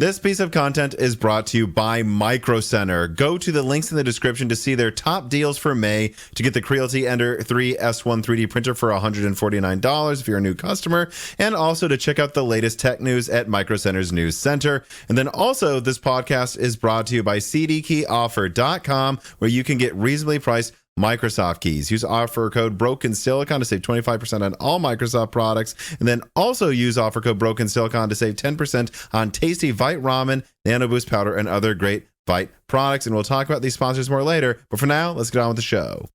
This piece of content is brought to you by Micro Center. Go to the links in the description to see their top deals for May to get the Creality Ender 3 S1 3D printer for $149 if you're a new customer, and also to check out the latest tech news at Micro Center's News Center. And then also, this podcast is brought to you by cdkeyoffer.com, where you can get reasonably priced Microsoft keys. Use offer code BrokenSilicon to save 25% on all Microsoft products, and then also use offer code BrokenSilicon to save 10% on tasty Vite Ramen, Nano Boost Powder, and other great Vite products. And we'll talk about these sponsors more later, but for now, let's get on with the show.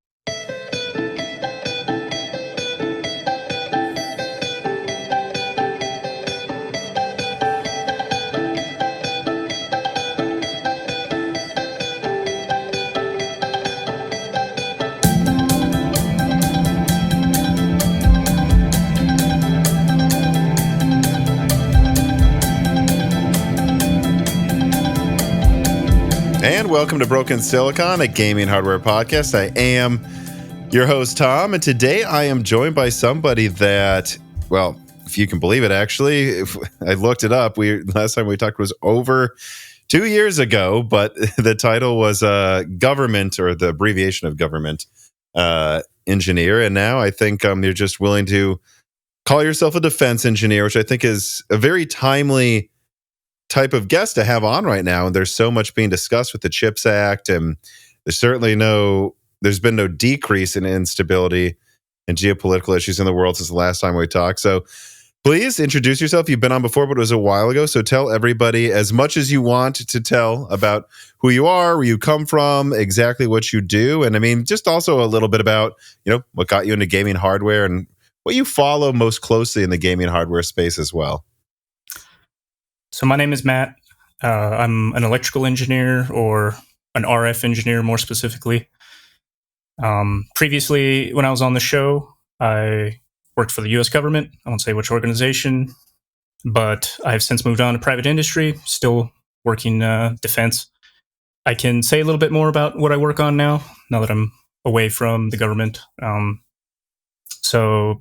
And welcome to Broken Silicon, a gaming hardware podcast. I am your host, Tom, and today I am joined by somebody that, well, if you can believe it, actually, I looked it up. Last time we talked was over 2 years ago, but the title was government, or the abbreviation of government engineer, and now I think you're just willing to call yourself a defense engineer, which I think is a very timely type of guest to have on right now. And there's so much being discussed with the CHIPS Act, and there's been no decrease in instability and geopolitical issues in the world since the last time we talked. So please introduce yourself. You've been on before, but it was a while ago. So tell everybody as much as you want to tell about who you are, where you come from, exactly what you do. And I mean, just also a little bit about, what got you into gaming hardware and what you follow most closely in the gaming hardware space as well. So my name is Matt. I'm an electrical engineer, or an RF engineer more specifically. Previously, when I was on the show, I worked for the US government. I won't say which organization, but I've since moved on to private industry, still working defense. I can say a little bit more about what I work on now that I'm away from the government. So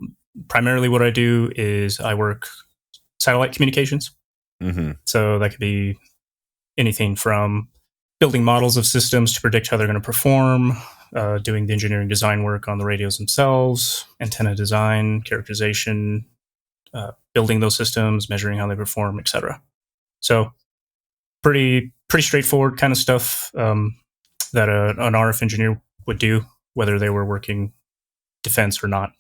primarily what I do is I work satellite communications. Mm-hmm. So that could be anything from building models of systems to predict how they're going to perform, doing the engineering design work on the radios themselves, antenna design, characterization, building those systems, measuring how they perform, etc. So pretty straightforward kind of stuff that an RF engineer would do, whether they were working defense or not.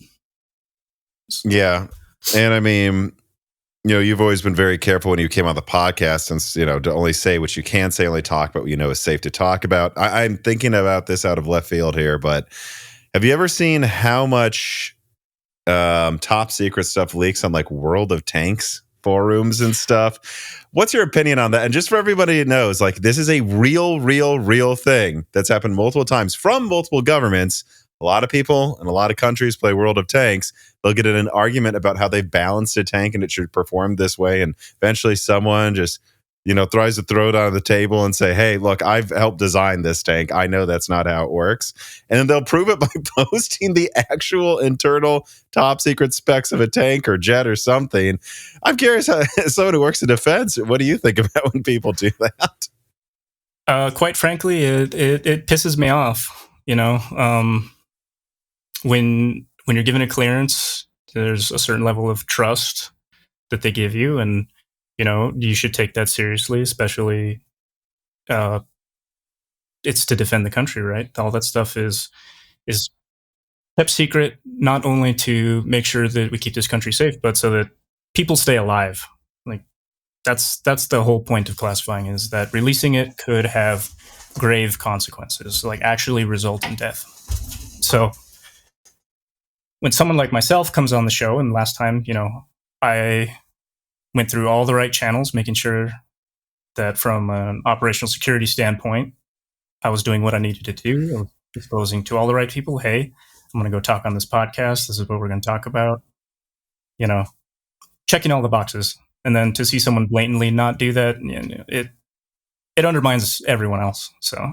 Yeah. And I mean, you've always been very careful when you came on the podcast, and to only say what you can say, only talk about what you know is safe to talk about. I'm thinking about this out of left field here, but have you ever seen how much top secret stuff leaks on like World of Tanks forums and stuff? What's your opinion on that? And just for everybody who knows, like, this is a real thing that's happened multiple times from multiple governments. A lot of people in a lot of countries play World of Tanks. They'll get in an argument about how they balanced a tank and it should perform this way. And eventually someone just, tries to throw it on the table and say, hey, look, I've helped design this tank. I know that's not how it works. And then they'll prove it by posting the actual internal top secret specs of a tank or jet or something. I'm curious, how, as someone who works in defense, what do you think about when people do that? Quite frankly, it pisses me off, When you're given a clearance, there's a certain level of trust that they give you, and you should take that seriously. Especially, it's to defend the country, right? All that stuff is kept secret, not only to make sure that we keep this country safe, but so that people stay alive. Like that's the whole point of classifying, is that releasing it could have grave consequences, like actually result in death. So when someone like myself comes on the show, and last time, I went through all the right channels, making sure that from an operational security standpoint, I was doing what I needed to do. I was exposing to all the right people. Hey, I'm going to go talk on this podcast. This is what we're going to talk about. Checking all the boxes. And then to see someone blatantly not do that, it undermines everyone else. So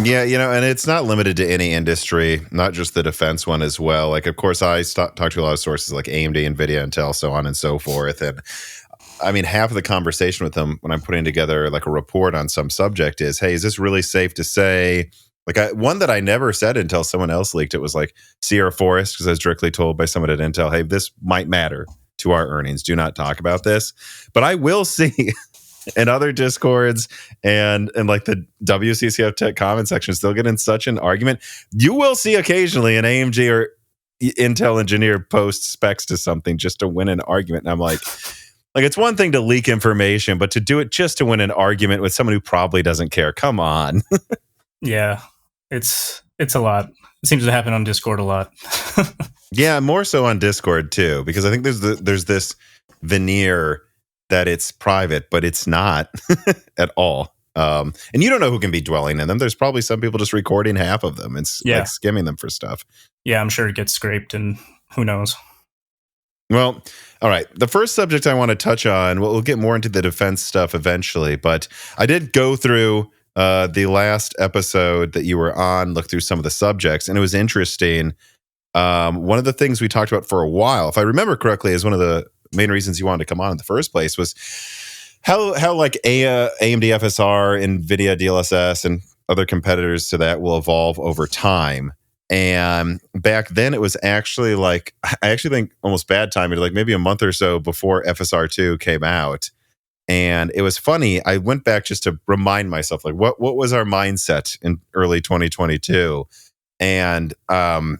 Yeah, and it's not limited to any industry, not just the defense one as well. Like, of course, I talk to a lot of sources like AMD, Nvidia, Intel, so on and so forth. And I mean, half of the conversation with them when I'm putting together like a report on some subject is, hey, is this really safe to say? Like one that I never said until someone else leaked it was like Sierra Forest, because I was directly told by someone at Intel, hey, this might matter to our earnings. Do not talk about this. But I will see in other discords and like the WCCF Tech comment section still get in such an argument. You will see occasionally an AMG or Intel engineer post specs to something just to win an argument. And I'm like, it's one thing to leak information, but to do it just to win an argument with someone who probably doesn't care. Come on. Yeah, it's a lot. It seems to happen on Discord a lot. Yeah, more so on Discord too, because I think there's this veneer that it's private, but it's not at all. And you don't know who can be dwelling in them. There's probably some people just recording half of them and like skimming them for stuff. Yeah, I'm sure it gets scraped, and who knows. Well, all right. The first subject I want to touch on, we'll get more into the defense stuff eventually, but I did go through the last episode that you were on, look through some of the subjects, and it was interesting. One of the things we talked about for a while, if I remember correctly, is one of the main reasons you wanted to come on in the first place was how like AMD FSR, Nvidia DLSS, and other competitors to that will evolve over time. And back then it was actually like, I actually think almost bad timing, like maybe a month or so before FSR2 came out. And it was funny. I went back just to remind myself, like, what was our mindset in early 2022? And I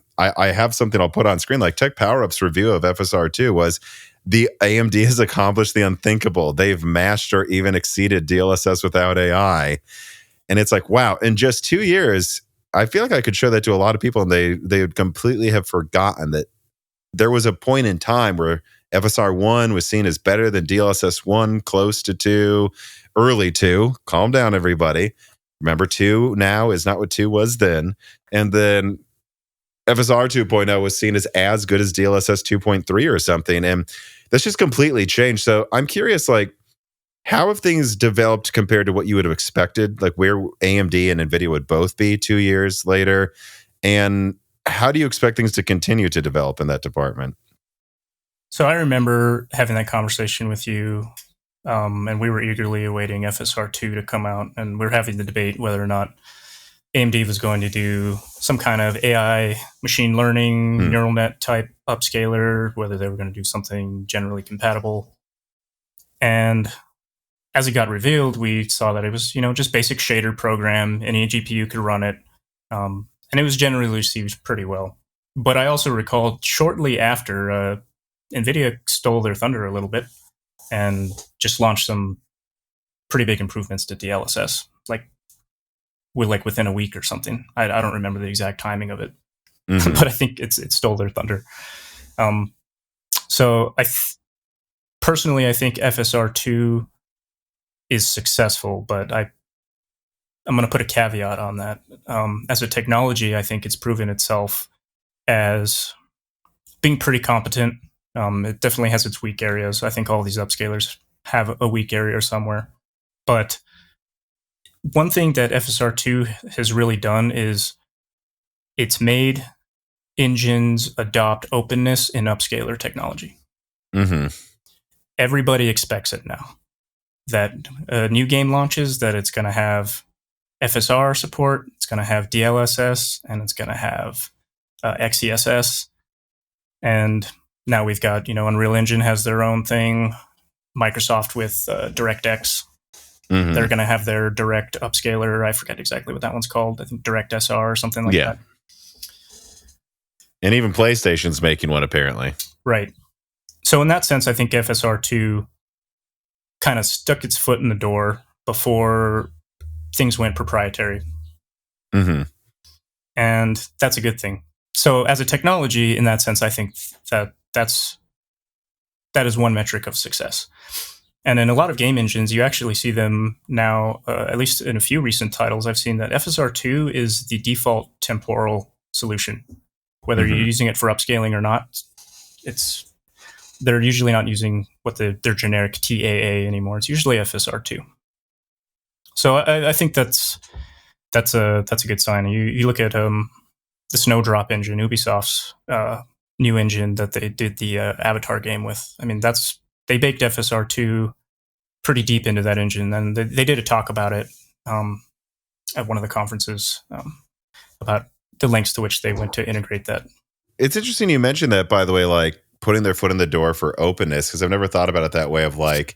have something I'll put on screen, like Tech Power Up's review of FSR2 was the AMD has accomplished the unthinkable. They've matched or even exceeded DLSS without AI. And it's like, wow, in just 2 years, I feel like I could show that to a lot of people and they would completely have forgotten that there was a point in time where FSR1 was seen as better than DLSS1, close to 2, early 2. Calm down, everybody. Remember, 2 now is not what 2 was then. And then FSR 2.0 was seen as good as DLSS 2.3 or something. And that's just completely changed. So I'm curious, like, how have things developed compared to what you would have expected? Like where AMD and Nvidia would both be 2 years later? And how do you expect things to continue to develop in that department? So I remember having that conversation with you, and we were eagerly awaiting FSR2 to come out, and we were having the debate whether or not AMD was going to do some kind of AI machine learning neural net type upscaler, whether they were going to do something generally compatible. And as it got revealed, we saw that it was, just basic shader program. Any GPU could run it. And it was generally received pretty well. But I also recall shortly after, NVIDIA stole their thunder a little bit and just launched some pretty big improvements to DLSS, within a week or something. I don't remember the exact timing of it, but I think it stole their thunder. So personally, I think FSR2 is successful, but I'm going to put a caveat on that. As a technology, I think it's proven itself as being pretty competent. It definitely has its weak areas. I think all these upscalers have a weak area somewhere. But one thing that FSR2 has really done is it's made engines adopt openness in upscaler technology. Everybody expects it now. That a new game launches, that it's going to have FSR support, it's going to have DLSS, and it's going to have XeSS. And now we've got, Unreal Engine has their own thing. Microsoft with DirectX. They're going to have their direct upscaler. I forget exactly what that one's called. I think DirectSR or something like that. And even PlayStation's making one, apparently. Right. So in that sense, I think FSR2 kind of stuck its foot in the door before things went proprietary. And that's a good thing. So as a technology, in that sense, I think that is one metric of success. And in a lot of game engines, you actually see them now, at least in a few recent titles, I've seen that FSR2 is the default temporal solution. Whether you're using it for upscaling or not, they're usually not using their generic TAA anymore. It's usually FSR2. So I think that's a good sign. You look at the Snowdrop engine, Ubisoft's new engine that they did the Avatar game with. I mean, that's they baked FSR2 pretty deep into that engine, and they did a talk about it at one of the conferences about the lengths to which they went to integrate that. It's interesting you mentioned that, by the way, like putting their foot in the door for openness, because I've never thought about it that way of like,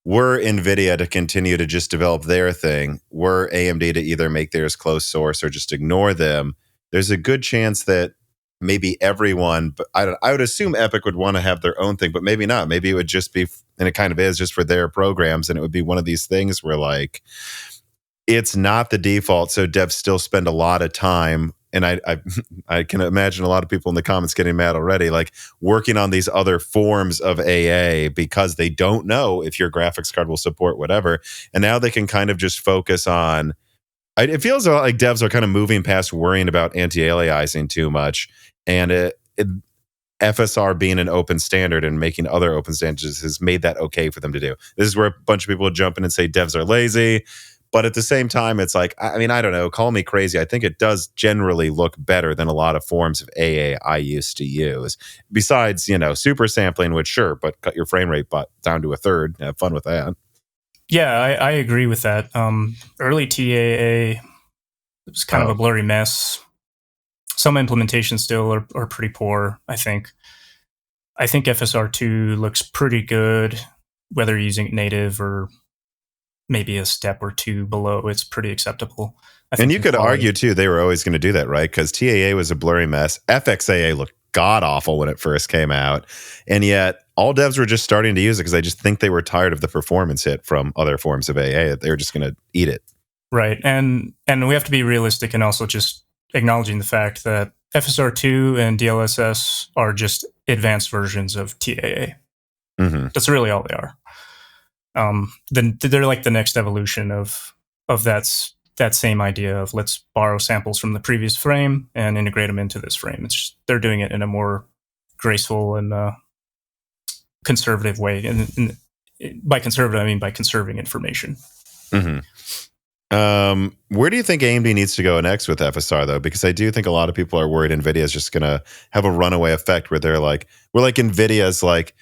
were NVIDIA to continue to just develop their thing, were AMD to either make theirs closed source or just ignore them, there's a good chance that maybe everyone, but I would assume Epic would want to have their own thing, but maybe not. Maybe it would just be, and it kind of is, just for their programs, and it would be one of these things where like, it's not the default, so devs still spend a lot of time, and I can imagine a lot of people in the comments getting mad already, like working on these other forms of AA because they don't know if your graphics card will support whatever, and now they can kind of just focus on. It feels like devs are kind of moving past worrying about anti-aliasing too much, and FSR being an open standard and making other open standards has made that okay for them to do. This is where a bunch of people jump in and say devs are lazy. But at the same time, it's like, I mean, I don't know, call me crazy. I think it does generally look better than a lot of forms of AA I used to use. Besides, super sampling, which sure, but cut your frame rate down to a third. Have fun with that. Yeah, I agree with that. Early TAA was kind of a blurry mess. Some implementations still are pretty poor, I think. I think FSR2 looks pretty good, whether you're using it native or maybe a step or two below. It's pretty acceptable. And you could argue, too, they were always going to do that, right? Because TAA was a blurry mess. FXAA looked god-awful when it first came out. And yet, all devs were just starting to use it because I just think they were tired of the performance hit from other forms of AA. They were just going to eat it. Right. And we have to be realistic and also just acknowledging the fact that FSR2 and DLSS are just advanced versions of TAA. Mm-hmm. That's really all they are. Then they're like the next evolution of that same idea of let's borrow samples from the previous frame and integrate them into this frame. It's just, they're doing it in a more graceful and conservative way. And by conservative, I mean by conserving information. Mm-hmm. Where do you think AMD needs to go next with FSR, though? Because I do think a lot of people are worried NVIDIA is just going to have a runaway effect where they're like, we're like NVIDIA's like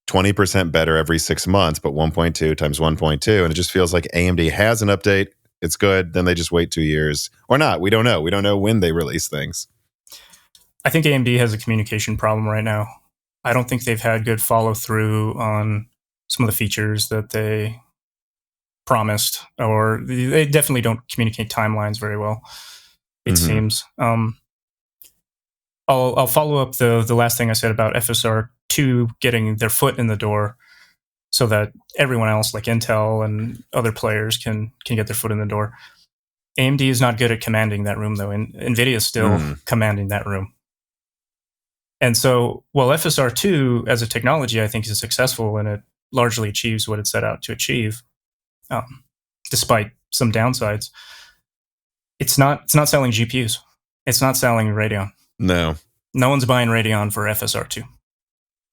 20% better every 6 months, but 1.2 times 1.2. And it just feels like AMD has an update. It's good. Then they just wait 2 years or not. We don't know. We don't know when they release things. I think AMD has a communication problem right now. I don't think they've had good follow through on some of the features that they promised, or they definitely don't communicate timelines very well, it seems. I'll follow up the last thing I said about FSR2 getting their foot in the door so that everyone else like Intel and other players can get their foot in the door. AMD is not good at commanding that room, though, and NVIDIA is still commanding that room. And so, while FSR2 as a technology, I think, is successful and it largely achieves what it set out to achieve, despite some downsides, it's not selling GPUs. It's not selling Radeon. No one's buying Radeon for FSR2.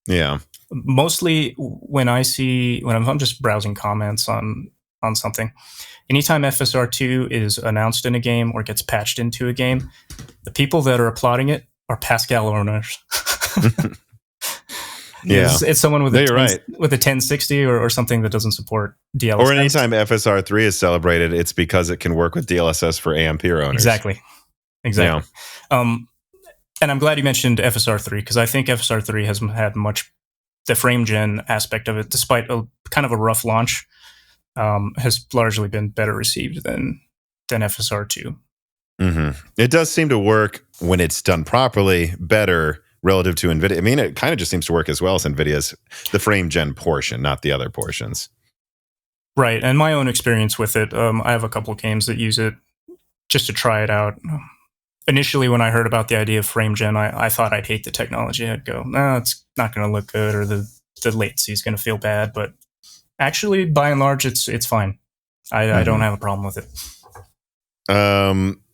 Yeah. Mostly when I'm just browsing comments on something, anytime FSR2 is announced in a game or gets patched into a game, the people that are applauding it are Pascal owners. Yeah, it's someone with with a 1060 or something that doesn't support DLSS. Or anytime FSR3 is celebrated, it's because it can work with DLSS for Ampere owners. Exactly. Yeah. And I'm glad you mentioned FSR3 because I think FSR3 hasn't had much. The frame gen aspect of it, despite a kind of a rough launch, has largely been better received than FSR2. It does seem to work when it's done properly better relative to NVIDIA. I mean, it kind of just seems to work as well as NVIDIA's the frame gen portion, not the other portions. Right, and my own experience with it, I have a couple of games that use it just to try it out. Initially, when I heard about the idea of frame gen, I thought I'd hate the technology. I'd go, no, it's not going to look good, or the latency is going to feel bad. But actually, by and large, it's fine. I don't have a problem with it.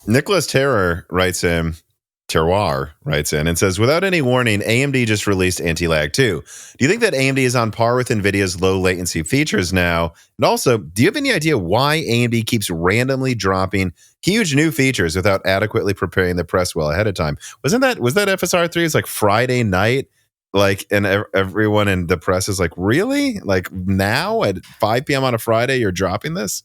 Nicholas Terroir writes in and says, without any warning, AMD just released anti-lag 2. Do you think that AMD is on par with NVIDIA's low latency features now? And also, do you have any idea why AMD keeps randomly dropping huge new features without adequately preparing the press well ahead of time? Was that FSR3? It's like Friday night. Like, and everyone in the press is like, really? Like now at 5 p.m. on a Friday, you're dropping this?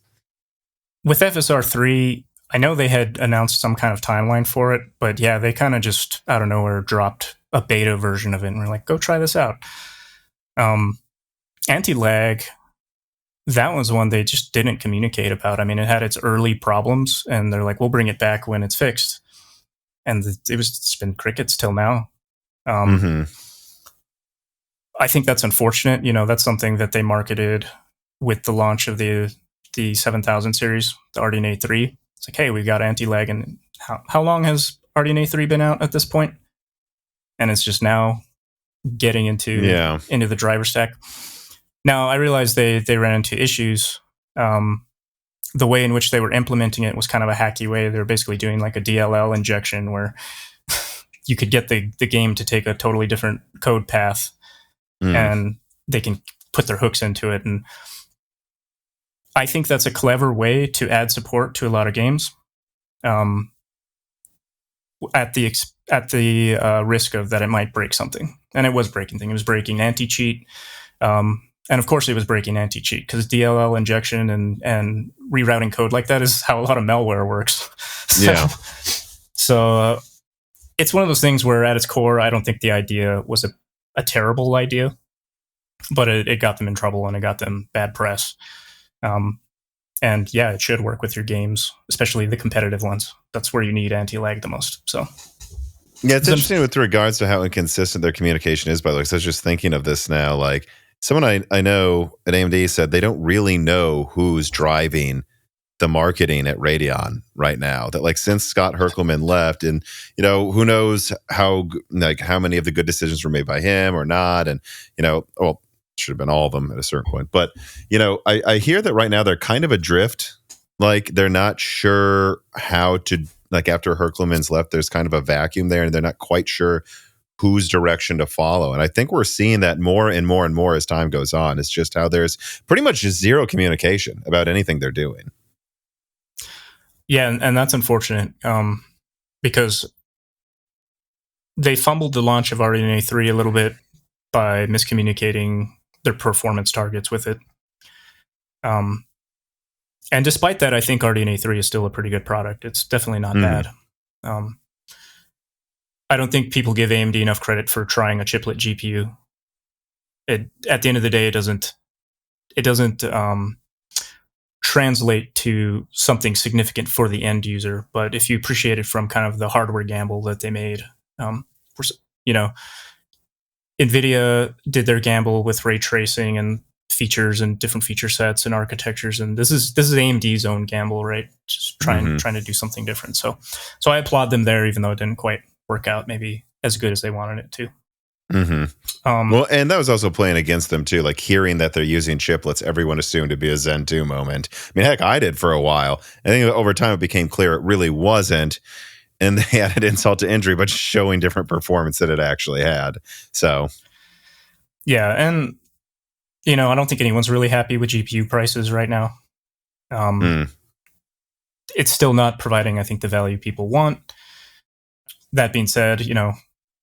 With FSR 3, I know they had announced some kind of timeline for it, but yeah, they kind of just out of nowhere dropped a beta version of it, and we're like, go try this out. Anti-lag, that was one they just didn't communicate about. I mean, it had its early problems, and they're like, we'll bring it back when it's fixed. And it's been crickets till now. I think that's unfortunate. You know, that's something that they marketed with the launch of the 7000 series, the RDNA 3. It's like, hey, we got anti-lag. And how long has RDNA 3 been out at this point? And it's just now getting into the driver stack. Now, I realized they ran into issues. The way in which they were implementing it was kind of a hacky way. They were basically doing like a DLL injection where you could get the game to take a totally different code path, and they can put their hooks into it. And I think that's a clever way to add support to a lot of games, at the risk of that it might break something. And it was breaking things. It was breaking anti-cheat. And of course it was breaking anti-cheat, because DLL injection and rerouting code like that is how a lot of malware works. So it's one of those things where at its core, I don't think the idea was a terrible idea, but it got them in trouble and it got them bad press. And yeah, it should work with your games, especially the competitive ones. That's where you need anti-lag the most. So yeah, it's interesting with regards to how inconsistent their communication is, by the way. So I was just thinking of this now, like someone I know at AMD said they don't really know who's driving the marketing at Radeon right now. That like since Scott Herkelman left, and you know, who knows how many of the good decisions were made by him or not, and you know, well, should have been all of them at a certain point. But you know, I hear that right now they're kind of adrift. Like they're not sure how to, like after Herkelman's left, there's kind of a vacuum there, and they're not quite sure whose direction to follow. And I think we're seeing that more and more and more as time goes on. It's just how there's pretty much just zero communication about anything they're doing. Yeah, and that's unfortunate, because they fumbled the launch of RDNA 3 a little bit by miscommunicating their performance targets with it. And despite that, I think RDNA 3 is still a pretty good product. It's definitely not bad. I don't think people give AMD enough credit for trying a chiplet GPU. At the end of the day, it doesn't translate to something significant for the end user. But if you appreciate it from kind of the hardware gamble that they made, you know, Nvidia did their gamble with ray tracing and features and different feature sets and architectures, and this is AMD's own gamble, right? Just trying to do something different. So I applaud them there, even though it didn't quite work out maybe as good as they wanted it to. Well, and that was also playing against them too. Like hearing that they're using chiplets, everyone assumed to be a Zen 2 moment. I mean, heck, I did for a while. I think over time it became clear it really wasn't, and they added insult to injury, but showing different performance that it actually had. So, yeah, and you know, I don't think anyone's really happy with GPU prices right now. It's still not providing, I think, the value people want. That being said, you know,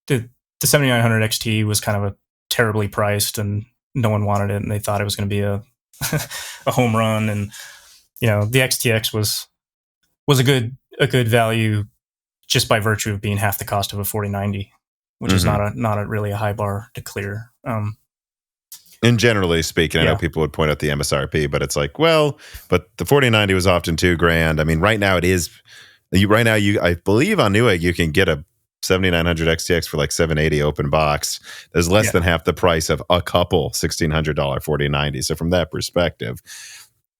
the 7900 XT was kind of a terribly priced, and no one wanted it, and they thought it was going to be a a home run. And you know, the XTX was a good value just by virtue of being half the cost of a 4090, which is not a really a high bar to clear. And generally speaking, I know people would point out the MSRP, but it's like, well, but the 4090 was often $2,000. I mean, right now it is. Right now, I believe on Newegg you can get a 7900 XTX for like $780 open box. There's less than half the price of a couple $1,600 4090. So from that perspective,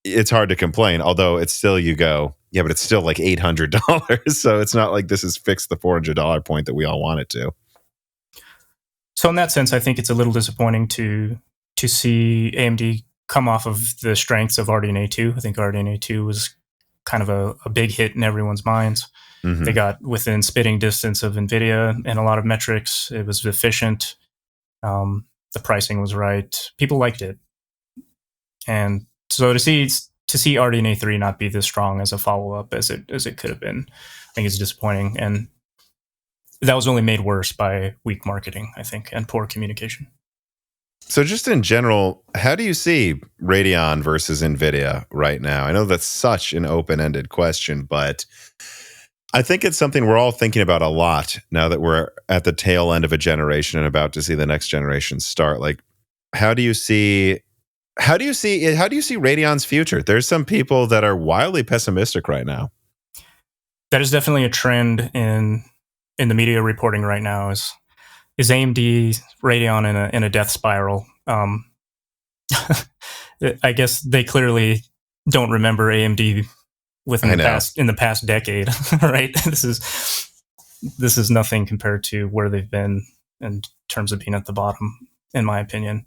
it's hard to complain. Although it's still, you go, yeah, but it's still like $800. So it's not like this has fixed the $400 point that we all want it to. So in that sense, I think it's a little disappointing to see AMD come off of the strengths of RDNA 2. I think RDNA 2 was kind of a big hit in everyone's minds. They got within spitting distance of Nvidia in a lot of metrics. It was efficient. The pricing was right. People liked it. And so to see RDNA 3 not be this strong as a follow-up as it could have been, I think it's disappointing. And that was only made worse by weak marketing, I think, and poor communication. So just in general, how do you see Radeon versus Nvidia right now? I know that's such an open-ended question, but I think it's something we're all thinking about a lot now that we're at the tail end of a generation and about to see the next generation start. Like, how do you see Radion's future? There's some people that are wildly pessimistic right now. That is definitely a trend in the media reporting right now. Is AMD Radeon in a death spiral? I guess they clearly don't remember AMD in the past decade, right? This is nothing compared to where they've been in terms of being at the bottom, in my opinion.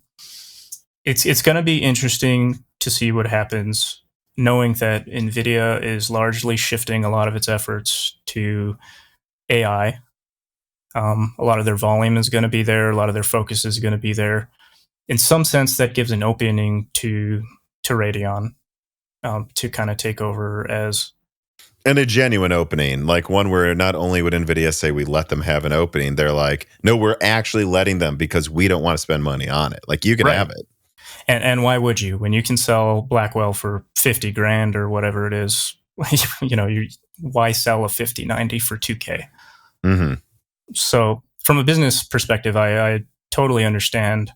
It's going to be interesting to see what happens, knowing that Nvidia is largely shifting a lot of its efforts to AI. A lot of their volume is going to be there. A lot of their focus is going to be there. In some sense, that gives an opening to Radeon to kind of take over as... And a genuine opening, like one where not only would NVIDIA say we let them have an opening, they're like, no, we're actually letting them because we don't want to spend money on it. Like, you can have it. And why would you? When you can sell Blackwell for $50,000 or whatever it is, why sell a 5090 for $2,000? Mm-hmm. So from a business perspective, I totally understand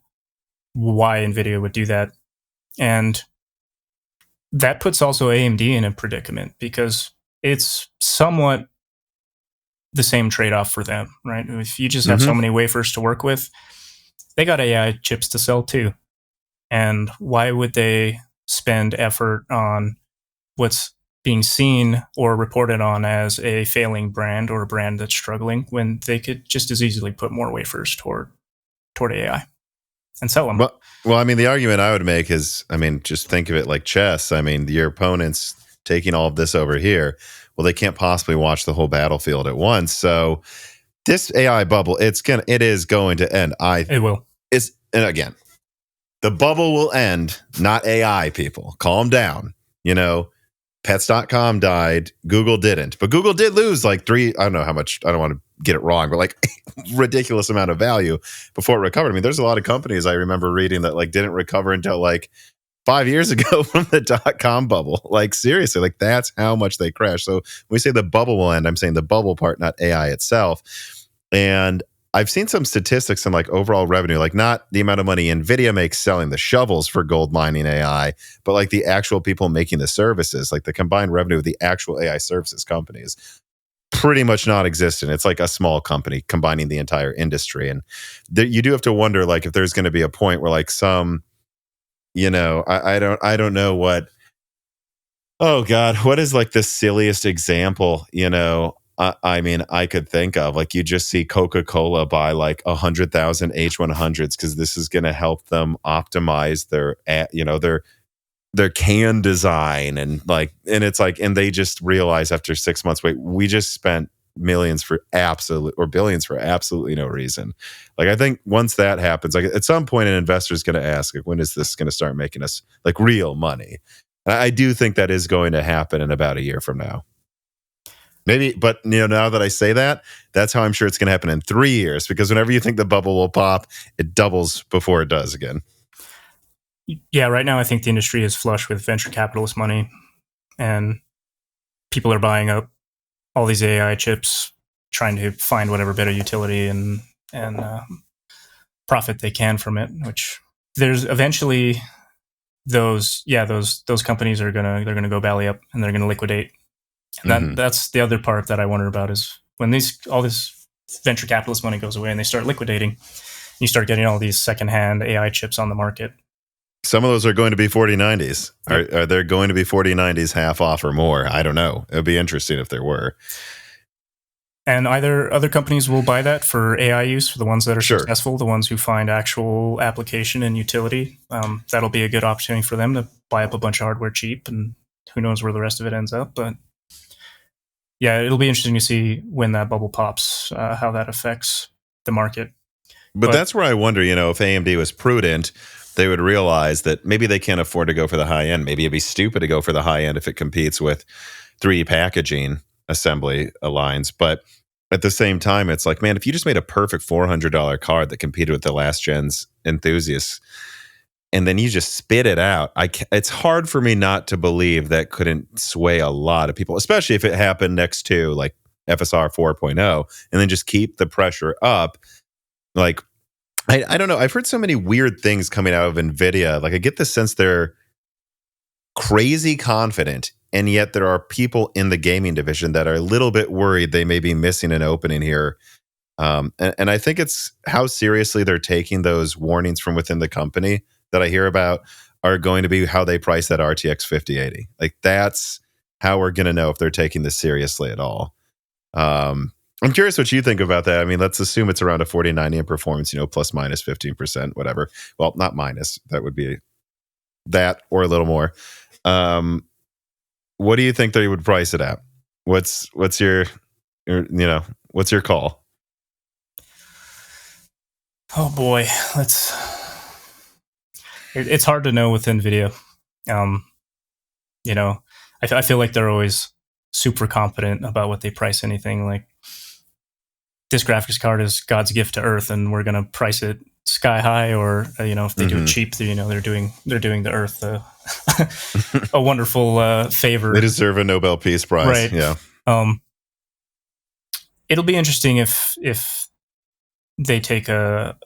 why NVIDIA would do that. And that puts also AMD in a predicament because it's somewhat the same trade-off for them, right? If you just have so many wafers to work with, they got AI chips to sell too. And why would they spend effort on what's being seen or reported on as a failing brand or a brand that's struggling when they could just as easily put more wafers toward AI and sell them? Well, I mean, the argument I would make is, I mean, just think of it like chess. I mean, your opponent's taking all of this over here. Well, they can't possibly watch the whole battlefield at once. So this AI bubble, it is going to end. It will. And again, the bubble will end, not AI, people. Calm down. Pets.com died. Google didn't. But Google did lose like I don't know how much, I don't want to get it wrong, but like ridiculous amount of value before it recovered. I mean, there's a lot of companies I remember reading that like didn't recover until like 5 years ago from the .com bubble. Like, seriously, like that's how much they crashed. So when we say the bubble will end, I'm saying the bubble part, not AI itself. And I've seen some statistics on like overall revenue, like not the amount of money Nvidia makes selling the shovels for gold mining AI, but like the actual people making the services, like the combined revenue of the actual AI services companies, pretty much non-existent. It's like a small company combining the entire industry. And you do have to wonder, like, if there's going to be a point where like some, I don't know what, oh God, what is like the silliest example, I mean, I could think of, like, you just see Coca-Cola buy like 100,000 H100s because this is going to help them optimize their can design and it's like, and they just realize after 6 months, wait, we just spent millions for billions for absolutely no reason. Like, I think once that happens, like at some point, an investor is going to ask, like, when is this going to start making us like real money? And I do think that is going to happen in about a year from now. Maybe, but now that I say that, that's how I'm sure it's going to happen in 3 years, because whenever you think the bubble will pop, it doubles before it does again. Yeah, right now I think the industry is flush with venture capitalist money, and people are buying up all these AI chips, trying to find whatever better utility and profit they can from it. Which there's eventually those companies they're gonna go belly up and they're gonna liquidate. And that's the other part that I wonder about is when all this venture capitalist money goes away and they start liquidating, you start getting all these secondhand AI chips on the market. Some of those are going to be 4090s. Yep. Are there going to be 4090s half off or more? I don't know. It would be interesting if there were. And either other companies will buy that for AI use, for the ones that are successful, the ones who find actual application and utility. That'll be a good opportunity for them to buy up a bunch of hardware cheap, and who knows where the rest of it ends up. But yeah, it'll be interesting to see when that bubble pops, how that affects the market. But that's where I wonder, if AMD was prudent, they would realize that maybe they can't afford to go for the high end. Maybe it'd be stupid to go for the high end if it competes with 3D packaging assembly lines. But at the same time, it's like, man, if you just made a perfect $400 card that competed with the last gen's enthusiasts, and then you just spit it out, it's hard for me not to believe that couldn't sway a lot of people, especially if it happened next to like FSR 4.0, and then just keep the pressure up. Like, I don't know. I've heard so many weird things coming out of NVIDIA. Like, I get the sense they're crazy confident, and yet there are people in the gaming division that are a little bit worried they may be missing an opening here. And I think it's how seriously they're taking those warnings from within the company that I hear about are going to be how they price that RTX 5080. Like, that's how we're going to know if they're taking this seriously at all. I'm curious what you think about that. I mean, let's assume it's around a 4090 in performance, plus minus 15%, whatever. Well, not minus. That would be that or a little more. What do you think they would price it at? What's your what's your call? Oh boy, it's hard to know with NVIDIA. I feel like they're always super confident about what they price anything. Like, this graphics card is God's gift to Earth, and we're going to price it sky high. Or if they do it cheap, they're doing the Earth a wonderful favor. They deserve a Nobel Peace Prize, right? Yeah. It'll be interesting if they take a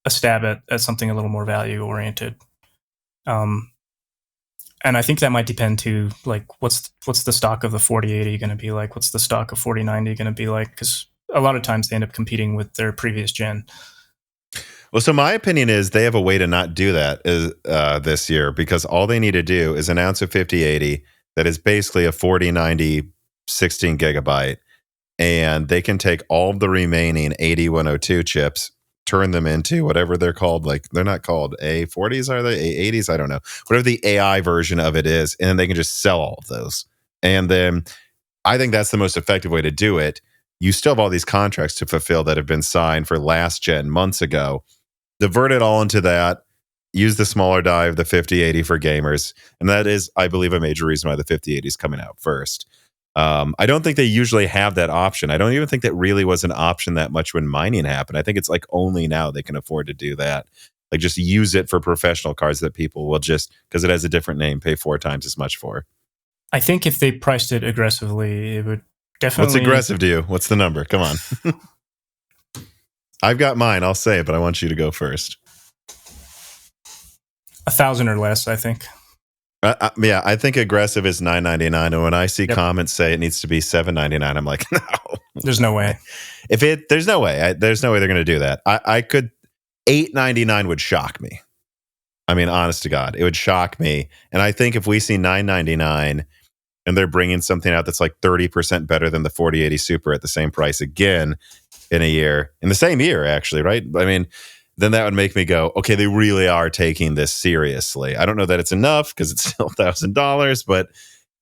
stab at something a little more value oriented. And I think that might depend to like what's the stock of the 4080 going to be like? What's the stock of 4090 going to be like? Because a lot of times they end up competing with their previous gen. Well, so my opinion is they have a way to not do that this year, because all they need to do is announce a 5080 that is basically a 4090 16 gigabyte, and they can take all of the remaining 8102 chips, turn them into whatever they're called. Like, they're not called A40s, are they? A80s? I don't know. Whatever the AI version of it is, and then they can just sell all of those. And then I think that's the most effective way to do it. You still have all these contracts to fulfill that have been signed for last gen months ago. Divert it all into that. Use the smaller die of the 5080 for gamers. And that is, I believe, a major reason why the 5080 is coming out first. I don't think they usually have that option. I don't even think that really was an option that much when mining happened. I think it's like only now they can afford to do that. Like, just use it for professional cards that people will just, because it has a different name, pay 4 times as much for. I think if they priced it aggressively, it would definitely... What's aggressive to you? What's the number? Come on. I've got mine. I'll say it, but I want you to go first. 1,000 or less, I think. Yeah, I think aggressive is $999, and when I see comments say it needs to be $799, I'm like, no, there's no way. There's no way. There's no way they're going to do that. I could. $899 would shock me. I mean, honest to God, it would shock me. And I think if we see $999 and they're bringing something out that's like 30% better than the 4080 Super at the same price again in the same year, actually, right? I mean, then that would make me go, okay, they really are taking this seriously. I don't know that it's enough because it's still $1,000, but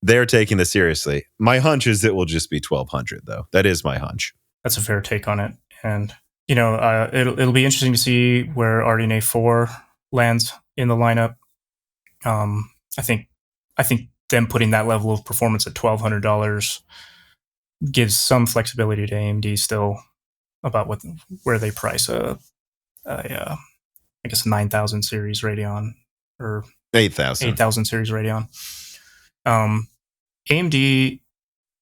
they're taking this seriously. My hunch is it will just be $1,200, though. That is my hunch. That's a fair take on it. And, it'll be interesting to see where RDNA 4 lands in the lineup. I think them putting that level of performance at $1,200 gives some flexibility to AMD still about where they price I guess a 9000 series Radeon or 8000 series Radeon. AMD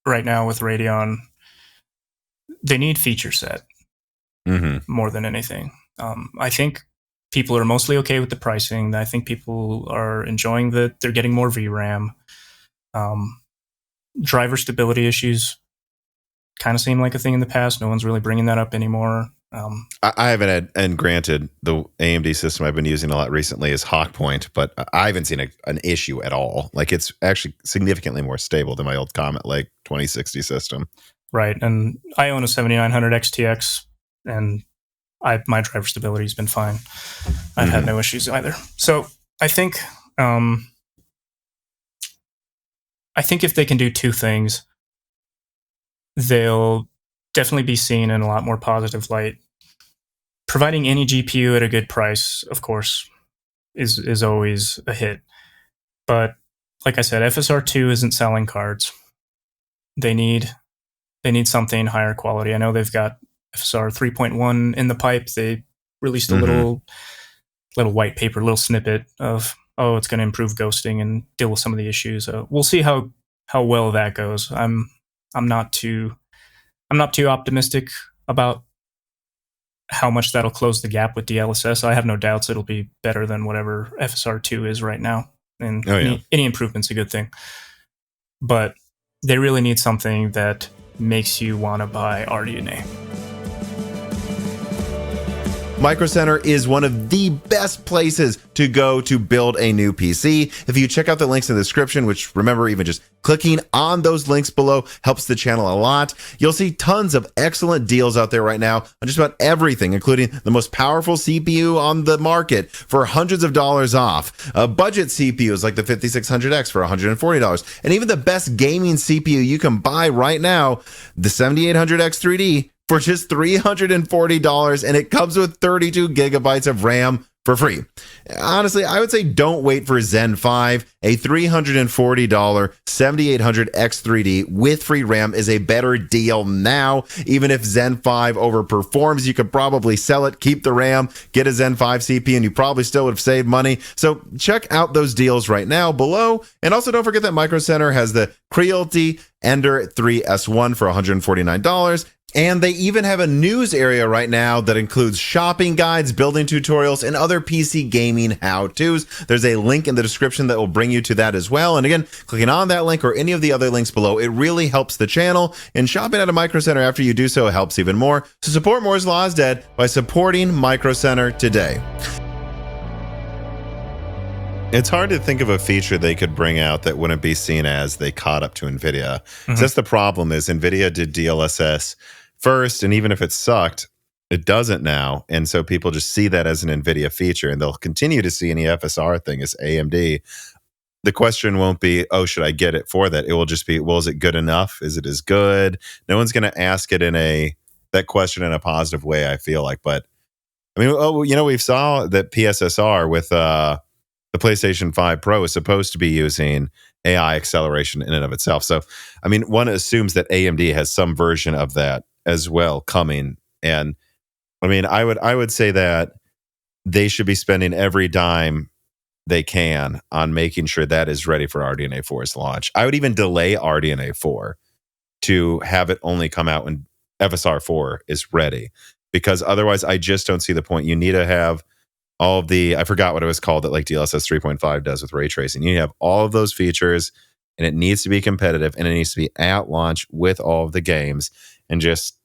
right now with Radeon, they need feature set more than anything. I think people are mostly okay with the pricing. I think people are enjoying that they're getting more VRAM. Driver stability issues kind of seem like a thing in the past. No one's really bringing that up anymore. I haven't had, and granted, the AMD system I've been using a lot recently is Hawkpoint, but I haven't seen an issue at all. Like, it's actually significantly more stable than my old Comet Lake 2060 system. Right, and I own a 7900 XTX, and my driver stability has been fine. I've had no issues either. So I think if they can do two things, they'll definitely be seen in a lot more positive light. Providing any GPU at a good price, of course, is always a hit. But like I said, FSR 2 isn't selling cards. They need They need something higher quality. I know they've got FSR 3.1 in the pipe. They released a little white paper, little snippet of, oh, it's going to improve ghosting and deal with some of the issues. We'll see how well that goes. I'm not too optimistic about how much that'll close the gap with DLSS. I have no doubts it'll be better than whatever FSR2 is right now. And any improvement's a good thing. But they really need something that makes you want to buy RDNA. Micro Center is one of the best places to go to build a new PC. If you check out the links in the description, which remember, even just clicking on those links below helps the channel a lot, you'll see tons of excellent deals out there right now on just about everything, including the most powerful CPU on the market for hundreds of dollars off, budget CPUs like the 5600X for $140, and even the best gaming CPU you can buy right now, the 7800X 3D, for just $340, and it comes with 32 gigabytes of RAM for free. Honestly, I would say don't wait for Zen 5. A $340 7800X 3D with free RAM is a better deal now. Even if Zen 5 overperforms, you could probably sell it, keep the RAM, get a Zen 5 CPU, and you probably still would have saved money. So check out those deals right now below. And also don't forget that Micro Center has the Creality Ender 3S1 for $149. And they even have a news area right now that includes shopping guides, building tutorials, and other PC gaming how-tos. There's a link in the description that will bring you to that as well. And again, clicking on that link or any of the other links below, it really helps the channel. And shopping at a Micro Center after you do so helps even more. So support Moore's Law is Dead by supporting Micro Center today. It's hard to think of a feature they could bring out that wouldn't be seen as they caught up to NVIDIA. So that's the problem, is NVIDIA did DLSS first, and even if it sucked, it doesn't now. And so people just see that as an NVIDIA feature, and they'll continue to see any FSR thing as AMD. The question won't be, oh, should I get it for that? It will just be, well, is it good enough? Is it as good? No one's going to ask it that question in a positive way, I feel like. But I mean, we saw that PSSR with the PlayStation 5 Pro is supposed to be using AI acceleration in and of itself. So, I mean, one assumes that AMD has some version of that as well coming. And I mean, I would say that they should be spending every dime they can on making sure that is ready for RDNA 4's launch. I would even delay RDNA 4 to have it only come out when FSR 4 is ready, because otherwise I just don't see the point. You need to have all of the, I forgot what it was called, that like DLSS 3.5 does with ray tracing. You have all of those features, and it needs to be competitive, and it needs to be at launch with all of the games, and just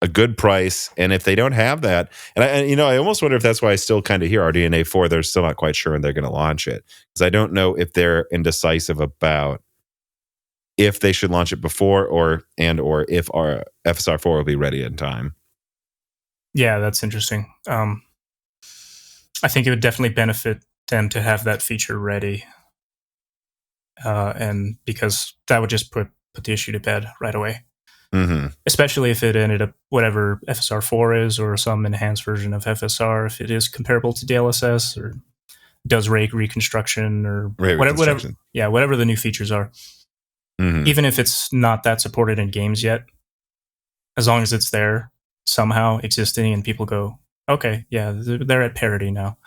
a good price. And if they don't have that, and I almost wonder if that's why I still kind of hear RDNA 4, they're still not quite sure when they're going to launch it, because I don't know if they're indecisive about if they should launch it before or if our FSR 4 will be ready in time. Yeah, that's interesting. I think it would definitely benefit them to have that feature ready, and because that would just put the issue to bed right away. Especially if it ended up whatever FSR 4 is, or some enhanced version of FSR, if it is comparable to DLSS or does ray reconstruction or whatever the new features are. Even if it's not that supported in games yet, as long as it's there somehow existing and people go, okay, yeah, they're at parity now,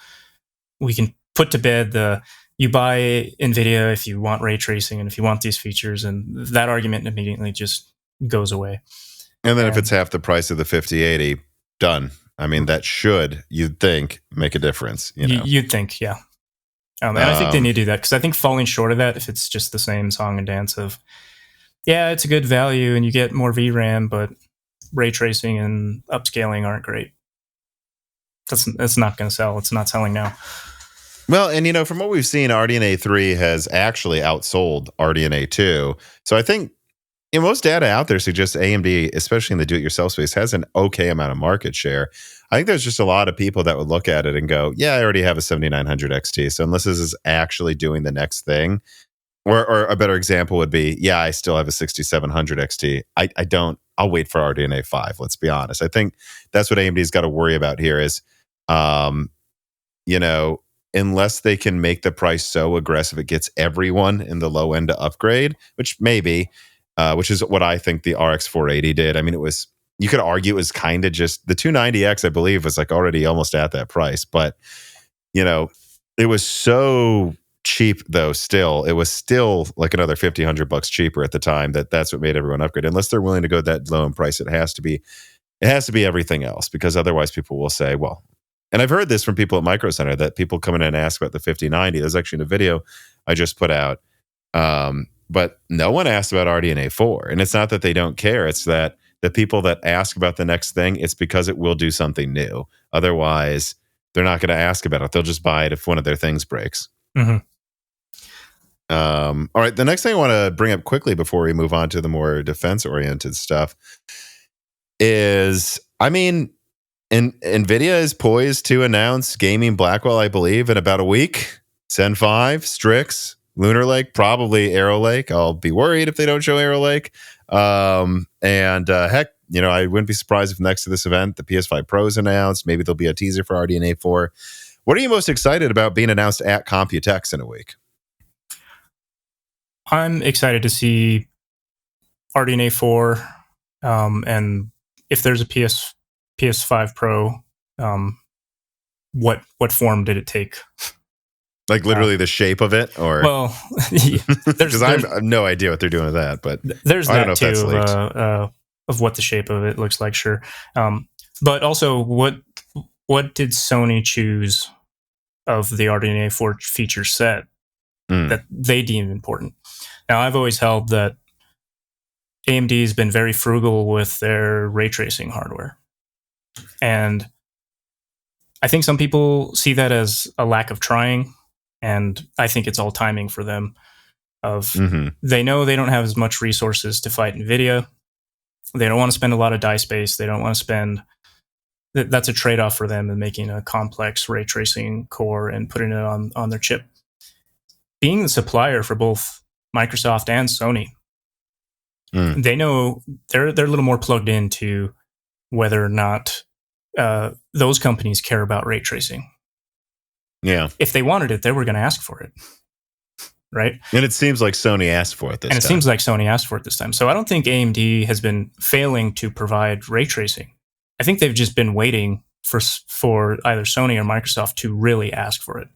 we can put to bed you buy NVIDIA if you want ray tracing and if you want these features, and that argument immediately just goes away. And then if it's half the price of the 5080, done. I mean, that should, you'd think, make a difference. You'd think, yeah. And I think they need to do that, because I think falling short of that, if it's just the same song and dance of, yeah, it's a good value and you get more VRAM, but ray tracing and upscaling aren't great, that's not going to sell. It's not selling now. Well, and from what we've seen, RDNA 3 has actually outsold RDNA 2. So I think most data out there suggests AMD, especially in the do-it-yourself space, has an okay amount of market share. I think there's just a lot of people that would look at it and go, yeah, I already have a 7900 XT. So unless this is actually doing the next thing, or a better example would be, yeah, I still have a 6700 XT. I'll wait for RDNA 5. Let's be honest. I think that's what AMD's got to worry about here is, unless they can make the price so aggressive it gets everyone in the low end to upgrade, which maybe, which is what I think the RX 480 did. I mean, you could argue it was kind of just the 290X, I believe, was like already almost at that price, but it was so cheap though. Still, it was still like another $50-$100 cheaper at the time. That's what made everyone upgrade. Unless they're willing to go that low in price, it has to be everything else, because otherwise people will say, well. And I've heard this from people at Micro Center, that people come in and ask about the 5090. There's actually a video I just put out, but no one asked about RDNA 4. And it's not that they don't care; it's that the people that ask about the next thing, it's because it will do something new. Otherwise, they're not going to ask about it. They'll just buy it if one of their things breaks. Mm-hmm. All right. The next thing I want to bring up quickly before we move on to the more defense-oriented stuff is, I mean, Nvidia is poised to announce gaming Blackwell, I believe, in about a week. Zen 5, Strix, Lunar Lake, probably Arrow Lake. I'll be worried if they don't show Arrow Lake. Heck, I wouldn't be surprised if next to this event, the PS5 Pro is announced. Maybe there'll be a teaser for RDNA 4. What are you most excited about being announced at Computex in a week? I'm excited to see RDNA 4, and if there's a PS5 Pro, what form did it take? Like literally the shape of it, or well, because I have no idea what they're doing with that. But there's that too of what the shape of it looks like. Sure, but also what did Sony choose of the RDNA 4 feature set that they deem important? Now, I've always held that AMD has been very frugal with their ray tracing hardware. And I think some people see that as a lack of trying, and I think it's all timing for them. They know they don't have as much resources to fight NVIDIA. They don't want to spend a lot of die space. They don't want to spend... That's a trade-off for them in making a complex ray tracing core and putting it on their chip. Being the supplier for both Microsoft and Sony, they know they're a little more plugged into whether or not those companies care about ray tracing. Yeah. If they wanted it, they were going to ask for it. Right? And it seems like Sony asked for it this time. And it seems like Sony asked for it this time. So I don't think AMD has been failing to provide ray tracing. I think they've just been waiting for either Sony or Microsoft to really ask for it.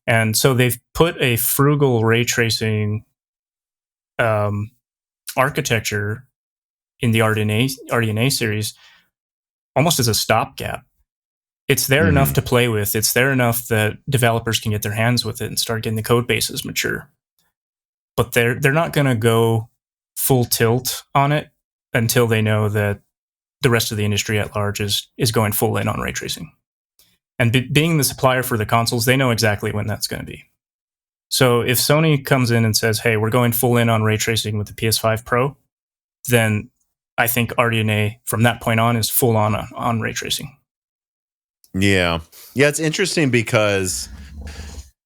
And so they've put a frugal ray tracing architecture in the RDNA series almost as a stopgap. It's there enough to play with. It's there enough that developers can get their hands with it and start getting the code bases mature. But they're not going to go full tilt on it until they know that the rest of the industry at large is going full in on ray tracing. And being the supplier for the consoles, they know exactly when that's going to be. So if Sony comes in and says, hey, we're going full in on ray tracing with the PS5 Pro, then I think RDNA from that point on is full on ray tracing. Yeah. Yeah, it's interesting because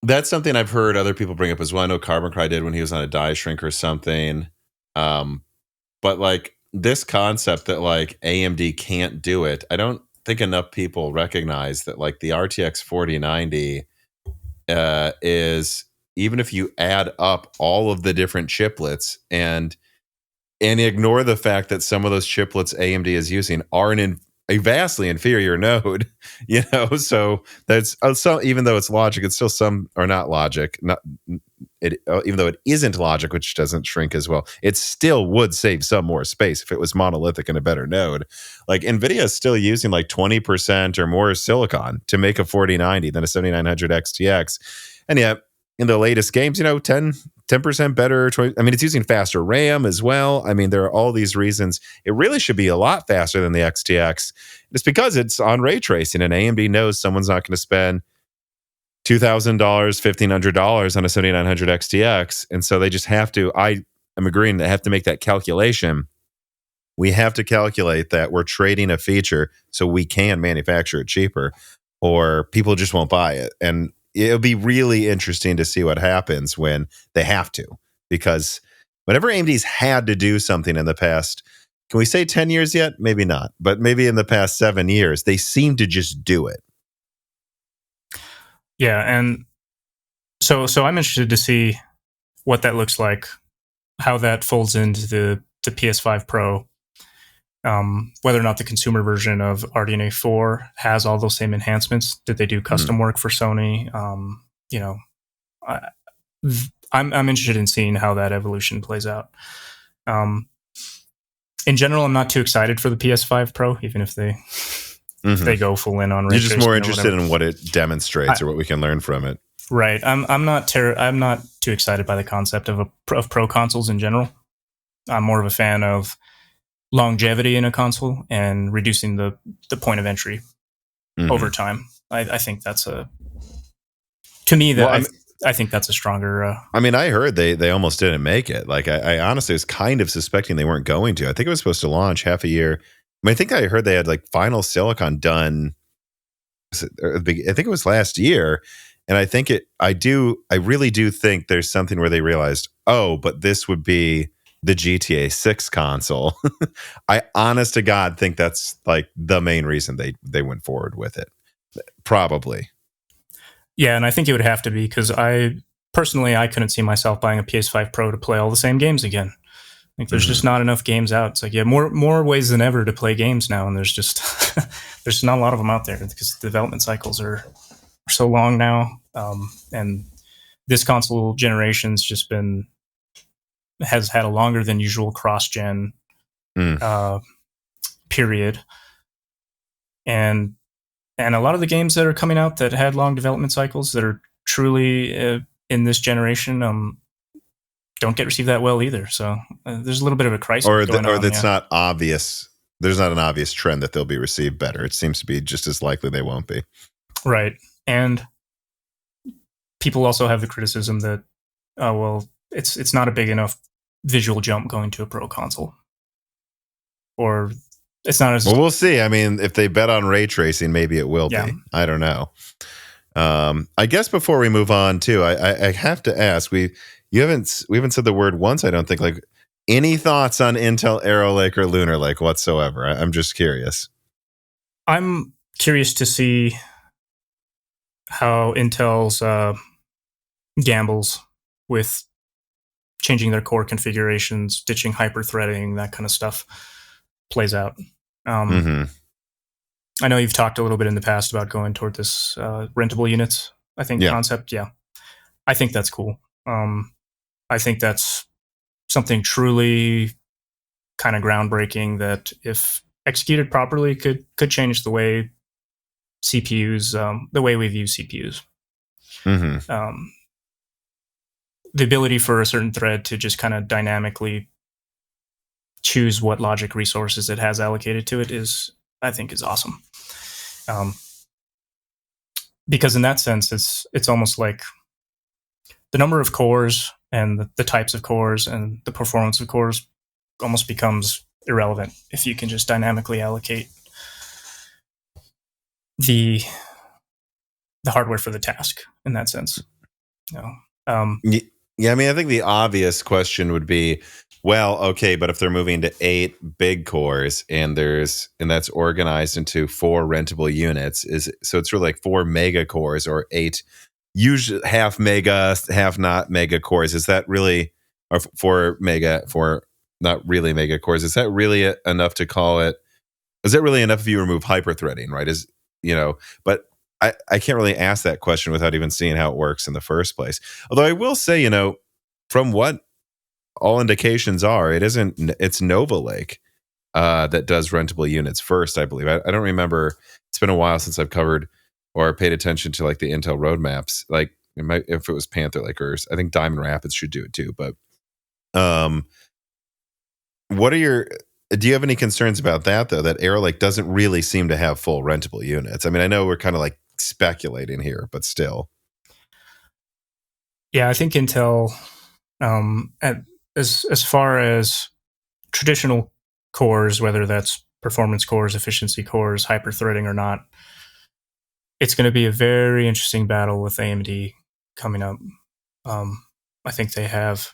that's something I've heard other people bring up as well. I know Carbon Cry did when he was on a die shrink or something. But like this concept that like AMD can't do it, I don't think enough people recognize that like the RTX 4090 is, even if you add up all of the different chiplets and ignore the fact that some of those chiplets AMD is using are in a vastly inferior node, so that's so, even though it's logic, it's still some are not logic, even though it isn't logic, which doesn't shrink as well, it still would save some more space if it was monolithic and a better node. Like Nvidia is still using like 20% or more silicon to make a 4090 than a 7900 XTX, and yet in the latest games, 10% better choice. I mean, it's using faster RAM as well. I mean, there are all these reasons. It really should be a lot faster than the XTX. It's because it's on ray tracing, and AMD knows someone's not going to spend $2,000, $1,500 on a 7900 XTX. And so they just have to, I'm agreeing, they have to make that calculation. We have to calculate that we're trading a feature so we can manufacture it cheaper, or people just won't buy it. And it'll be really interesting to see what happens when they have to, because whenever AMD's had to do something in the past, can we say 10 years yet? Maybe not, but maybe in the past 7 years, they seem to just do it. Yeah, and so I'm interested to see what that looks like how that folds into the PS5 Pro. Whether or not the consumer version of RDNA 4 has all those same enhancements. Did they do custom work for Sony? You know, I'm interested in seeing how that evolution plays out. In general, I'm not too excited for the PS5 Pro, even if they if they go full in on Raytracing. You're just more interested in what it demonstrates or what we can learn from it. Right. I'm not too excited by the concept of pro consoles in general. I'm more of a fan of longevity in a console and reducing the point of entry over time. I think that's I think that's a stronger. I mean, I heard they almost didn't make it. Like, I honestly was kind of suspecting they weren't going to. I think it was supposed to launch half a year. I mean, I think I heard they had like final silicon done. I think it was last year, and I think I really do think there's something where they realized, oh, but this would be the GTA 6 console. I honest to God think that's like the main reason they went forward with it. Probably. Yeah, and I think it would have to be because I couldn't see myself buying a PS5 Pro to play all the same games again. Like, there's just not enough games out. It's like, yeah, more ways than ever to play games now, and there's just there's not a lot of them out there because the development cycles are so long now, and this console generation's just has had a longer than usual cross-gen period, and a lot of the games that are coming out that had long development cycles that are truly in this generation don't get received that well either. So there's a little bit of a crisis going on. Or that's not obvious. There's not an obvious trend that they'll be received better. It seems to be just as likely they won't be. Right. And people also have the criticism that, oh, well, it's not a big enough visual jump going to a pro console. Or it's not as... Well, we'll see. I mean, if they bet on ray tracing, maybe it will be. I don't know. I guess before we move on, too, I have to ask, we haven't said the word once, I don't think. Like, any thoughts on Intel Arrow Lake or Lunar Lake whatsoever? I'm just curious. I'm curious to see how Intel's gambles with changing their core configurations, ditching hyper-threading, that kind of stuff plays out. I know you've talked a little bit in the past about going toward this rentable units, I think, concept. Yeah. I think that's cool. I think that's something truly kind of groundbreaking that, if executed properly, could change the way CPUs, the way we view CPUs. The ability for a certain thread to just kind of dynamically choose what logic resources it has allocated to it I think is awesome. Because in that sense, it's almost like the number of cores and the types of cores and the performance of cores almost becomes irrelevant if you can just dynamically allocate the hardware for the task in that sense. Yeah, I mean, I think the obvious question would be, well, okay, but if they're moving to 8 big cores and that's organized into 4 rentable units, so it's really like 4 mega cores or 8 usually half mega, half not mega cores. Is that really, or 4 not really mega cores? Is that really enough to call it? Is that really enough if you remove hyperthreading, right? But I can't really ask that question without even seeing how it works in the first place. Although I will say, from what all indications are, it's Nova Lake that does rentable units first, I believe. I don't remember. It's been a while since I've covered or paid attention to like the Intel roadmaps. Like, if it was Panther Lake, or I think Diamond Rapids should do it too. But do you have any concerns about that, though, that Arrow Lake doesn't really seem to have full rentable units? I mean, I know we're kind of like speculating here, but still. Yeah, I think Intel, as far as traditional cores, whether that's performance cores, efficiency cores, hyper-threading or not, it's going to be a very interesting battle with AMD coming up. I think they have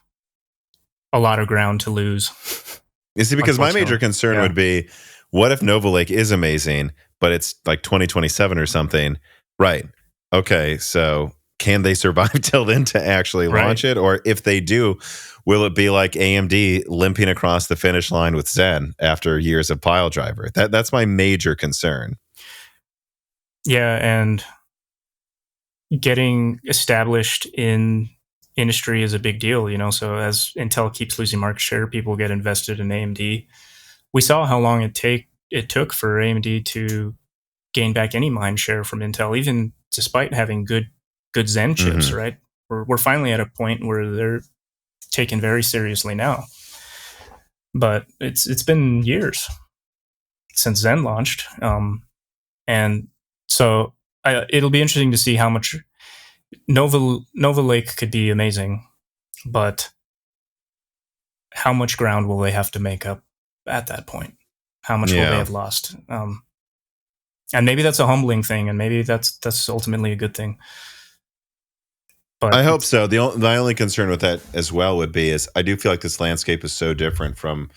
a lot of ground to lose. You see, because my major concern would be, what if Nova Lake is amazing, but it's like 2027 or something? Right. Okay. So can they survive till then to actually launch it? Or if they do, will it be like AMD limping across the finish line with Zen after years of pile driver? That's my major concern. Yeah, and getting established in industry is a big deal, so as Intel keeps losing market share, people get invested in AMD. We saw how long it took for AMD to gain back any mind share from Intel, even despite having good Zen chips, right? We're finally at a point where they're taken very seriously now. But it's been years since Zen launched, and so it'll be interesting to see how much Nova Lake could be amazing, but how much ground will they have to make up at that point? How much will they have lost? And maybe that's a humbling thing, and maybe that's ultimately a good thing. But I hope so. My only concern with that as well would be is I do feel like this landscape is so different from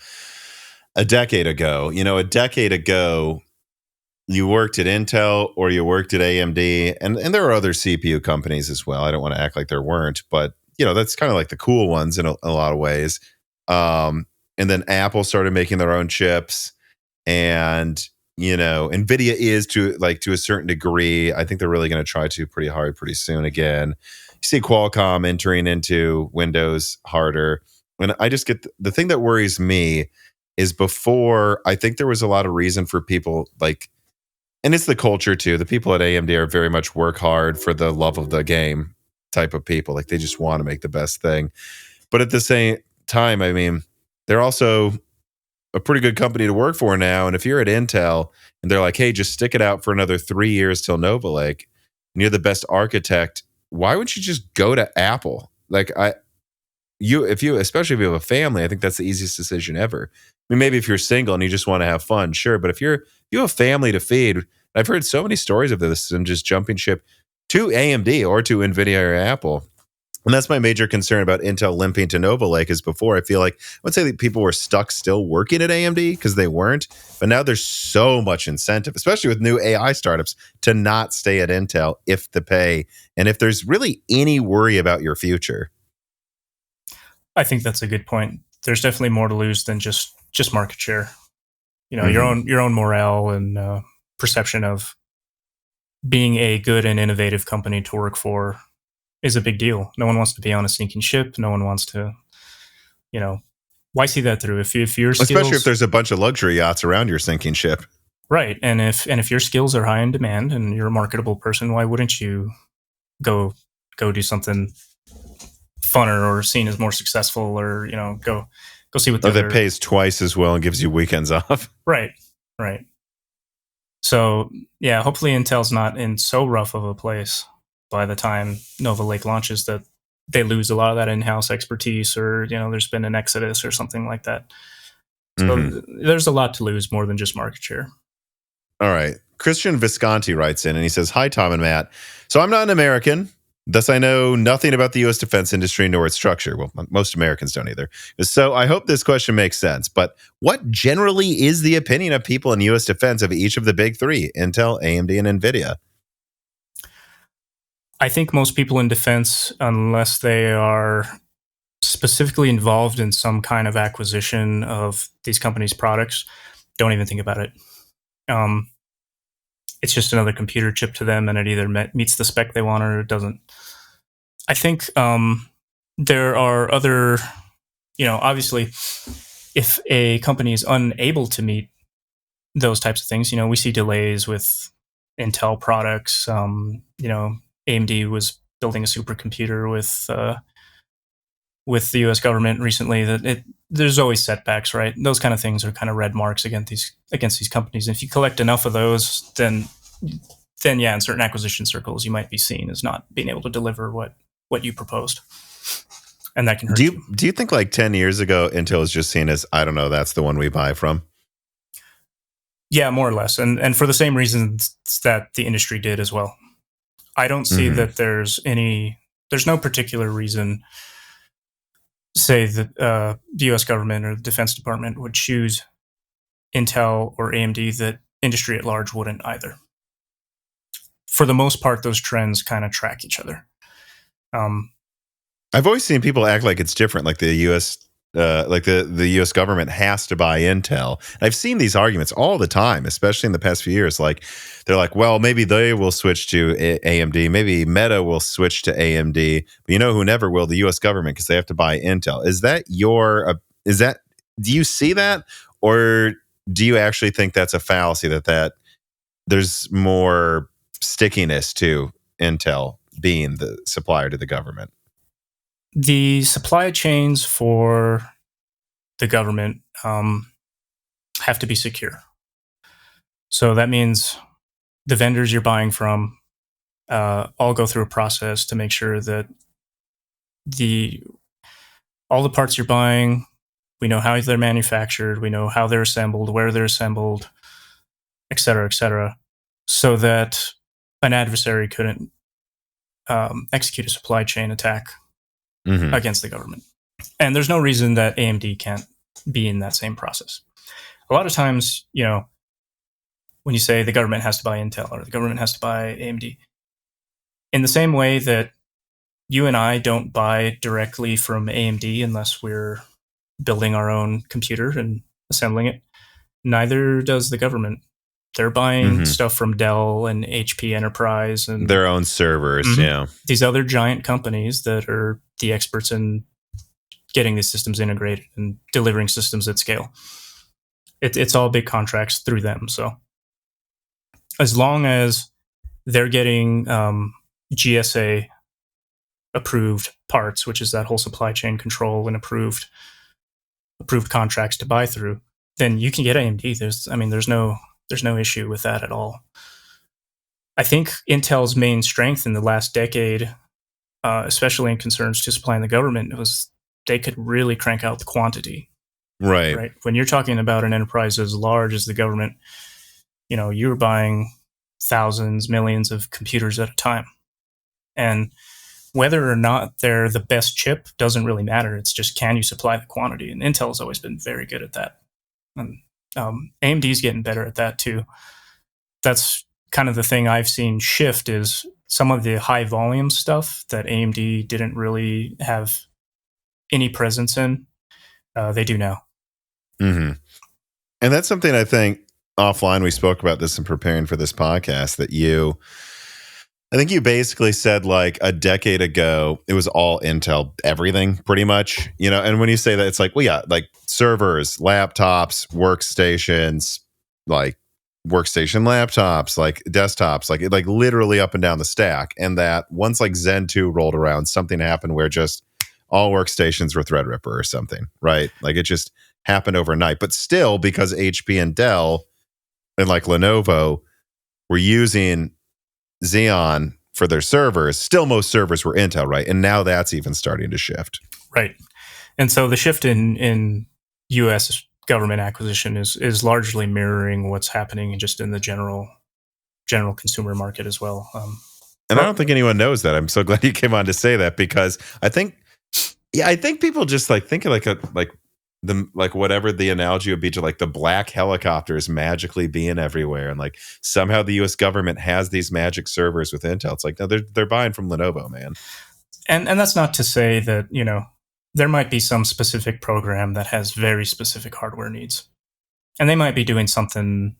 a decade ago. A decade ago, you worked at Intel or you worked at AMD, and there are other CPU companies as well. I don't want to act like there weren't, but that's kind of like the cool ones in a lot of ways. And then Apple started making their own chips, and Nvidia is to a certain degree. I think they're really going to try to pretty hard pretty soon again. You see Qualcomm entering into Windows harder, and I just get the thing that worries me is before I think there was a lot of reason for people and it's the culture too. The people at AMD are very much work hard for the love of the game type of people. Like they just want to make the best thing. But at the same time, I mean, they're also a pretty good company to work for now. And if you're at Intel and they're like, hey, just stick it out for another 3 years till Nova Lake, and you're the best architect, why wouldn't you just go to Apple? Especially if you have a family, I think that's the easiest decision ever. I mean, maybe if you're single and you just want to have fun, sure. But if you have a family to feed, I've heard so many stories of this and just jumping ship to AMD or to Nvidia or Apple. And that's my major concern about Intel limping to Nova Lake is before I feel like I would say that people were stuck still working at AMD because they weren't. But now there's so much incentive, especially with new AI startups, to not stay at Intel if the pay and if there's really any worry about your future. I think that's a good point. There's definitely more to lose than just market share. Your own morale and perception of being a good and innovative company to work for is a big deal. No one wants to be on a sinking ship. No one wants to, why see that through? If your skills, especially if there's a bunch of luxury yachts around your sinking ship, right? And if your skills are high in demand and you're a marketable person, why wouldn't you go do something funner or seen as more successful, or go see what that pays twice as well and gives you weekends off. Right. So yeah, hopefully Intel's not in so rough of a place by the time Nova Lake launches that they lose a lot of that in-house expertise, or there's been an exodus or something like that. So there's a lot to lose more than just market share. All right. Christian Visconti writes in and he says, hi, Tom and Matt. So I'm not an American. Thus, I know nothing about the U.S. defense industry nor its structure. Well, most Americans don't either. So I hope this question makes sense. But what generally is the opinion of people in U.S. defense of each of the big three, Intel, AMD, and NVIDIA? I think most people in defense, unless they are specifically involved in some kind of acquisition of these companies' products, don't even think about it. It's just another computer chip to them, and it either meets the spec they want or it doesn't. I think there are other, obviously, if a company is unable to meet those types of things, we see delays with Intel products. AMD was building a supercomputer with the US government recently. There's always setbacks, right? Those kind of things are kind of red marks against these companies. And if you collect enough of those, then yeah, in certain acquisition circles, you might be seen as not being able to deliver what you proposed, and that can hurt you. Do you think 10 years ago, Intel was just seen as, I don't know, that's the one we buy from? Yeah, more or less, and for the same reasons that the industry did as well. I don't see that there's no particular reason, say that the U.S. government or the Defense Department would choose Intel or AMD that industry at large wouldn't either. For the most part, those trends kind of track each other. I've always seen people act like it's different, like the U.S. Like the U.S. government has to buy Intel. And I've seen these arguments all the time, especially in the past few years. Like they're like, well, maybe they will switch to AMD, maybe Meta will switch to AMD, but you know who never will? The U.S. government, because they have to buy Intel. Is that do you see that, or do you actually think that's a fallacy that there's more stickiness to Intel being the supplier to the government? The supply chains for the government have to be secure. So that means the vendors you're buying from all go through a process to make sure that all the parts you're buying, we know how they're manufactured, we know how they're assembled, where they're assembled, et cetera, so that an adversary couldn't execute a supply chain attack against the government. And there's no reason that AMD can't be in that same process. A lot of times, when you say the government has to buy Intel or the government has to buy AMD, in the same way that you and I don't buy directly from AMD unless we're building our own computer and assembling it, neither does the government. They're buying stuff from Dell and HP Enterprise and their own servers. Yeah, these other giant companies that are the experts in getting these systems integrated and delivering systems at scale. It's all big contracts through them. So as long as they're getting GSA approved parts, which is that whole supply chain control and approved contracts to buy through, then you can get AMD. There's no issue with that at all. I think Intel's main strength in the last decade, especially in concerns to supplying the government, was they could really crank out the quantity. Right. When you're talking about an enterprise as large as the government, you're buying thousands, millions of computers at a time. And whether or not they're the best chip doesn't really matter. It's just, can you supply the quantity? And Intel has always been very good at that. And AMD's getting better at that too. That's kind of the thing I've seen shift, is some of the high volume stuff that AMD didn't really have any presence in, they do now. And that's something I think offline we spoke about this in preparing for this podcast, that I think you basically said like a decade ago, it was all Intel, everything pretty much, and when you say that, it's like, well, yeah, like servers, laptops, workstations, like workstation laptops, like desktops, like literally up and down the stack. And that once like Zen 2 rolled around, something happened where just all workstations were Threadripper or something, right? Like it just happened overnight. But still, because HP and Dell and like Lenovo were using Xeon for their servers, still most servers were Intel, right? And now that's even starting to shift. Right. And so the shift in US government acquisition is largely mirroring what's happening just in the general consumer market as well. And I don't think anyone knows that. I'm so glad you came on to say that, because I think people just like think of like whatever the analogy would be to like the black helicopters magically being everywhere, and like somehow the US government has these magic servers with Intel. It's like, no, they're buying from Lenovo, man. And that's not to say that, there might be some specific program that has very specific hardware needs, and they might be doing something,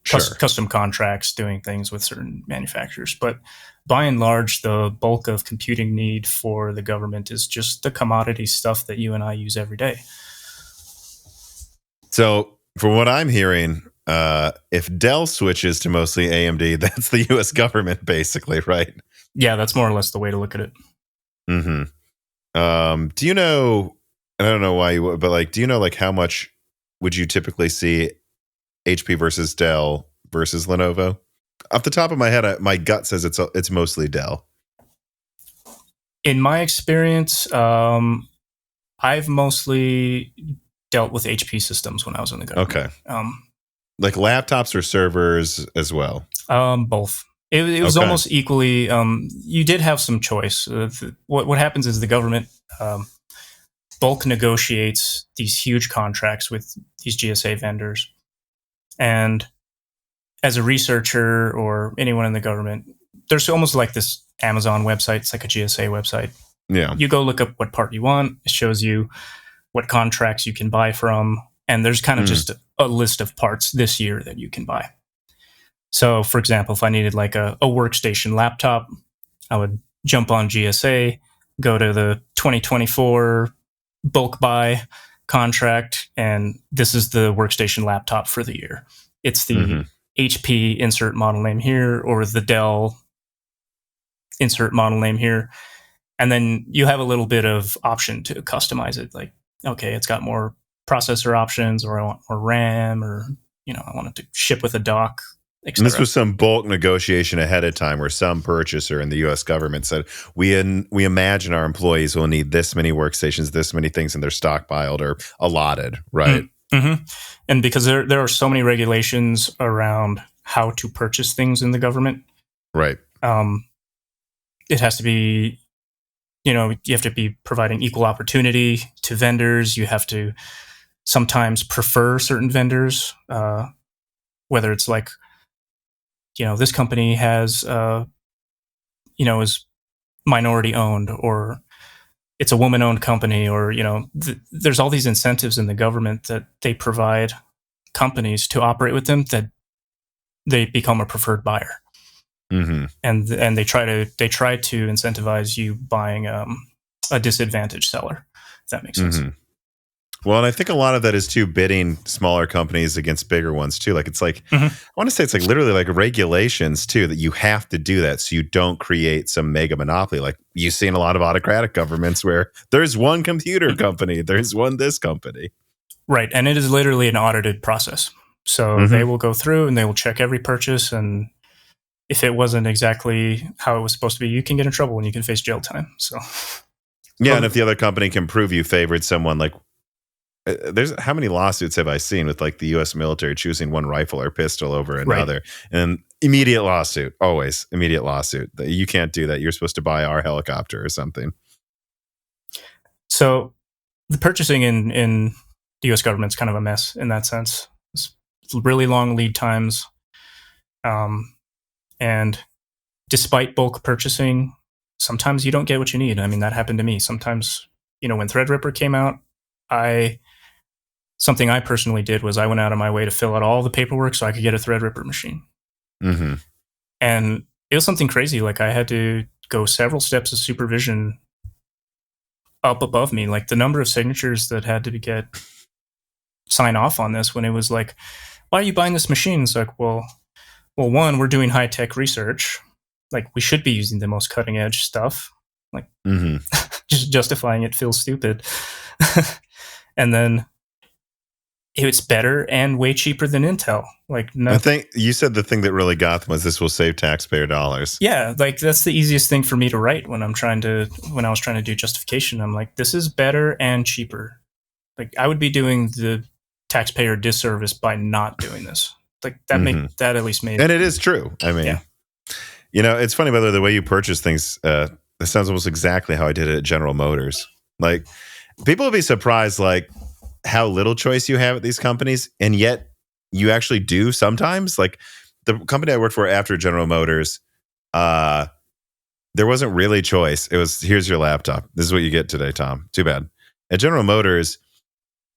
custom contracts, doing things with certain manufacturers. But by and large, the bulk of computing need for the government is just the commodity stuff that you and I use every day. So from what I'm hearing, if Dell switches to mostly AMD, that's the US government basically, right? Yeah, that's more or less the way to look at it. Do you know, and I don't know why you would, but like, do you know like how much would you typically see HP versus Dell versus Lenovo? Off the top of my head, my gut says it's mostly Dell. In my experience, I've mostly dealt with HP systems when I was in the government. Okay. Like laptops or servers as well? Both. It was almost equally. You did have some choice. What happens is the government bulk negotiates these huge contracts with these GSA vendors. And as a researcher or anyone in the government, there's almost like this Amazon website. It's like a GSA website. Yeah. You go look up what part you want. It shows you what contracts you can buy from. And there's kind of just a list of parts this year that you can buy. So, for example, if I needed like a workstation laptop, I would jump on GSA, go to the 2024 bulk buy contract, and this is the workstation laptop for the year. It's the HP insert model name here, or the Dell insert model name here. And then you have a little bit of option to customize it. Like, okay, it's got more processor options, or I want more RAM, or, I want it to ship with a dock, etc. And this was some bulk negotiation ahead of time where some purchaser in the US government said, we imagine our employees will need this many workstations, this many things, and they're stockpiled or allotted, right? Mm-hmm. And because there are so many regulations around how to purchase things in the government, right? It has to be, you have to be providing equal opportunity to vendors. You have to sometimes prefer certain vendors, whether it's like, this company has, is minority owned, or it's a woman owned company, or, there's all these incentives in the government that they provide companies to operate with them, that they become a preferred buyer. Mm-hmm. And they try to incentivize you buying a disadvantaged seller, if that makes sense. Mm-hmm. Well, and I think a lot of that is too bidding smaller companies against bigger ones too. Like it's like I want to say it's like literally like regulations too, that you have to do that so you don't create some mega monopoly. Like you see in a lot of autocratic governments where there's one computer company, there's one this company. Right, and it is literally an audited process. So they will go through and they will check every purchase, and if it wasn't exactly how it was supposed to be, you can get in trouble and you can face jail time. So yeah, and if the other company can prove you favored someone, like there's how many lawsuits have I seen with like the U.S. military choosing one rifle or pistol over another, right. And immediate lawsuit, always immediate lawsuit. You can't do that. You're supposed to buy our helicopter or something. So the purchasing in the U.S. government's kind of a mess in that sense. It's really long lead times, and despite bulk purchasing, sometimes you don't get what you need. I mean, that happened to me. Sometimes, when Threadripper came out, something I personally did was I went out of my way to fill out all the paperwork so I could get a Threadripper machine. Mm-hmm. And it was something crazy. Like I had to go several steps of supervision up above me. Like the number of signatures that had to get sign off on this, when it was like, why are you buying this machine? It's like, well, one, we're doing high-tech research. Like we should be using the most cutting edge stuff. Like just justifying it feels stupid. And then it's better and way cheaper than Intel. Like I think you said the thing that really got them was this will save taxpayer dollars. Yeah, like that's the easiest thing for me to write when I was trying to do justification. I'm like, this is better and cheaper. Like I would be doing the taxpayer disservice by not doing this. Like that that at least made. And it is true. I mean, it's funny, by the way you purchase things. That sounds almost exactly how I did it at General Motors. Like people will be surprised, like how little choice you have at these companies, and yet you actually do sometimes. Like the company I worked for after General Motors, there wasn't really choice. It was, here's your laptop. This is what you get today, Tom. Too bad. At General Motors,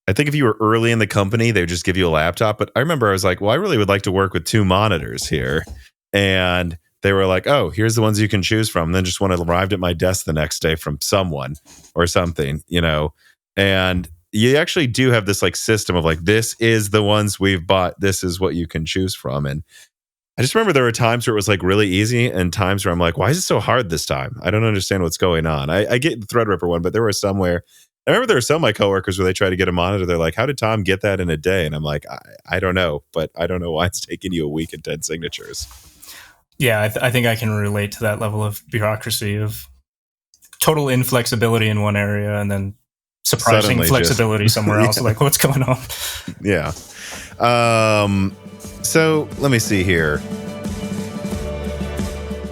I think if you were early in the company, they would just give you a laptop. But I remember I was like, well, I really would like to work with 2 monitors here. And they were like, oh, here's the ones you can choose from. And then just when it arrived at my desk the next day from someone or something, and you actually do have this like system of like, this is the ones we've bought. This is what you can choose from. And I just remember there were times where it was like really easy and times where I'm like, why is it so hard this time? I don't understand what's going on. I get the Threadripper one, but there was some where I remember there were some of my coworkers where they tried to get a monitor. They're like, how did Tom get that in a day? And I'm like, I don't know, but I don't know why it's taking you a week and 10 signatures. Yeah, I think I can relate to that level of bureaucracy of total inflexibility in one area and then surprising Suddenly flexibility somewhere else. Like, what's going on? Yeah. So let me see here.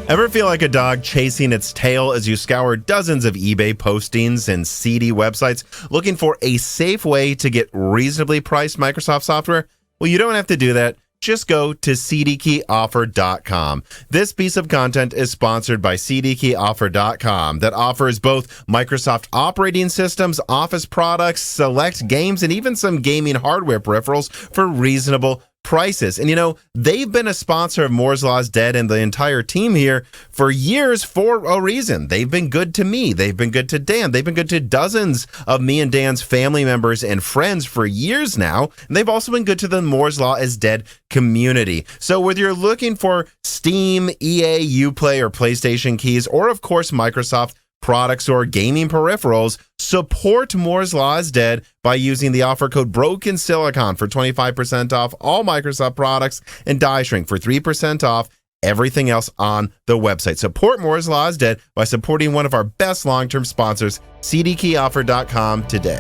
Ever feel like a dog chasing its tail as you scour dozens of eBay postings and seedy websites looking for a safe way to get reasonably priced Microsoft software? Well, you don't have to do that. just go to cdkeyoffer.com. This piece of content is sponsored by cdkeyoffer.com that offers both Microsoft operating systems, Office products, select games, and even some gaming hardware peripherals for reasonable prices. And they've been a sponsor of Moore's Law is Dead and the entire team here for years for a reason. They've been good to me. They've been good to Dan. They've been good to dozens of me and Dan's family members and friends for years now. And they've also been good to the Moore's Law is Dead community. So whether you're looking for Steam, EA, Uplay, or PlayStation keys, or of course Microsoft products or gaming peripherals, support Moore's Law is Dead by using the offer code BrokenSilicon for 25% off all Microsoft products and Die Shrink for 3% off everything else on the website. Support Moore's Law is Dead by supporting one of our best long-term sponsors, cdkeyoffer.com today.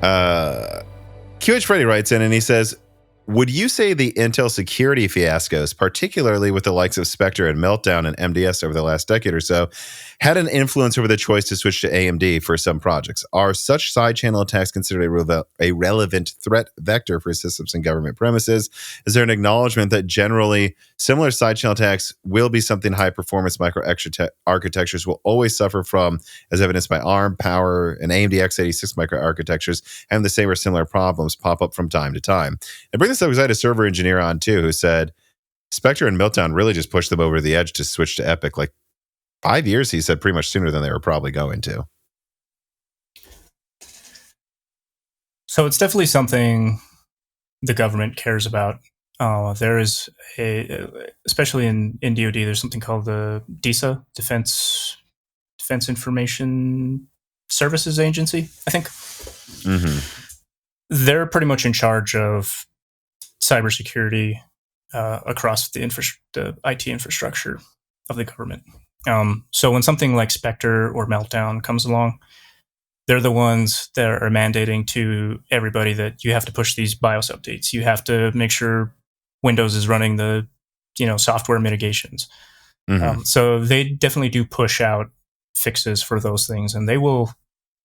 QH Freddy writes in and he says, would you say the Intel security fiascos, particularly with the likes of Spectre and Meltdown and MDS over the last decade or so, had an influence over the choice to switch to AMD for some projects? Are such side channel attacks considered a relevant threat vector for systems and government premises? Is there an acknowledgement that generally similar side channel attacks will be something high performance micro architectures will always suffer from, as evidenced by ARM, Power, and AMD x86 micro architectures having the same or similar problems pop up from time to time? And bring this up because I had a server engineer on too who said Spectre and Meltdown really just pushed them over the edge to switch to EPYC. Like 5 years, he said, pretty much sooner than they were probably going to. So it's definitely something the government cares about. There is especially in DoD, there's something called the DISA, Defense Information Services Agency, I think. Mm-hmm. They're pretty much in charge of cybersecurity across the IT infrastructure of the government. So when something like Spectre or Meltdown comes along, they're the ones that are mandating to everybody that you have to push these BIOS updates. You have to make sure Windows is running the software mitigations. Mm-hmm. So they definitely do push out fixes for those things, and they will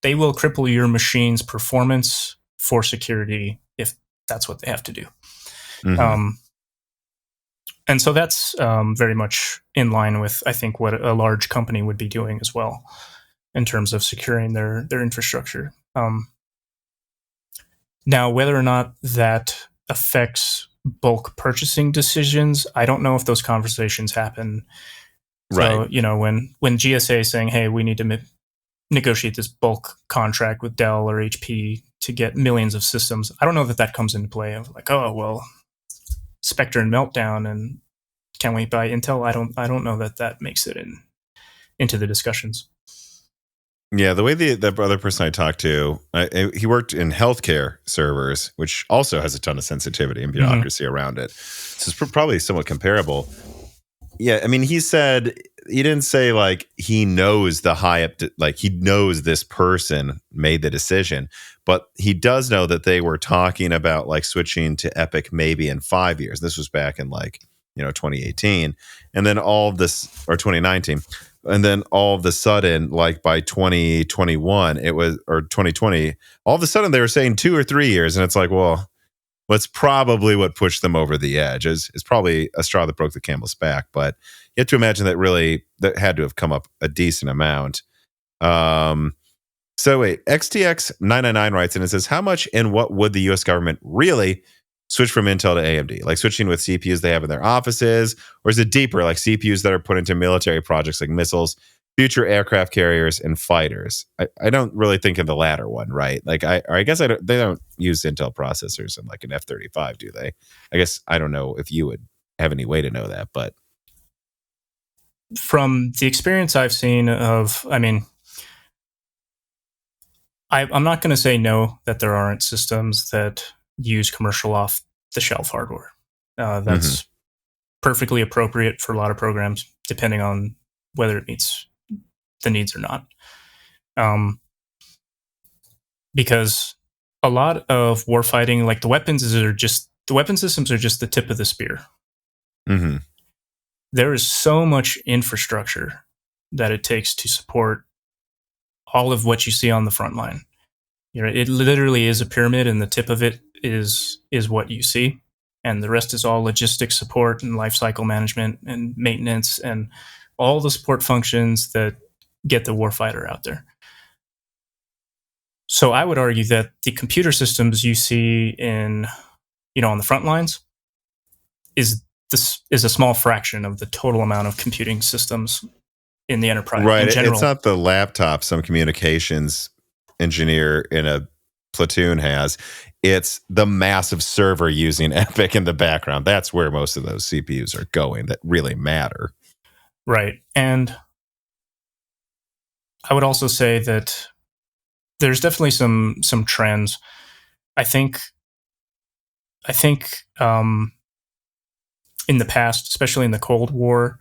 cripple your machine's performance for security if that's what they have to do. Mm-hmm. And so that's very much in line with, I think, what a large company would be doing as well in terms of securing their infrastructure. Now, whether or not that affects bulk purchasing decisions, I don't know if those conversations happen. Right. So, when GSA is saying, hey, we need to negotiate this bulk contract with Dell or HP to get millions of systems, I don't know that comes into play of like, oh, well, Spectre and Meltdown, and can we buy Intel? I don't know that makes it into the discussions. Yeah, the way the other person I talked to, he worked in healthcare servers, which also has a ton of sensitivity and bureaucracy around it. So it's probably somewhat comparable. Yeah, I mean, he didn't say like he knows he knows this person made the decision, but he does know that they were talking about like switching to EPYC maybe in 5 years. This was back in 2018, and then all of this, or 2019, and then all of a sudden, like by 2021, or 2020, all of a sudden they were saying 2 or 3 years, and it's like, well, what's probably what pushed them over the edge is probably a straw that broke the camel's back. But you have to imagine that had to have come up a decent amount. So wait, XTX999 writes in and says, how much and what would the US government really switch from Intel to AMD? Like switching with CPUs they have in their offices, or is it deeper, like CPUs that are put into military projects like missiles, future aircraft carriers, and fighters? I don't really think of the latter one, right? Like I guess they don't use Intel processors in like an F-35, do they? I guess I don't know if you would have any way to know that, but from the experience I've seen I'm not going to say no that there aren't systems that use commercial off-the-shelf hardware. That's perfectly appropriate for a lot of programs, depending on whether it meets the needs or not. Because a lot of warfighting, like the weapon systems are just the tip of the spear. Mm-hmm. There is so much infrastructure that it takes to support all of what you see on the front line. It literally is a pyramid, and the tip of it is what you see, and the rest is all logistics support and lifecycle management and maintenance and all the support functions that get the warfighter out there. So I would argue that the computer systems you see in, on the front lines is a small fraction of the total amount of computing systems in the enterprise. Right. In general, it's not the laptop some communications engineer in a platoon has. It's the massive server using Epic in the background. That's where most of those CPUs are going that really matter. Right. And I would also say that there's definitely some trends. I think in the past, especially in the Cold War,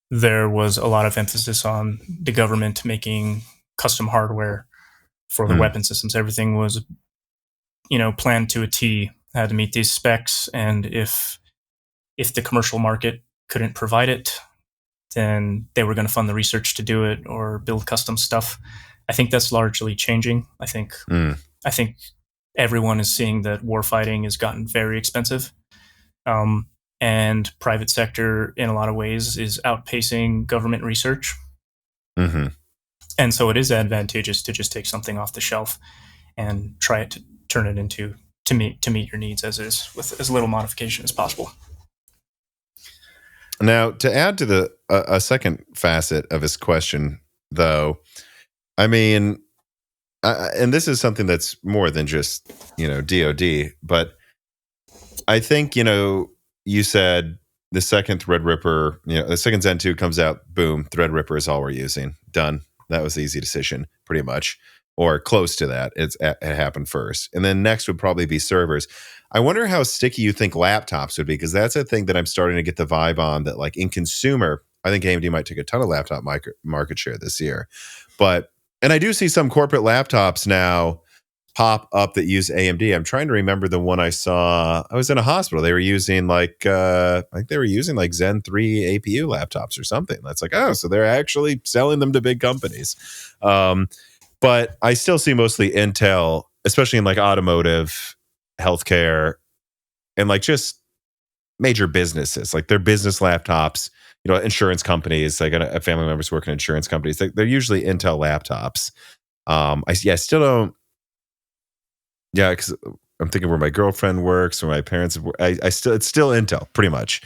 there was a lot of emphasis on the government making custom hardware for the weapon systems. Everything was, planned to a T, had to meet these specs, and if the commercial market couldn't provide it, then they were going to fund the research to do it or build custom stuff. I think that's largely changing. I think everyone is seeing that warfighting has gotten very expensive. And private sector, in a lot of ways, is outpacing government research. Mm-hmm. And so it is advantageous to just take something off the shelf and try it to turn it into to meet your needs as is, with as little modification as possible. Now, to add to a second facet of his question, though, I mean, and this is something that's more than just, DoD, but I think, you said the second Threadripper, the second Zen 2 comes out, boom, Threadripper is all we're using. Done. That was the easy decision, pretty much, or close to that. It happened first. And then next would probably be servers. I wonder how sticky you think laptops would be, because that's a thing that I'm starting to get the vibe on that, like, in consumer, I think AMD might take a ton of laptop market share this year. And I do see some corporate laptops now pop up that use AMD. I'm trying to remember the one I saw. I was in a hospital. They were using I think they were using like Zen 3 APU laptops or something. That's like, oh, so they're actually selling them to big companies. But I still see mostly Intel, especially in like automotive, healthcare, and like just major businesses, like their business laptops, insurance companies. Like a family members work in insurance companies. They're usually Intel laptops. I still don't. Yeah, because I'm thinking where my girlfriend works, where my parents. It's still Intel, pretty much.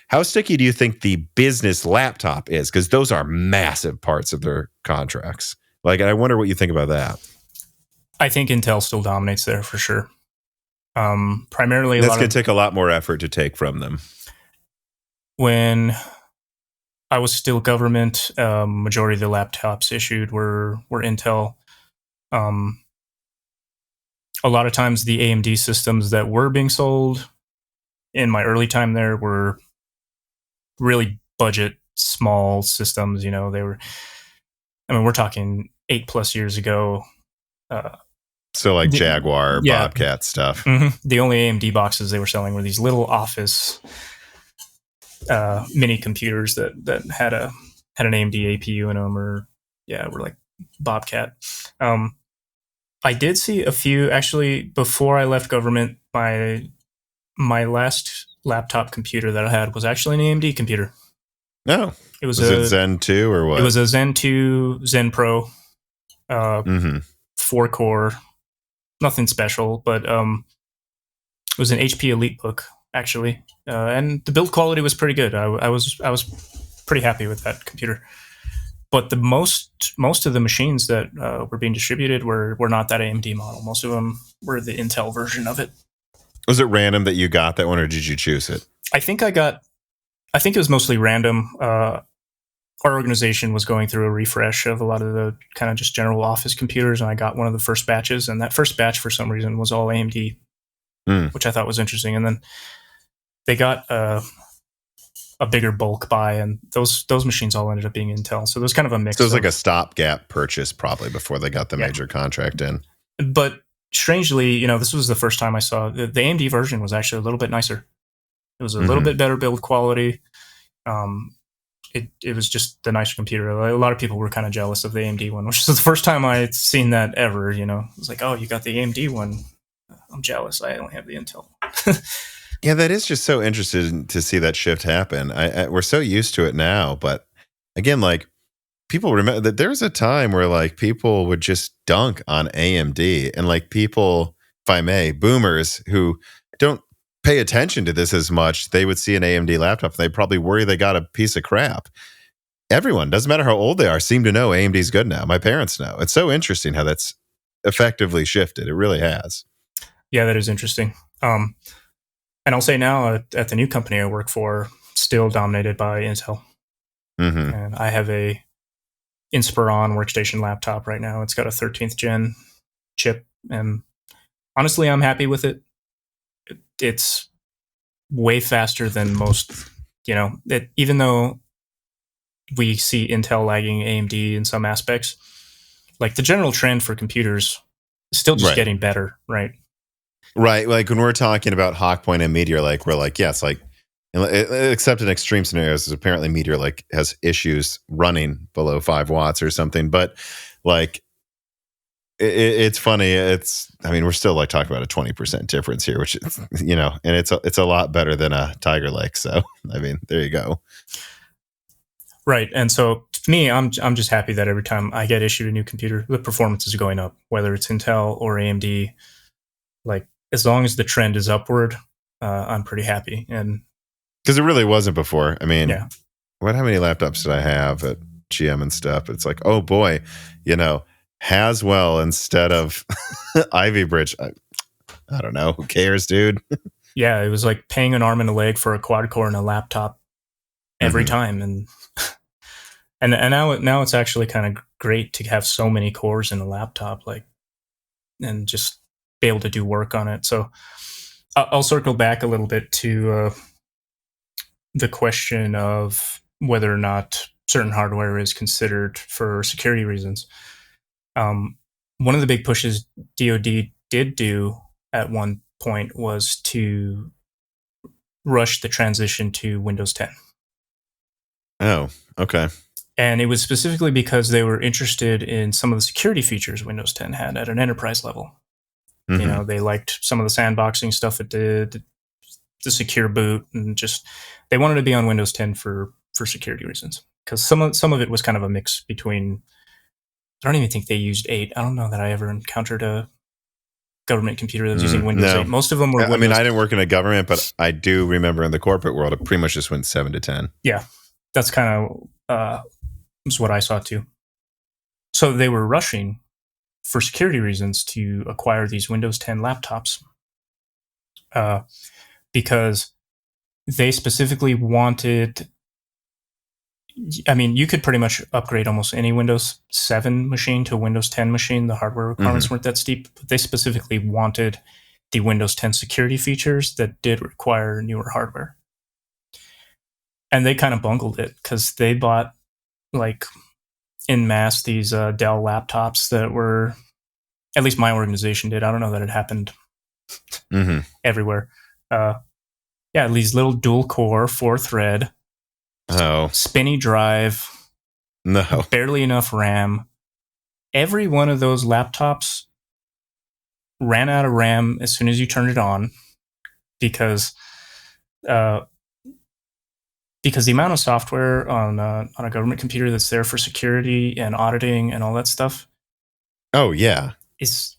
How sticky do you think the business laptop is? Because those are massive parts of their contracts. Like, I wonder what you think about that. I think Intel still dominates there for sure. Primarily, that's going to take a lot more effort to take from them. When I was still government, majority of the laptops issued were Intel. A lot of times the AMD systems that were being sold in my early time there were really budget, small systems. They were, we're talking 8+ years ago. So like Jaguar, Bobcat stuff. Mm-hmm. The only AMD boxes they were selling were these little office mini computers that had an AMD APU in them, were like Bobcat. I did see a few, actually, before I left government. My last laptop computer that I had was actually an AMD computer. No. Was it Zen 2 or what? It was a Zen 2 Zen Pro, 4-core, nothing special, but it was an HP EliteBook, actually. And the build quality was pretty good. I was pretty happy with that computer. But the most of the machines that were being distributed were not that AMD model. Most of them were the Intel version of it. Was it random that you got that one, or did you choose it? I think it was mostly random. Our organization was going through a refresh of a lot of the kind of just general office computers, and I got one of the first batches. And that first batch, for some reason, was all AMD, which I thought was interesting. And then they got a bigger bulk buy, and those machines all ended up being Intel. So there's kind of a mix. So it was like a stopgap purchase probably before they got the major contract in. But strangely, this was the first time I saw the AMD version was actually a little bit nicer. It was a little bit better build quality. it was just the nicer computer. A lot of people were kind of jealous of the AMD one, which is the first time I had seen that ever. You know, it was like, oh, you got the AMD one. I'm jealous. I only have the Intel. Yeah, that is just so interesting to see that shift happen. We're so used to it now, but again, like people remember that there was a time where like people would just dunk on AMD, and like people, if I may, boomers who don't pay attention to this as much, they would see an AMD laptop and they'd probably worry they got a piece of crap. Everyone, doesn't matter how old they are, seem to know AMD's good now. My parents know. It's so interesting how that's effectively shifted. It really has. Yeah, that is interesting. And I'll say now at the new company I work for, still dominated by Intel. Mm-hmm. And I have a Inspiron workstation laptop right now. It's got a 13th gen chip, and honestly, I'm happy with it. It's way faster than most. You know, even though we see Intel lagging AMD in some aspects, like the general trend for computers is still just getting better, right? Right. Like when we're talking about Hawkpoint and Meteor Lake, we're like, yes, like, except in extreme scenarios, apparently Meteor Lake has issues running below 5 watts or something. But like, it's funny. I mean, we're still like talking about a 20% difference here, which is, you know, and it's a lot better than a Tiger Lake. So, I mean, there you go. Right. And so to me, I'm just happy that every time I get issued a new computer, the performance is going up, whether it's Intel or AMD. Like, as long as the trend is upward, I'm pretty happy. And because it really wasn't before. I mean, yeah. How many laptops did I have at GM and stuff? It's like, oh boy, you know, Haswell instead of Ivy Bridge. I don't know. Who cares, dude? Yeah, it was like paying an arm and a leg for a quad core and a laptop every time. And now it's actually kind of great to have so many cores in a laptop, like, and just be able to do work on it. So I'll circle back a little bit to the question of whether or not certain hardware is considered for security reasons. One of the big pushes DoD did do at one point was to rush the transition to Windows 10. Oh, okay. And it was specifically because they were interested in some of the security features Windows 10 had at an enterprise level. Mm-hmm. You know, they liked some of the sandboxing stuff it did, the secure boot, and just they wanted to be on Windows 10 for security reasons. Because some of it was kind of a mix between. I don't even think they used 8. I don't know that I ever encountered a government computer that was using Windows 8. Most of them were Windows. I mean, I didn't work in a government, but I do remember in the corporate world, it pretty much just went 7 to 10. Yeah, that's kind of was what I saw too. So they were rushing for security reasons to acquire these Windows 10 laptops because they specifically wanted. I mean, you could pretty much upgrade almost any Windows 7 machine to a Windows 10 machine. The hardware requirements weren't that steep, but they specifically wanted the Windows 10 security features that did require newer hardware. And they kind of bungled it because they bought, like, en masse these Dell laptops that were, at least my organization did. I don't know that it happened everywhere. Yeah, these little dual core 4-thread. Oh. Spinny drive. No. Barely enough RAM. Every one of those laptops ran out of RAM as soon as you turned it on because the amount of software on a government computer that's there for security and auditing and all that stuff. Oh yeah. It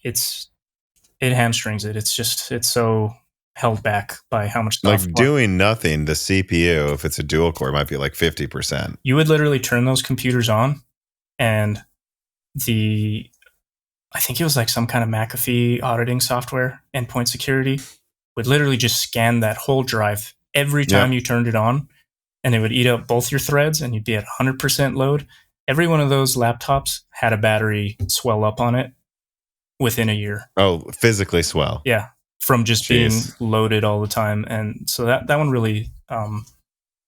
hamstrings it. It's so held back by how much stuff. Like doing nothing, the CPU, if it's a dual core, might be like 50%. You would literally turn those computers on, and I think it was like some kind of McAfee auditing software, endpoint security, would literally just scan that whole drive every time you turned it on, and it would eat up both your threads, and you'd be at 100% load. Every one of those laptops had a battery swell up on it within a year. Oh, physically swell. Yeah. From just being loaded all the time. And so that one really,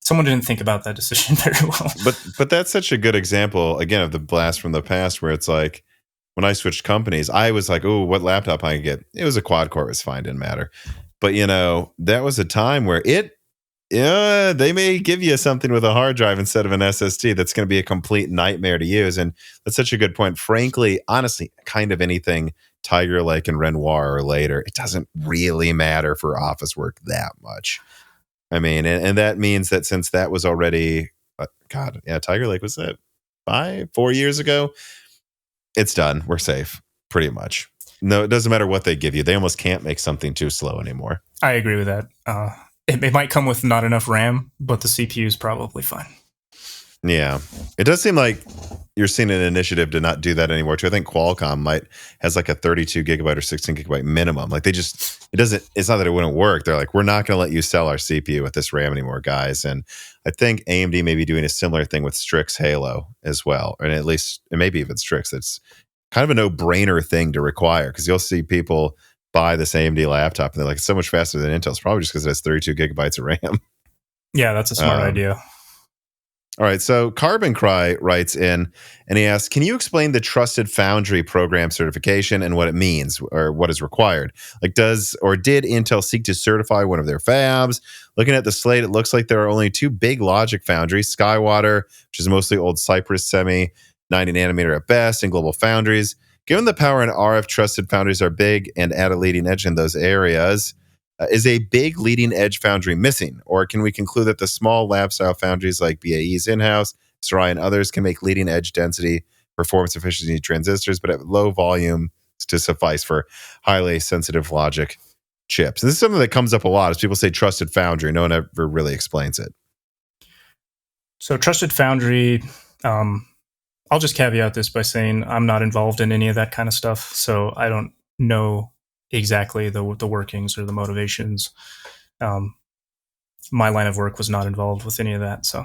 someone didn't think about that decision very well. But that's such a good example, again, of the blast from the past, where it's like, when I switched companies, I was like, oh, what laptop I can get? It was a quad core, it was fine, didn't matter. But, you know, that was a time where it Yeah, they may give you something with a hard drive instead of an SSD that's going to be a complete nightmare to use. And that's such a good point. Frankly, honestly, kind of anything Tiger Lake and Renoir or later, it doesn't really matter for office work that much. I mean, and that means that since that was already, God, yeah, Tiger Lake was that 4 years ago, it's done. We're safe, pretty much. No, it doesn't matter what they give you. They almost can't make something too slow anymore. I agree with that. It might come with not enough RAM, but the CPU is probably fine. Yeah, it does seem like you're seeing an initiative to not do that anymore too. I think Qualcomm has like a 32 gigabyte or 16 gigabyte minimum. Like it's not that it wouldn't work. They're like, we're not going to let you sell our CPU with this RAM anymore, guys. And I think AMD may be doing a similar thing with Strix Halo as well. And at least, and maybe even Strix, it's kind of a no-brainer thing to require, because you'll see people buy this AMD laptop and they're like, it's so much faster than Intel's, probably just because it has 32 gigabytes of RAM. Yeah, that's a smart idea. All right, so Carbon Cry writes in and he asks, can you explain the Trusted Foundry program certification and what it means or what is required? Like, did Intel seek to certify one of their fabs? Looking at the slate, it looks like there are only two big logic foundries, Skywater, which is mostly old Cypress Semi, 90 nanometer at best, and Global Foundries. Given the power and RF Trusted Foundries are big and at a leading edge in those areas, is a big leading edge foundry missing? Or can we conclude that the small lab style foundries like BAE's in-house, Sarai, and others can make leading edge density, performance efficiency transistors, but at low volume to suffice for highly sensitive logic chips? And this is something that comes up a lot as people say trusted foundry. No one ever really explains it. So trusted foundry, I'll just caveat this by saying I'm not involved in any of that kind of stuff. So I don't know exactly the workings or the motivations. My line of work was not involved with any of that. So,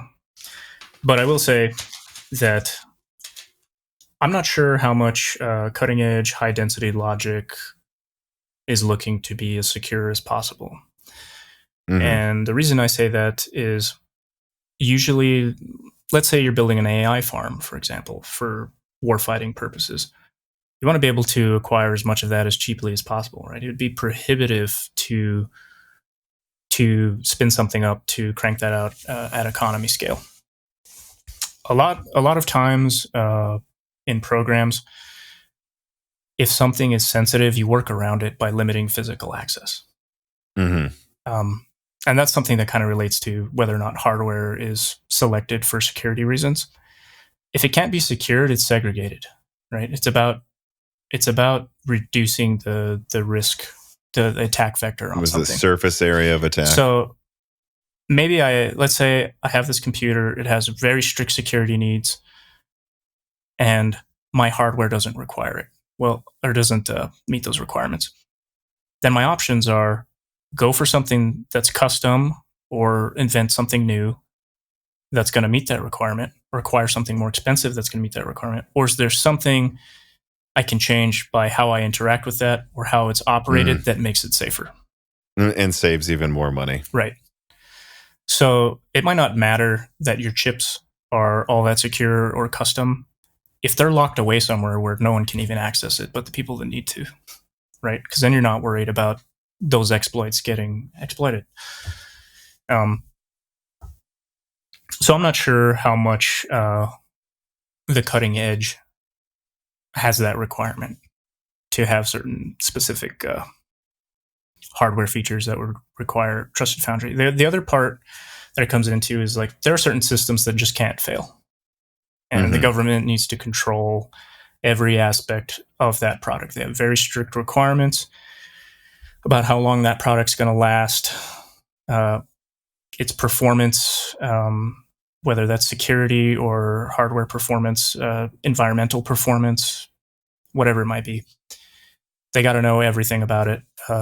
but I will say that I'm not sure how much cutting edge, high density logic is looking to be as secure as possible. Mm-hmm. And the reason I say that is usually, let's say you're building an AI farm, for example, for warfighting purposes. You want to be able to acquire as much of that as cheaply as possible, right? It would be prohibitive to spin something up to crank that out at economy scale. A lot of times in programs, if something is sensitive, you work around it by limiting physical access. Mm-hmm. And that's something that kind of relates to whether or not hardware is selected for security reasons. If it can't be secured, it's segregated, right? It's about reducing the risk, the attack vector on something. The surface area of attack. So maybe let's say I have this computer, it has very strict security needs, and my hardware doesn't require it. Well, or doesn't meet those requirements. Then my options are go for something that's custom or invent something new that's going to meet that requirement, or acquire something more expensive that's going to meet that requirement. Or is there something I can change by how I interact with that or how it's operated that makes it safer? And saves even more money. Right. So it might not matter that your chips are all that secure or custom if they're locked away somewhere where no one can even access it, but the people that need to, right? Because then you're not worried about those exploits getting exploited. So I'm not sure how much the cutting edge has that requirement to have certain specific hardware features that would require Trusted Foundry. The other part that it comes into is like there are certain systems that just can't fail. And the government needs to control every aspect of that product. They have very strict requirements about how long that product's going to last, its performance, whether that's security or hardware performance, environmental performance, whatever it might be. They got to know everything about it.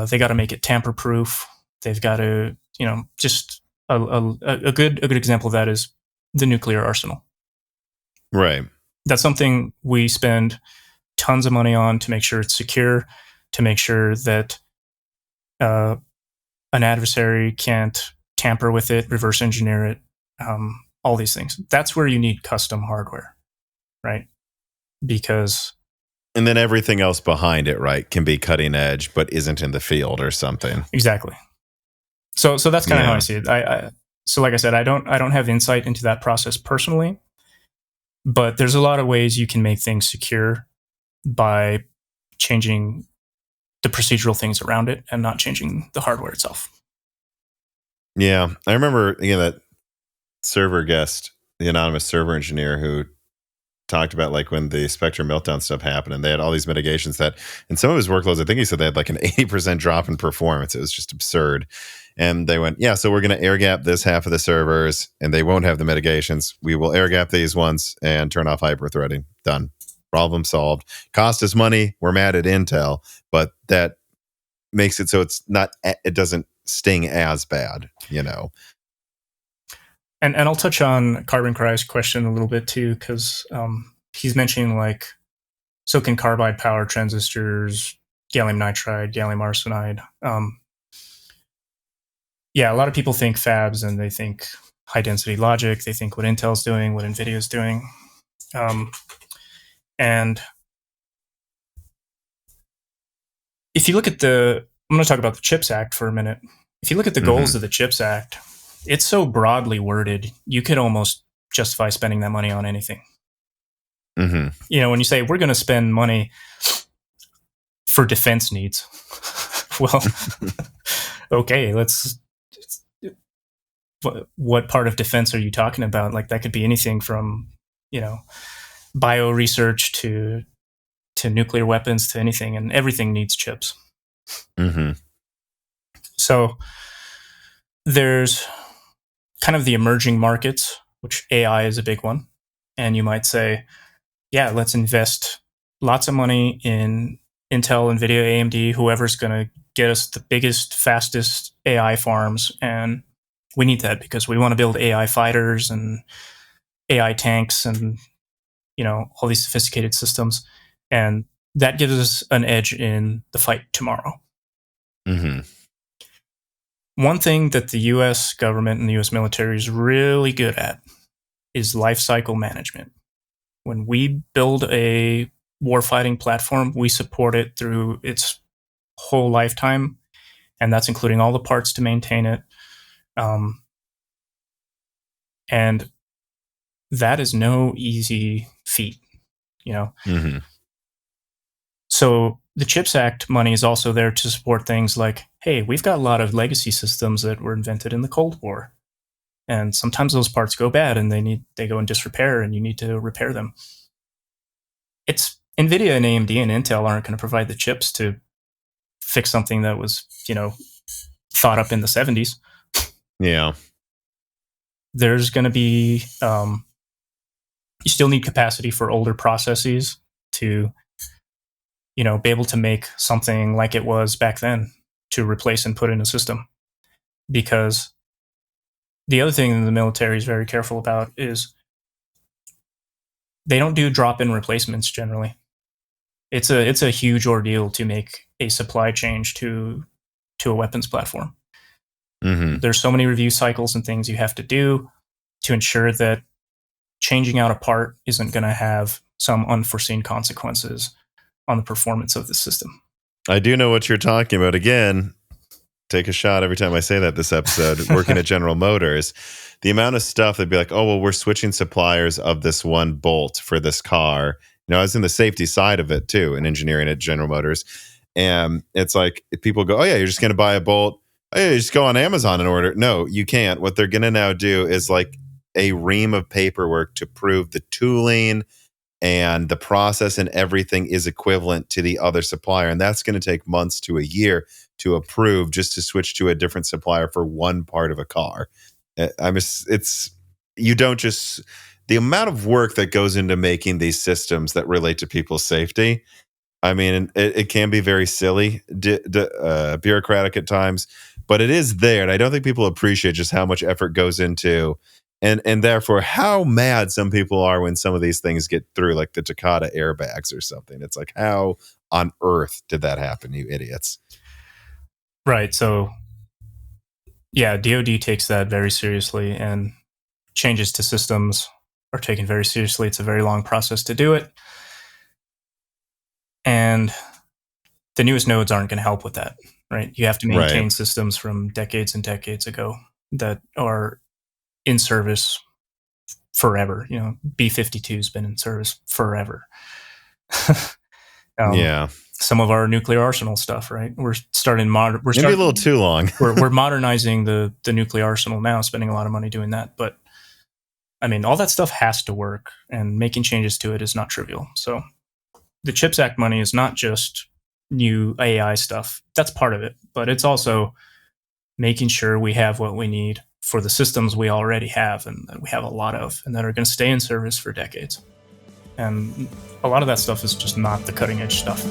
They got to make it tamper-proof. They've got to, just a good example of that is the nuclear arsenal. Right. That's something we spend tons of money on to make sure it's secure, to make sure that an adversary can't tamper with it, reverse engineer it, all these things. That's where you need custom hardware, right? Because... And then everything else behind it, right, can be cutting edge, but isn't in the field or something. Exactly. So that's kind of how I see it. So like I said, I don't have insight into that process personally, but there's a lot of ways you can make things secure by changing the procedural things around it and not changing the hardware itself. Yeah, I remember that server guest, the anonymous server engineer, who talked about like when the Spectre meltdown stuff happened, and they had all these mitigations that in some of his workloads, I think he said they had like an 80% drop in performance. It was just absurd. And they went, yeah, so we're going to air gap this half of the servers, and they won't have the mitigations. We will air gap these ones and turn off hyper-threading. Done. Problem solved. Cost us money. We're mad at Intel, but that makes it so it's not, it doesn't sting as bad, And I'll touch on Carbon Cry's question a little bit too, because he's mentioning like silicon carbide power transistors, gallium nitride, gallium arsenide. Yeah, a lot of people think fabs and they think high density logic. They think what Intel's doing, what Nvidia's doing. And if you look at I'm going to talk about the CHIPS Act for a minute. If you look at the goals of the CHIPS Act, it's so broadly worded, you could almost justify spending that money on anything. When you say we're going to spend money for defense needs, well, okay, what part of defense are you talking about? Like that could be anything from, bio research to nuclear weapons to anything, and everything needs chips. So there's kind of the emerging markets, which AI is a big one. And you might say, yeah, let's invest lots of money in Intel, Nvidia, AMD, whoever's going to get us the biggest, fastest AI farms. And we need that because we want to build AI fighters and AI tanks and, all these sophisticated systems. And that gives us an edge in the fight tomorrow. One thing that the US government and the US military is really good at is life cycle management. When we build a warfighting platform, we support it through its whole lifetime, and that's including all the parts to maintain it. And that is no easy feat, So the CHIPS Act money is also there to support things like, hey, we've got a lot of legacy systems that were invented in the Cold War. And sometimes those parts go bad and they go in disrepair and you need to repair them. It's Nvidia and AMD and Intel aren't going to provide the chips to fix something that was, thought up in the 70s. Yeah. There's going to be, you still need capacity for older processes to, be able to make something like it was back then to replace and put in a system. Because the other thing the military is very careful about is they don't do drop-in replacements generally. It's a huge ordeal to make a supply change to a weapons platform. There's so many review cycles and things you have to do to ensure that changing out a part isn't going to have some unforeseen consequences on the performance of the system. I do know what you're talking about. Again, take a shot every time I say that this episode. Working at General Motors, the amount of stuff they'd be like, oh, well, we're switching suppliers of this one bolt for this car. I was in the safety side of it too, in engineering at General Motors. And it's like, people go, oh yeah, you're just going to buy a bolt. Oh yeah, you just go on Amazon and order. No, you can't. What they're going to now do is like a ream of paperwork to prove the tooling and the process and everything is equivalent to the other supplier. And that's going to take months to a year to approve just to switch to a different supplier for one part of a car. You don't just, the amount of work that goes into making these systems that relate to people's safety, I mean, it can be very silly, bureaucratic at times, but it is there. And I don't think people appreciate just how much effort goes into, and therefore how mad some people are when some of these things get through, like the Takata airbags or something. It's like, how on earth did that happen, you idiots? Right. So, yeah, DoD takes that very seriously, and changes to systems are taken very seriously. It's a very long process to do it. And the newest nodes aren't going to help with that, right? You have to maintain systems from decades and decades ago that are in service forever. B-52 has been in service forever. Yeah. Some of our nuclear arsenal stuff, right? We're starting Maybe a little too long. we're modernizing the nuclear arsenal now, spending a lot of money doing that. But I mean, all that stuff has to work, and making changes to it is not trivial. So the CHIPS Act money is not just new AI stuff. That's part of it, but it's also making sure we have what we need for the systems we already have and that we have a lot of and that are going to stay in service for decades. And a lot of that stuff is just not the cutting edge stuff.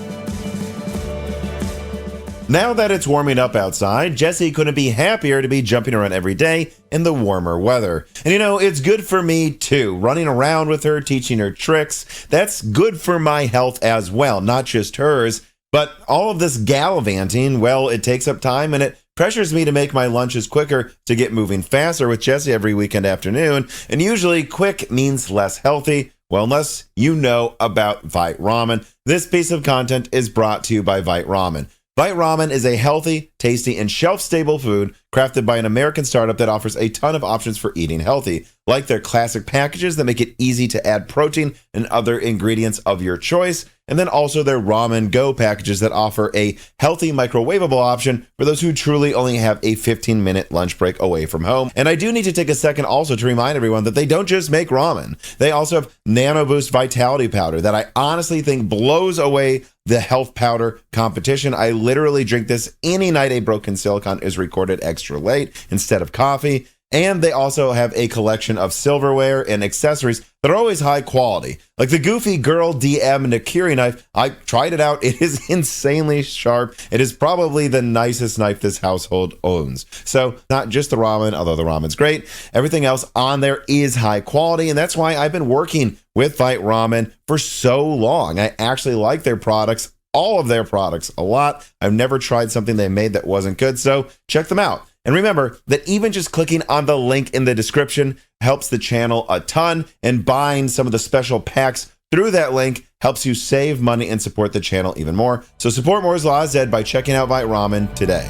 Now that it's warming up outside, Jessie couldn't be happier to be jumping around every day in the warmer weather. And it's good for me too. Running around with her, teaching her tricks, that's good for my health as well, not just hers. But all of this gallivanting, well, it takes up time and it pressures me to make my lunches quicker to get moving faster with Jessie every weekend afternoon. And usually quick means less healthy. Well, unless you know about Vite Ramen. This piece of content is brought to you by Vite Ramen. Vite Ramen is a healthy, tasty, and shelf-stable food crafted by an American startup that offers a ton of options for eating healthy, like their classic packages that make it easy to add protein and other ingredients of your choice, and then also their Ramen Go packages that offer a healthy microwavable option for those who truly only have a 15-minute lunch break away from home. And I do need to take a second also to remind everyone that they don't just make ramen. They also have Nano Boost Vitality Powder that I honestly think blows away the health powder competition. I literally drink this any night a broken silicon is recorded extra late instead of coffee. And they also have a collection of silverware and accessories that are always high quality. Like the Goofy Girl DM Nakiri knife, I tried it out. It is insanely sharp. It is probably the nicest knife this household owns. So not just the ramen, although the ramen's great. Everything else on there is high quality. And that's why I've been working with Vite Ramen for so long. I actually like their products, all of their products, a lot. I've never tried something they made that wasn't good. So check them out. And remember that even just clicking on the link in the description helps the channel a ton, and buying some of the special packs through that link helps you save money and support the channel even more. So support Moore's Law Z by checking out Vite Ramen today.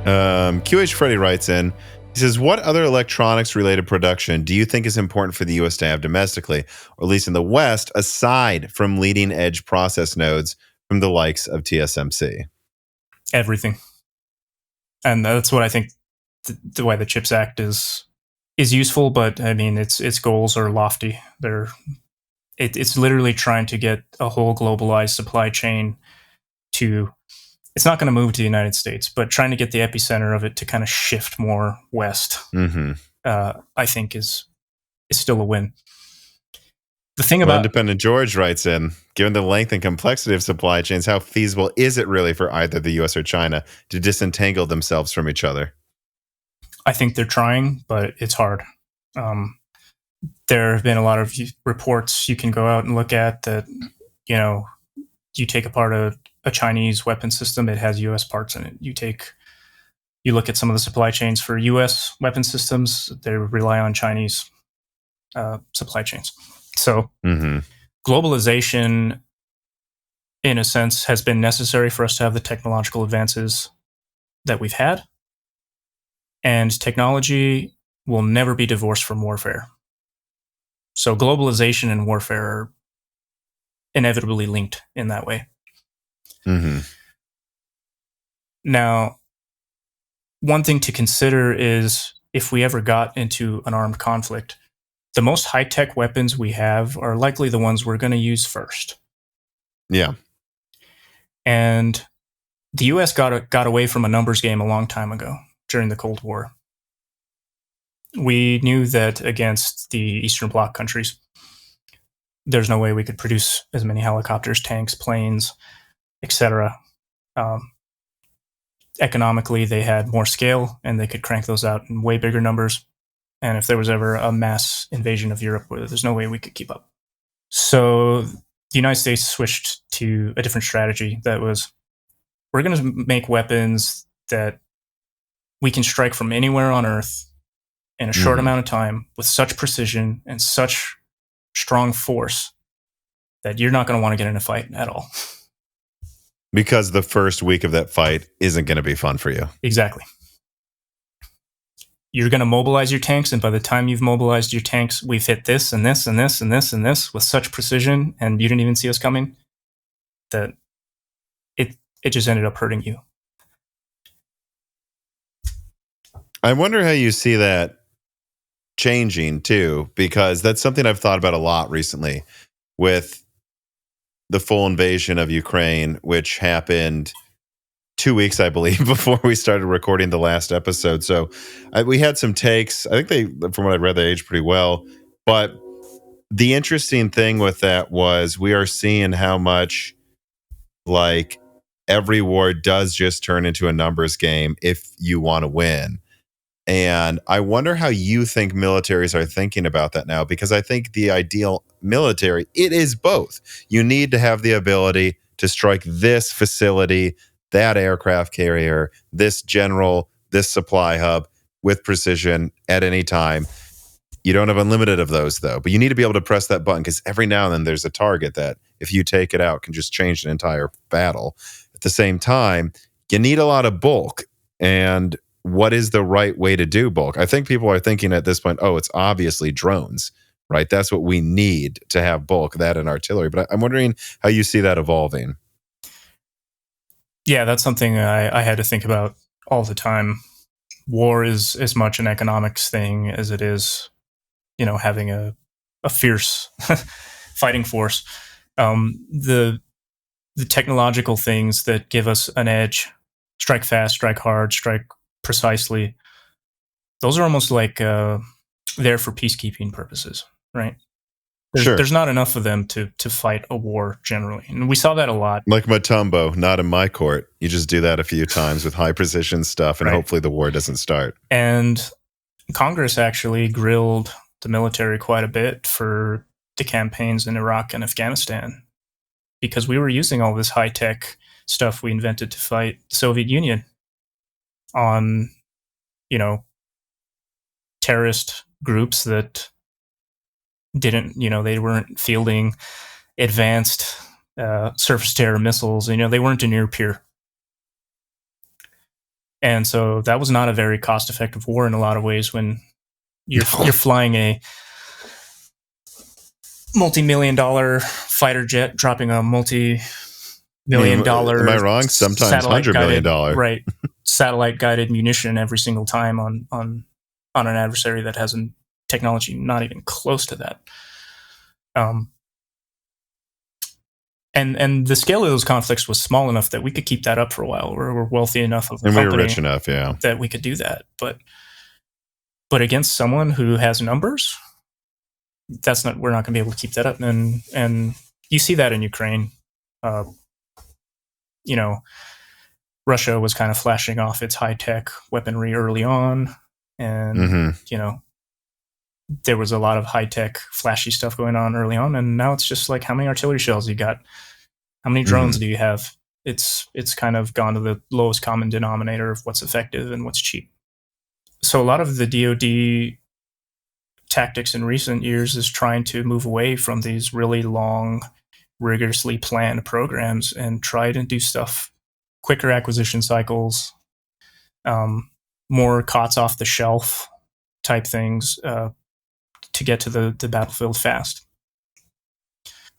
QH Freddy writes in, he says, what other electronics related production do you think is important for the US to have domestically, or at least in the West, aside from leading edge process nodes from the likes of TSMC? Everything. And that's what I think the way the CHIPS Act is useful, but I mean its goals are lofty. It's literally trying to get a whole globalized supply chain to, it's not going to move to the United States, but trying to get the epicenter of it to kind of shift more west, I think is still a win. The thing about Independent George writes in, given the length and complexity of supply chains, how feasible is it really for either the US or China to disentangle themselves from each other? I think they're trying, but it's hard. There have been a lot of reports you can go out and look at that, you take apart a Chinese weapon system, it has US parts in it. You look at some of the supply chains for US weapon systems, they rely on Chinese supply chains. So globalization, in a sense, has been necessary for us to have the technological advances that we've had. And technology will never be divorced from warfare. So globalization and warfare are inevitably linked in that way. Now, one thing to consider is if we ever got into an armed conflict, the most high-tech weapons we have are likely the ones we're going to use first. Yeah. And the US got away from a numbers game a long time ago during the Cold War. We knew that against the Eastern Bloc countries, there's no way we could produce as many helicopters, tanks, planes, etc. Economically, they had more scale, and they could crank those out in way bigger numbers. And if there was ever a mass invasion of Europe, there's no way we could keep up. So the United States switched to a different strategy that was, we're going to make weapons that we can strike from anywhere on Earth in a short amount of time with such precision and such strong force that you're not going to want to get in a fight at all. Because the first week of that fight isn't going to be fun for you. Exactly. you're going to mobilize your tanks, and by the time you've mobilized your tanks, we've hit this and this and this and this and this with such precision, and you didn't even see us coming, that it just ended up hurting you. I wonder how you see that changing too, because that's something I've thought about a lot recently with the full invasion of Ukraine, which happened 2 weeks, I believe, before we started recording the last episode. So we had some takes. I think from what I read, they aged pretty well. But the interesting thing with that was we are seeing how much like every war does just turn into a numbers game if you want to win. And I wonder how you think militaries are thinking about that now, because I think the ideal military, it is both. You need to have the ability to strike this facility, that aircraft carrier, this general, this supply hub with precision at any time. You don't have unlimited of those, though, but you need to be able to press that button, because every now and then there's a target that, if you take it out, can just change an entire battle. At the same time, you need a lot of bulk. And what is the right way to do bulk? I think people are thinking at this point, oh, it's obviously drones, right? That's what we need to have bulk, that and artillery. But I'm wondering how you see that evolving. Yeah, that's something I had to think about all the time. War is as much an economics thing as it is, having a fierce fighting force. The technological things that give us an edge, strike fast, strike hard, strike precisely, those are almost like there for peacekeeping purposes, right? There's not enough of them to fight a war generally. And we saw that a lot. Like Matumbo, not in my court. You just do that a few times with high precision stuff, and hopefully the war doesn't start. And Congress actually grilled the military quite a bit for the campaigns in Iraq and Afghanistan, because we were using all this high-tech stuff we invented to fight the Soviet Union on, terrorist groups that didn't, they weren't fielding advanced surface to air missiles. They weren't near peer. And so that was not a very cost-effective war in a lot of ways when you're flying a multi-million-dollar fighter jet, dropping a multi-million-dollar. Am I wrong? Sometimes $100 million. Right. Satellite-guided munition every single time on an adversary that has a technology not even close to that. And the scale of those conflicts was small enough that we could keep that up for a while. We're wealthy enough of a company, we were rich enough, that we could do that. But against someone who has numbers, we're not going to be able to keep that up. And you see that in Ukraine. Russia was kind of flashing off its high-tech weaponry early on, and there was a lot of high-tech flashy stuff going on early on, and now it's just like, how many artillery shells you got? How many drones do you have? It's kind of gone to the lowest common denominator of what's effective and what's cheap. So a lot of the DoD tactics in recent years is trying to move away from these really long, rigorously planned programs and try to do stuff, quicker acquisition cycles, more COTS off the shelf type things to get to the battlefield fast.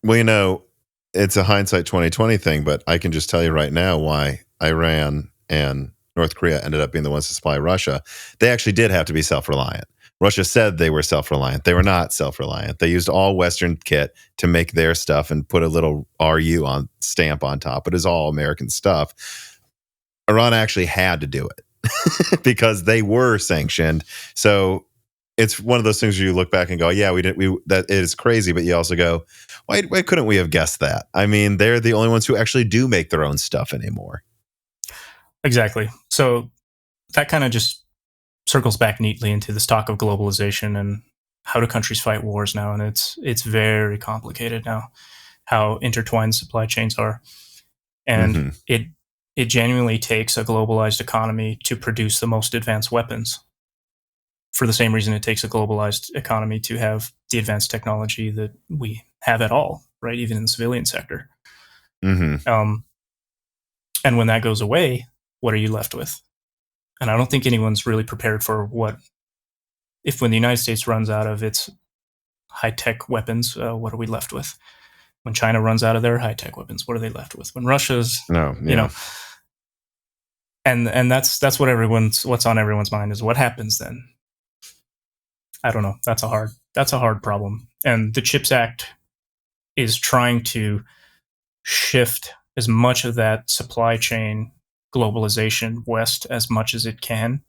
Well, it's a hindsight 2020 thing, but I can just tell you right now why Iran and North Korea ended up being the ones to supply Russia. They actually did have to be self-reliant. Russia said they were self-reliant. They were not self-reliant. They used all Western kit to make their stuff and put a little RU stamp on top. It is all American stuff. Iran actually had to do it because they were sanctioned. So it's one of those things where you look back and go, yeah, that is crazy. But you also go, why couldn't we have guessed that? I mean, they're the only ones who actually do make their own stuff anymore. Exactly. So that kind of just circles back neatly into this talk of globalization and how do countries fight wars now. And it's very complicated now, how intertwined supply chains are. And it genuinely takes a globalized economy to produce the most advanced weapons, for the same reason it takes a globalized economy to have the advanced technology that we have at all, right? Even in the civilian sector. And when that goes away, what are you left with? And I don't think anyone's really prepared for what if when the United States runs out of its high-tech weapons, what are we left with? When China runs out of their high-tech weapons, what are they left with? When Russia's, and that's what's on everyone's mind is what happens then. I don't know. That's a hard problem. And the CHIPS Act is trying to shift as much of that supply chain globalization west as much as it can.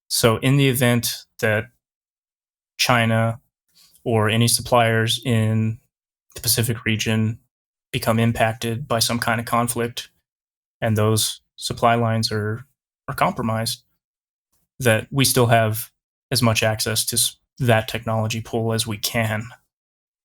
So in the event that China or any suppliers in the Pacific region become impacted by some kind of conflict and those supply lines are compromised, that we still have as much access to that technology pool as we can.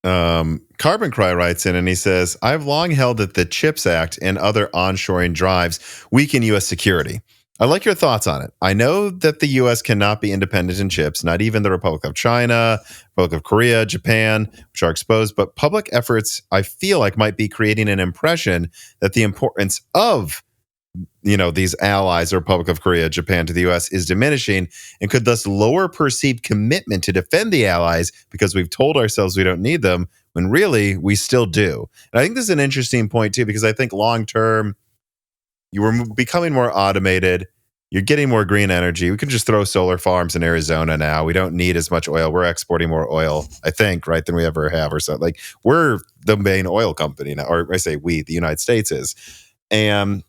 Carbon Cry writes in and he says, I've long held that the CHIPS Act and other onshoring drives weaken U.S. security. I like your thoughts on it. I know that the U.S. cannot be independent in chips, not even the Republic of China, Republic of Korea, Japan, which are exposed, but public efforts, I feel like, might be creating an impression that the importance of these allies, the Republic of Korea, Japan, to the U.S. is diminishing and could thus lower perceived commitment to defend the allies because we've told ourselves we don't need them when really we still do. And I think this is an interesting point too, because I think long term, you were becoming more automated. You're getting more green energy. We can just throw solar farms in Arizona now. We don't need as much oil. We're exporting more oil, I think, right, than we ever have or something. Like, we're the main oil company now, or I say we, the United States is. And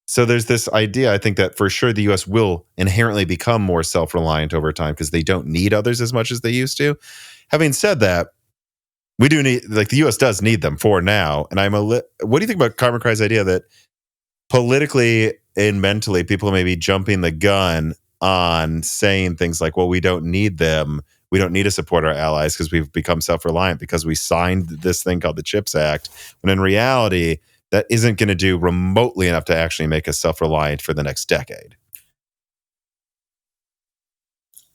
so there's this idea, I think, that for sure the U.S. will inherently become more self-reliant over time because they don't need others as much as they used to. Having said that, we do need, like, the U.S. does need them for now. And what do you think about Carbon Cry's idea that politically and mentally people may be jumping the gun on saying things like, well, we don't need them. We don't need to support our allies because we've become self-reliant because we signed this thing called the CHIPS Act. When in reality, that isn't going to do remotely enough to actually make us self-reliant for the next decade.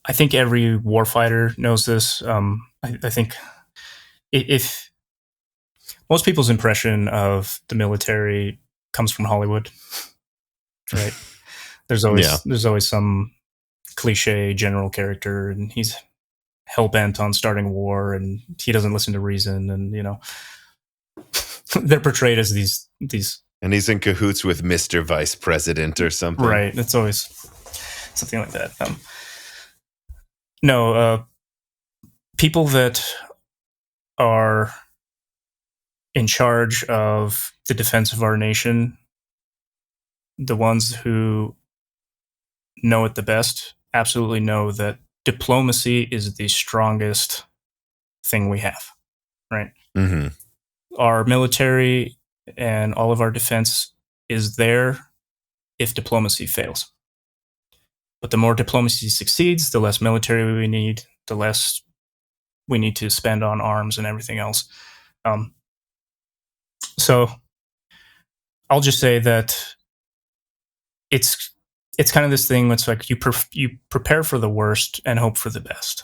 I think every warfighter knows this. I think if most people's impression of the military comes from Hollywood, right? There's always some cliche general character, and he's hell-bent on starting war, and he doesn't listen to reason, and they're portrayed as these, and he's in cahoots with Mr. Vice President or something, right? It's always something like that. People that are in charge of the defense of our nation, the ones who know it the best, absolutely know that diplomacy is the strongest thing we have, right? Mm-hmm. Our military and all of our defense is there if diplomacy fails. But the more diplomacy succeeds, the less military we need, the less we need to spend on arms and everything else. So I'll just say that it's kind of this thing that's like you prepare for the worst and hope for the best.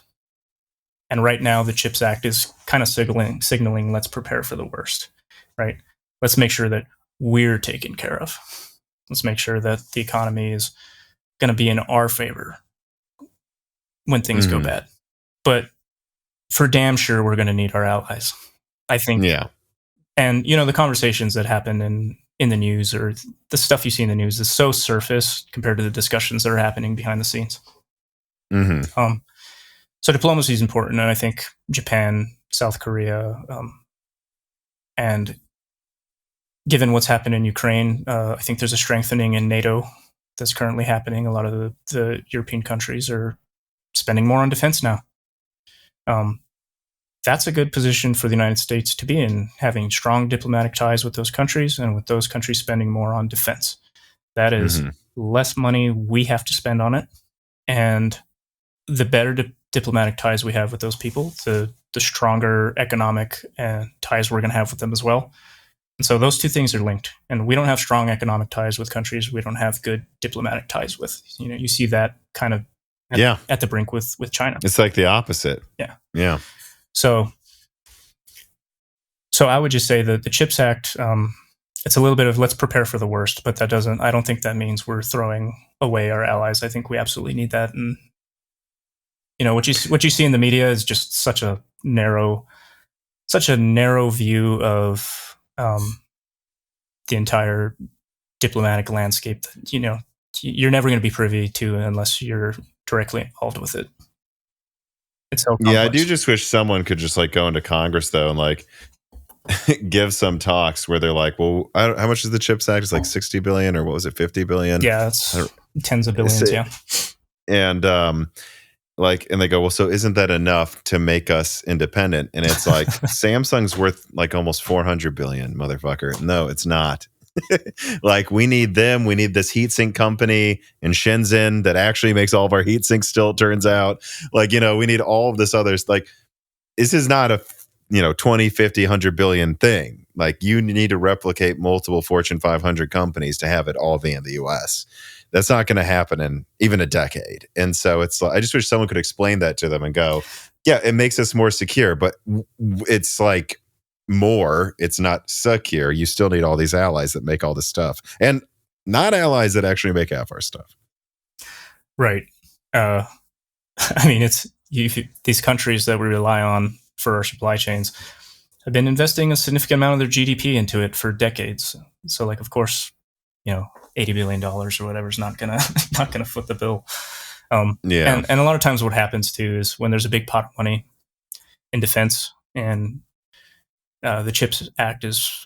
And right now, the CHIPS Act is kind of signaling let's prepare for the worst, right? Let's make sure that we're taken care of. Let's make sure that the economy is going to be in our favor when things go bad. But for damn sure, we're going to need our allies, I think. Yeah. And, the conversations that happen in the news or the stuff you see in the news is so surface compared to the discussions that are happening behind the scenes. Mm-hmm. So diplomacy is important, and I think Japan, South Korea, and given what's happened in Ukraine, I think there's a strengthening in NATO that's currently happening. A lot of the European countries are spending more on defense now. That's a good position for the United States to be in, having strong diplomatic ties with those countries and with those countries spending more on defense. That is less money we have to spend on it, and the better diplomatic ties we have with those people, the stronger economic ties we're going to have with them as well. And so those two things are linked. And we don't have strong economic ties with countries we don't have good diplomatic ties with. You see that kind of at the brink with China. It's like the opposite. Yeah. So I would just say that the CHIPS Act, it's a little bit of let's prepare for the worst, but I don't think that means we're throwing away our allies. I think we absolutely need that. And what you see in the media is just such a narrow view of the entire diplomatic landscape that you're never going to be privy to unless you're directly involved with it. It's so complex. Yeah, I do just wish someone could just like go into Congress though and like give some talks where they're like, well, how much is the CHIPS Act? It's like 60 billion or what was it, 50 billion? Yeah, it's tens of billions. Yeah. And and they go, well, so isn't that enough to make us independent? And it's like Samsung's worth like almost 400 billion, motherfucker. No, it's not. Like we need them. We need this heatsink company in Shenzhen that actually makes all of our heatsinks still, it turns out. Like, we need all of this others. Like, this is not a 20, 50, 100 billion thing. Like you need to replicate multiple Fortune 500 companies to have it all be in the US. That's not going to happen in even a decade. And so it's like, I just wish someone could explain that to them and go, yeah, it makes us more secure, but it's like it's not secure. You still need all these allies that make all this stuff and not allies that actually make half our stuff. Right. I mean, these countries that we rely on for our supply chains have been investing a significant amount of their GDP into it for decades. So like, of course, $80 billion or whatever is not gonna foot the bill. Yeah. And a lot of times what happens too is when there's a big pot of money in defense and the CHIPS Act is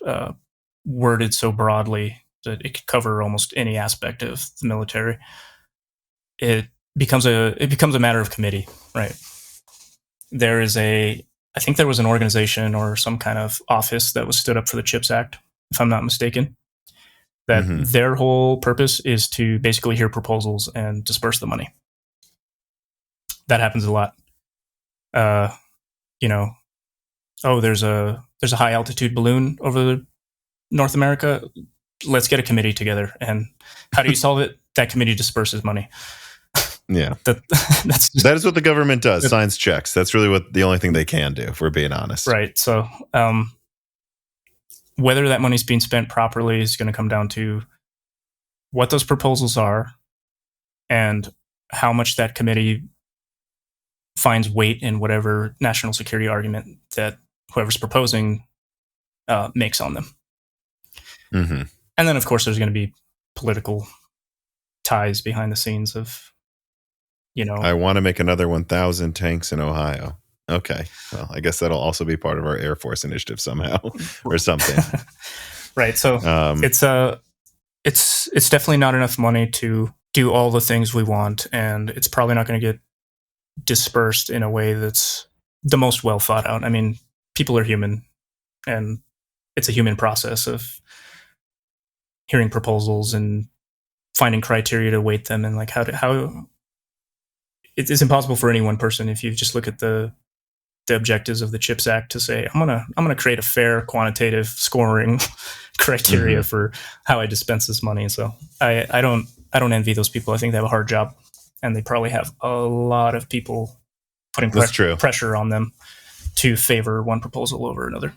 worded so broadly that it could cover almost any aspect of the military, it becomes a matter of committee, right? I think there was an organization or some kind of office that was stood up for the CHIPS Act, if I'm not mistaken, that their whole purpose is to basically hear proposals and disperse the money. That happens a lot. There's a high altitude balloon over North America. Let's get a committee together. And how do you solve it? That committee disperses money. Yeah. That is what the government does. Signs checks. That's really the only thing they can do, if we're being honest. Right. So whether that money's being spent properly is going to come down to what those proposals are and how much that committee finds weight in whatever national security argument that whoever's proposing makes on them. Mm-hmm. And then, of course, there's going to be political ties behind the scenes of, I want to make another 1,000 tanks in Ohio. Okay. Well, I guess that'll also be part of our Air Force initiative somehow or something. Right. So it's definitely not enough money to do all the things we want. And it's probably not going to get dispersed in a way that's the most well thought out. I mean, people are human and it's a human process of hearing proposals and finding criteria to weight them and like how it's impossible for any one person, if you just look at the objectives of the CHIPS Act, to say I'm gonna create a fair quantitative scoring criteria for how I dispense this money. So I don't envy those people. I think they have a hard job, and they probably have a lot of people putting pressure on them to favor one proposal over another.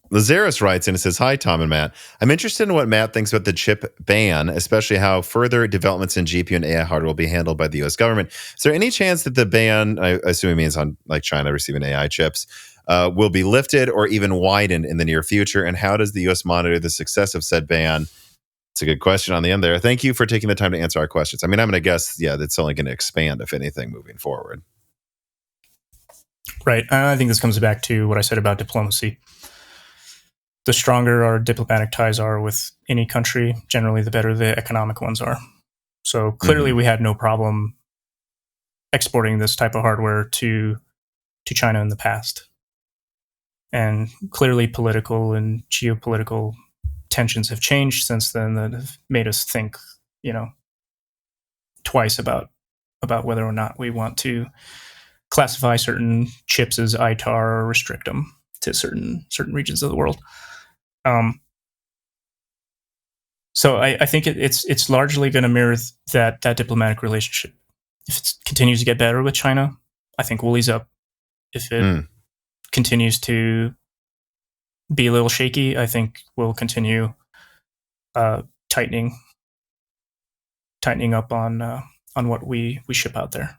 Lazarus writes and it says, hi, Tom and Matt. I'm interested in what Matt thinks about the chip ban, especially how further developments in GPU and AI hardware will be handled by the US government. Is there any chance that the ban, I assume it means on like China receiving AI chips, will be lifted or even widened in the near future? And how does the US monitor the success of said ban? It's a good question on the end there. Thank you for taking the time to answer our questions. I mean, I'm going to guess, that's only going to expand, if anything, moving forward. Right. I think this comes back to what I said about diplomacy. The stronger our diplomatic ties are with any country, generally the better the economic ones are. So clearly we had no problem exporting this type of hardware to China in the past. And clearly political and geopolitical tensions have changed since then that have made us think, twice about whether or not we want to classify certain chips as ITAR or restrict them to certain regions of the world. So I think it's largely going to mirror that diplomatic relationship. If it continues to get better with China, I think we'll ease up. If it continues to be a little shaky, I think we'll continue tightening up on on what we ship out there.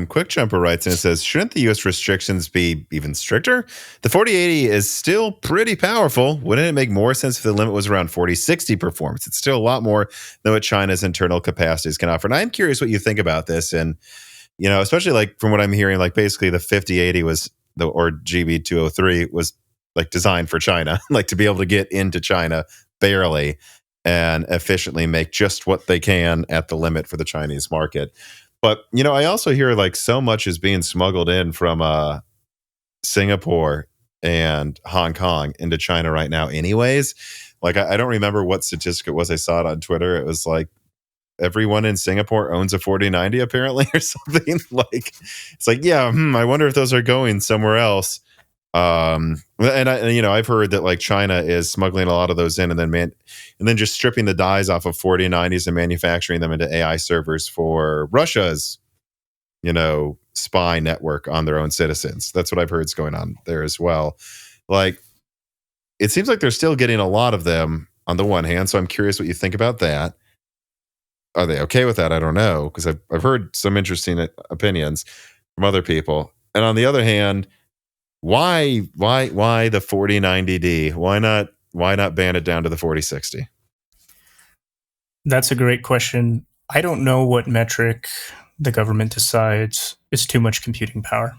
Quick Jumper writes and it says, shouldn't the U.S. restrictions be even stricter? The 4080 is still pretty powerful. Wouldn't it make more sense if the limit was around 4060 performance? It's still a lot more than what China's internal capacities can offer. And I'm curious what you think about this. And, you know, especially like from what I'm hearing, like basically the 5080 was or GB203 was like designed for China, like to be able to get into China barely and efficiently make just what they can at the limit for the Chinese market. But, you know, I also hear like so much is being smuggled in from Singapore and Hong Kong into China right now anyways. Like, I don't remember what statistic it was. I saw it on Twitter. It was like everyone in Singapore owns a 4090 apparently or something. Like, it's like, yeah, I wonder if those are going somewhere else. And I've heard that like China is smuggling a lot of those in and then just stripping the dies off of 4090s and manufacturing them into AI servers for Russia's, you know, spy network on their own citizens. That's what I've heard is going on there as well. Like, it seems like they're still getting a lot of them on the one hand. So I'm curious what you think about that. Are they okay with that? I don't know, because I've heard some interesting opinions from other people. And on the other hand, why the 4090D? Why not ban it down to the 4060? That's a great question. I don't know what metric the government decides is too much computing power.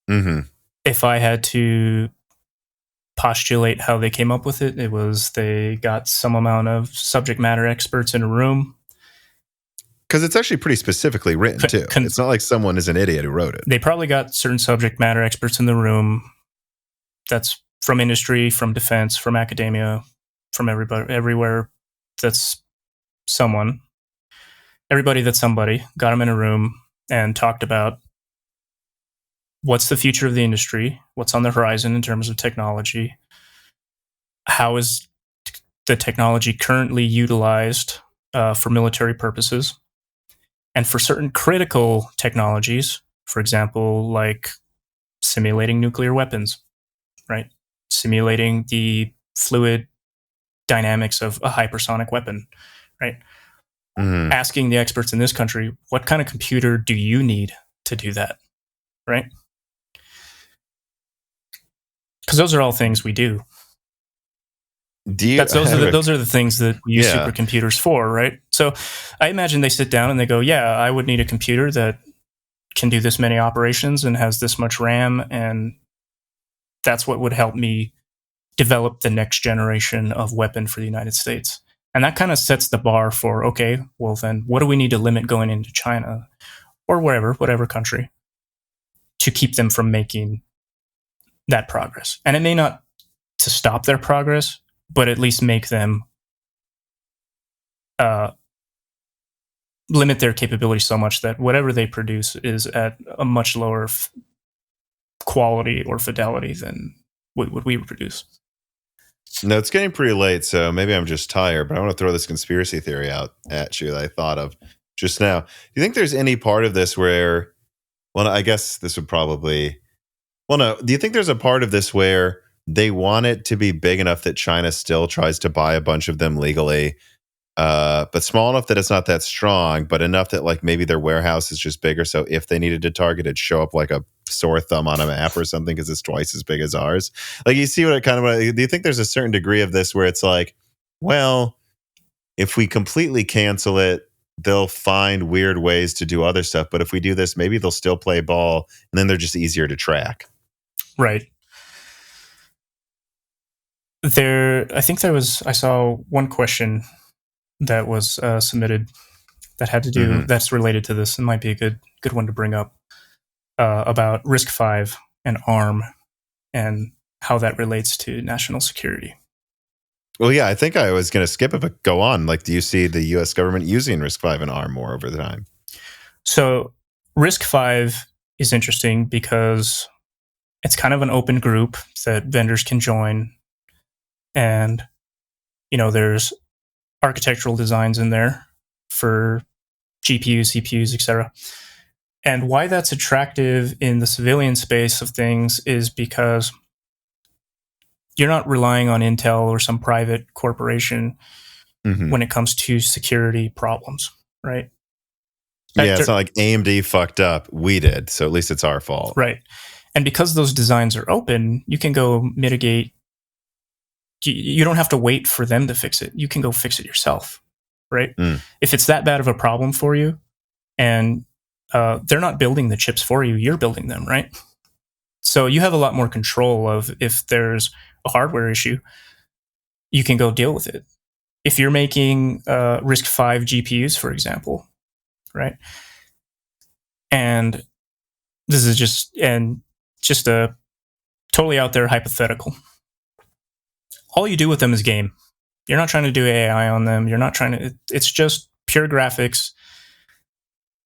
Mm-hmm. If I had to postulate how they came up with it, it was they got some amount of subject matter experts in a room. Because it's actually pretty specifically written, too. It's not like someone is an idiot who wrote it. They probably got certain subject matter experts in the room. That's from industry, from defense, from academia, from everywhere. That's someone. Everybody that's somebody. Got them in a room and talked about what's the future of the industry, what's on the horizon in terms of technology, how is the technology currently utilized for military purposes, and for certain critical technologies, for example, like simulating nuclear weapons, right? Simulating the fluid dynamics of a hypersonic weapon, right? Mm-hmm. Asking the experts in this country, what kind of computer do you need to do that, right? Because those are all things we do. Those are the things that we use supercomputers for, right? So I imagine they sit down and they go, yeah, I would need a computer that can do this many operations and has this much RAM, and that's what would help me develop the next generation of weapon for the United States. And that kind of sets the bar for, okay, well then what do we need to limit going into China or whatever country to keep them from making that progress? And it may not to stop their progress, but at least make them limit their capability so much that whatever they produce is at a much lower quality or fidelity than what we produce. No, it's getting pretty late, so maybe I'm just tired, but I want to throw this conspiracy theory out at you that I thought of just now. Do you think there's any part of this where, well, I guess this would probably, well, no, do you think there's a part of this where they want it to be big enough that China still tries to buy a bunch of them legally, but small enough that it's not that strong, but enough that like maybe their warehouse is just bigger, so if they needed to target, it'd show up like a sore thumb on a map or something because it's twice as big as ours? Like, you see what it kind of, do you think there's a certain degree of this where it's like, well, if we completely cancel it, they'll find weird ways to do other stuff, but if we do this, maybe they'll still play ball and then they're just easier to track? Right. I saw one question that was submitted that had to do, that's related to this. It might be a good one to bring up, about Risc-V and ARM and how that relates to national security. Well, yeah, I think I was going to skip it, but go on. Like, do you see the US government using Risc-V and ARM more over the time? So Risc-V is interesting because it's kind of an open group that vendors can join. And, you know, there's architectural designs in there for GPUs, CPUs, etc. And why that's attractive in the civilian space of things is because you're not relying on Intel or some private corporation when it comes to security problems, right? Yeah, it's not like AMD fucked up. We did. So at least it's our fault. Right. And because those designs are open, you can go mitigate. You don't have to wait for them to fix it. You can go fix it yourself, right? If it's that bad of a problem for you and they're not building the chips for you, you're building them, right? So you have a lot more control of if there's a hardware issue, you can go deal with it. If you're making Risc-V GPUs, for example, right? And this is just a totally out there hypothetical. All you do with them is game. You're not trying to do AI on them. You're not trying to. It's just pure graphics.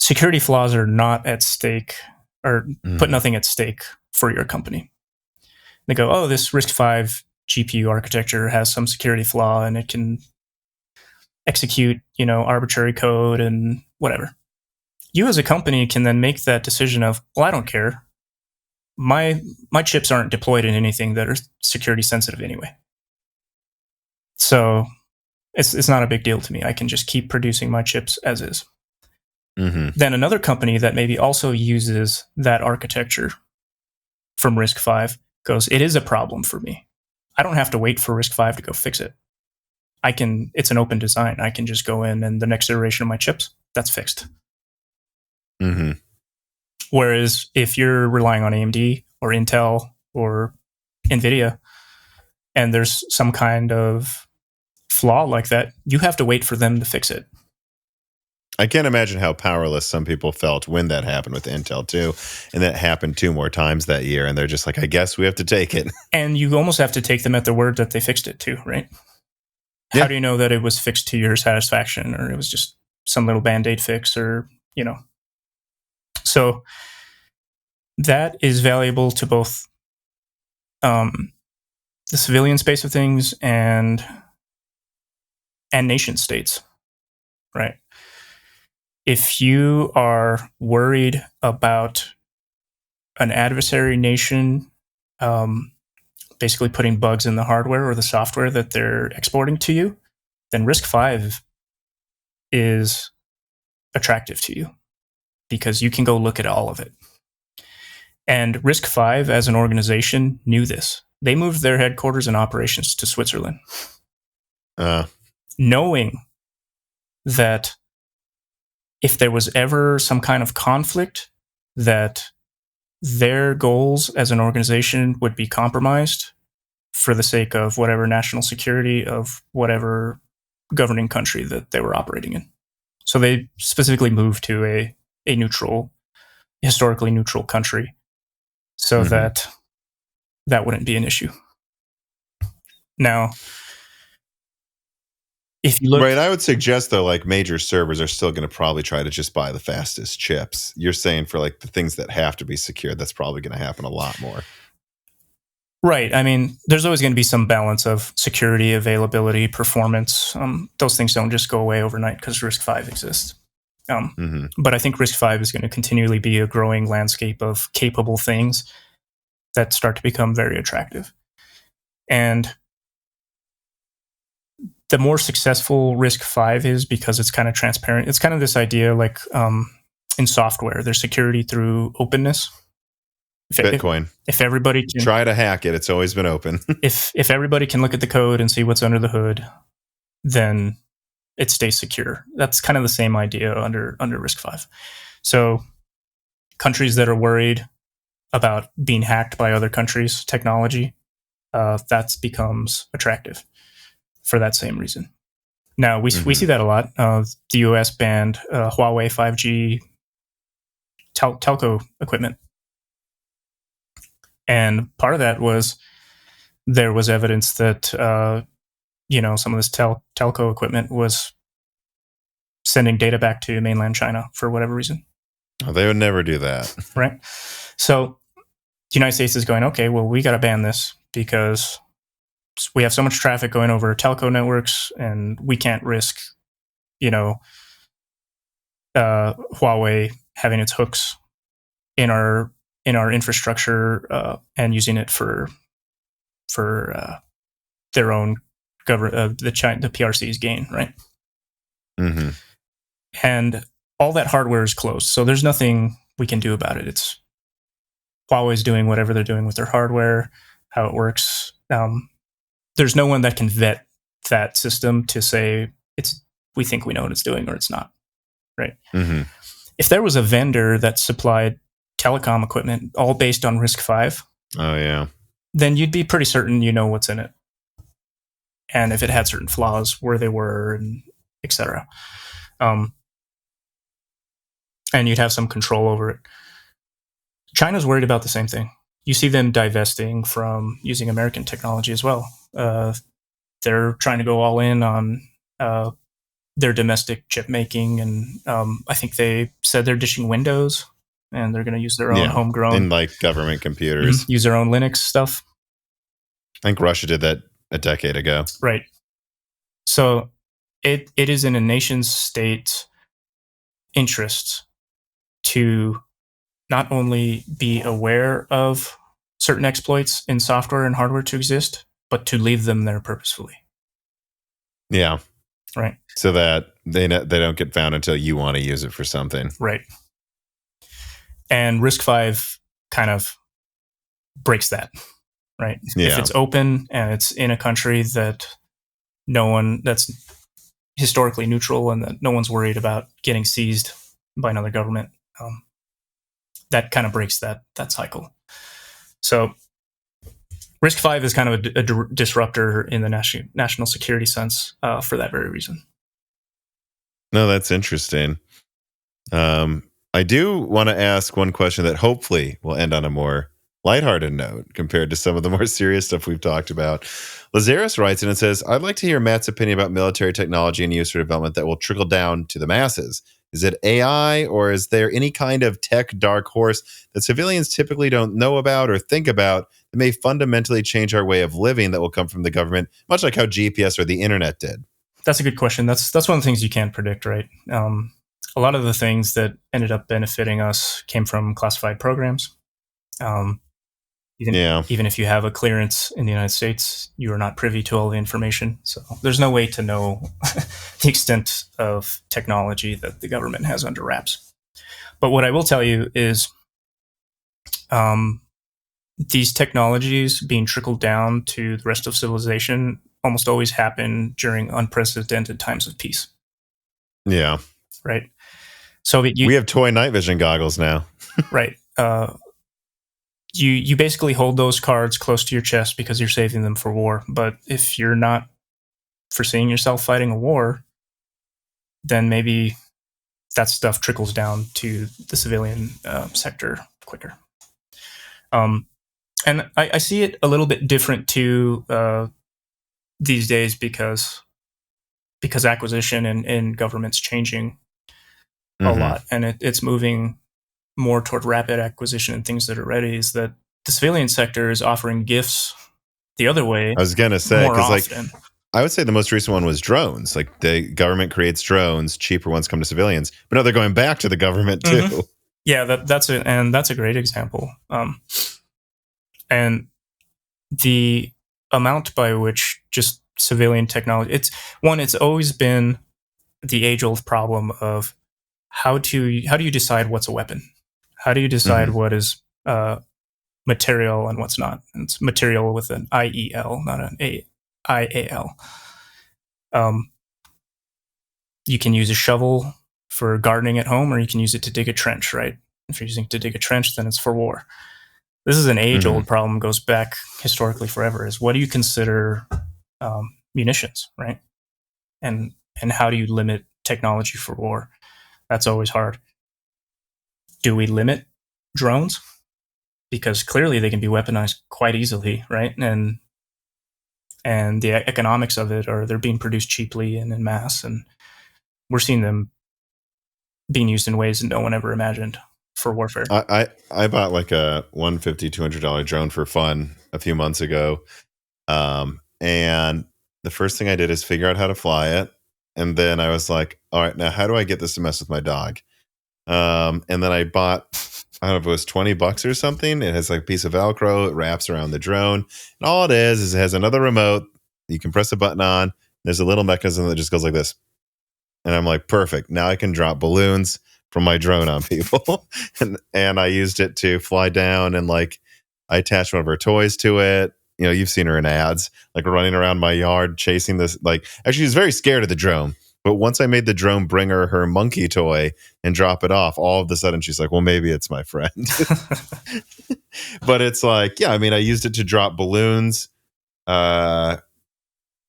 Security flaws are not at stake, or put nothing at stake for your company. They go, oh, this Risc-V GPU architecture has some security flaw, and it can execute, arbitrary code and whatever. You as a company can then make that decision of, well, I don't care. My chips aren't deployed in anything that are security sensitive anyway. So it's not a big deal to me. I can just keep producing my chips as is. Then another company that maybe also uses that architecture from Risc-V goes, it is a problem for me. I don't have to wait for Risc-V to go fix it. It's an open design. I can just go in and the next iteration of my chips, that's fixed. Whereas if you're relying on AMD or Intel or Nvidia, and there's some kind of flaw like that, you have to wait for them to fix it. I can't imagine how powerless some people felt when that happened with Intel too. And that happened 2 more times that year. And they're just like, I guess we have to take it. And you almost have to take them at their word that they fixed it too, right? Yeah. How do you know that it was fixed to your satisfaction, or it was just some little Band-Aid fix, or, So that is valuable to both the civilian space of things and nation states, right? If you are worried about an adversary nation basically putting bugs in the hardware or the software that they're exporting to you, then Risc-V is attractive to you because you can go look at all of it. And Risc-V as an organization knew this. They moved their headquarters and operations to Switzerland, knowing that if there was ever some kind of conflict, that their goals as an organization would be compromised for the sake of whatever national security of whatever governing country that they were operating in. So they specifically moved to a neutral, historically neutral country so that wouldn't be an issue. Now, if you look, right, I would suggest though, like major servers are still going to probably try to just buy the fastest chips. You're saying for like the things that have to be secure, that's probably going to happen a lot more. Right. I mean, there's always going to be some balance of security, availability, performance. Those things don't just go away overnight because Risc-V exists. But I think Risc-V is going to continually be a growing landscape of capable things that start to become very attractive. And the more successful Risc-V is, because it's kind of transparent. It's kind of this idea like in software, there's security through openness. Bitcoin. If everybody can try to hack it, it's always been open. if everybody can look at the code and see what's under the hood, then it stays secure. That's kind of the same idea under Risc-V. So countries that are worried about being hacked by other countries' technology, that becomes attractive for that same reason. Now, we see that a lot. The US banned Huawei 5G telco equipment. And part of that was there was evidence that, some of this telco equipment was sending data back to mainland China for whatever reason. Oh, they would never do that. Right. So the United States is going, okay, well, we got to ban this because we have so much traffic going over telco networks and we can't risk, Huawei having its hooks in our infrastructure and using it for their own the PRCs gain, right? Mm-hmm. And all that hardware is closed, so there's nothing we can do about it. It's Huawei's doing whatever they're doing with their hardware, how it works. There's no one that can vet that system to say we think we know what it's doing or it's not, right? Mm-hmm. If there was a vendor that supplied telecom equipment all based on Risc-V, oh yeah, then you'd be pretty certain you know what's in it, and if it had certain flaws, where they were, and etc. And you'd have some control over it. China's worried about the same thing. You see them divesting from using American technology as well. They're trying to go all in on their domestic chip making, and I think they said they're dishing Windows, and they're going to use their own homegrown, in like government computers, use their own Linux stuff. I think Russia did that a decade ago, right? So it is in a nation state's interest to not only be aware of certain exploits in software and hardware to exist, but to leave them there purposefully. Yeah. Right. So that they don't get found until you want to use it for something. Right. And Risc-V kind of breaks that, right? Yeah. If it's open and it's in a country that's historically neutral and that no one's worried about getting seized by another government, that kind of breaks that cycle. So Risc-V is kind of a disruptor in the national security sense for that very reason. No, that's interesting. I do want to ask one question that hopefully will end on a more lighthearted note compared to some of the more serious stuff we've talked about. Lazarus writes in and says, I'd like to hear Matt's opinion about military technology and use for development that will trickle down to the masses. Is it AI, or is there any kind of tech dark horse that civilians typically don't know about or think about that may fundamentally change our way of living that will come from the government, much like how GPS or the internet did? That's a good question. That's one of the things you can't predict, right? A lot of the things that ended up benefiting us came from classified programs. Even if you have a clearance in the United States, you are not privy to all the information. So there's no way to know the extent of technology that the government has under wraps. But what I will tell you is these technologies being trickled down to the rest of civilization almost always happen during unprecedented times of peace. Yeah. Right. So we have toy night vision goggles now. Right. You basically hold those cards close to your chest because you're saving them for war. But if you're not foreseeing yourself fighting a war, then maybe that stuff trickles down to the civilian sector quicker. And I see it a little bit different too these days because acquisition and government's changing a lot, and it's moving more toward rapid acquisition and things that are ready. Is that the civilian sector is offering gifts the other way? I was gonna say, because like I would say the most recent one was drones. Like the government creates drones, cheaper ones come to civilians, but now they're going back to the government too. Mm-hmm. Yeah, that's it, and that's a great example. And the amount by which just civilian technology, it's always been the age-old problem of how do you decide what's a weapon? How do you decide what is material and what's not? And it's material with an IEL, not an IAL. You can use a shovel for gardening at home, or you can use it to dig a trench, right? If you're using it to dig a trench, then it's for war. This is an age-old problem, goes back historically forever, is what do you consider munitions, right? And how do you limit technology for war? That's always hard. Do we limit drones? Because clearly they can be weaponized quite easily, right? And the economics of it are they're being produced cheaply and in mass, and we're seeing them being used in ways that no one ever imagined for warfare. I bought like a $150, $200 drone for fun a few months ago. And the first thing I did is figure out how to fly it. And then I was like, all right, now how do I get this to mess with my dog? And then I bought, I don't know if it was $20 or something. It has like a piece of Velcro. It wraps around the drone. And all it is it has another remote You can press a button on. There's a little mechanism that just goes like this. And I'm like, perfect. Now I can drop balloons from my drone on people. and I used it to fly down, and like I attached one of her toys to it. You know, you've seen her in ads, like running around my yard chasing this. Like, actually, she's very scared of the drone. But once I made the drone bring her monkey toy and drop it off, all of a sudden she's like, well, maybe it's my friend. But it's like, yeah, I mean, I used it to drop balloons,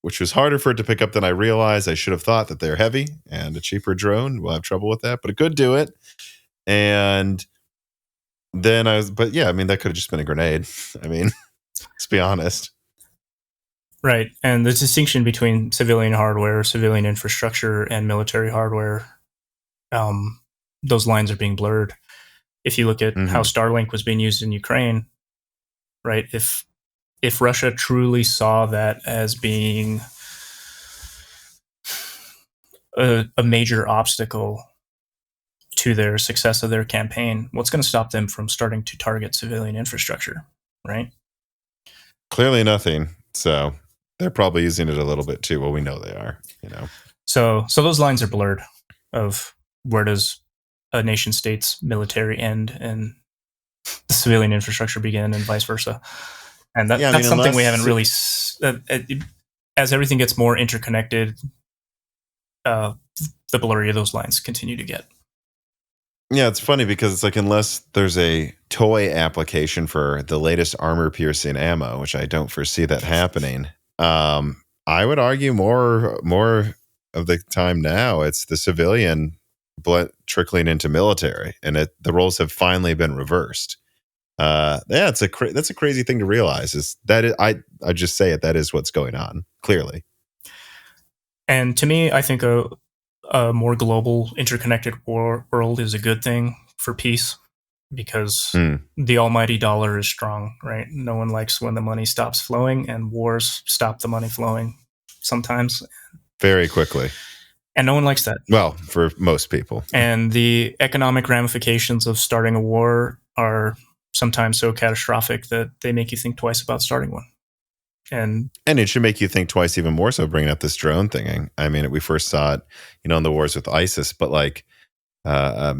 which was harder for it to pick up than I realized. I should have thought that they're heavy, and a cheaper drone will have trouble with that, but it could do it. And then but yeah, I mean, that could have just been a grenade. I mean, let's be honest. Right. And the distinction between civilian hardware, civilian infrastructure, and military hardware, those lines are being blurred. If you look at how Starlink was being used in Ukraine, right? If Russia truly saw that as being a major obstacle to their success of their campaign, what's going to stop them from starting to target civilian infrastructure, right? Clearly nothing. So they're probably using it a little bit too. Well, we know they are, you know. So those lines are blurred of where does a nation state's military end and the civilian infrastructure begin, and vice versa. And that's something we haven't really, as everything gets more interconnected, the blurrier those lines continue to get. Yeah, it's funny because it's like, unless there's a toy application for the latest armor-piercing ammo, which I don't foresee that happening, I would argue more of the time now it's the civilian trickling into military, and the roles have finally been reversed. Yeah, that's a crazy thing to realize. Is that I just say it. That is what's going on, clearly. And to me, I think a more global, interconnected world is a good thing for peace, because the almighty dollar is strong, right? No one likes when the money stops flowing, and wars stop the money flowing sometimes. Very quickly. And no one likes that. Well, for most people. And the economic ramifications of starting a war are sometimes so catastrophic that they make you think twice about starting one. And it should make you think twice even more so bringing up this drone thing. I mean, we first saw it, in the wars with ISIS, but like, I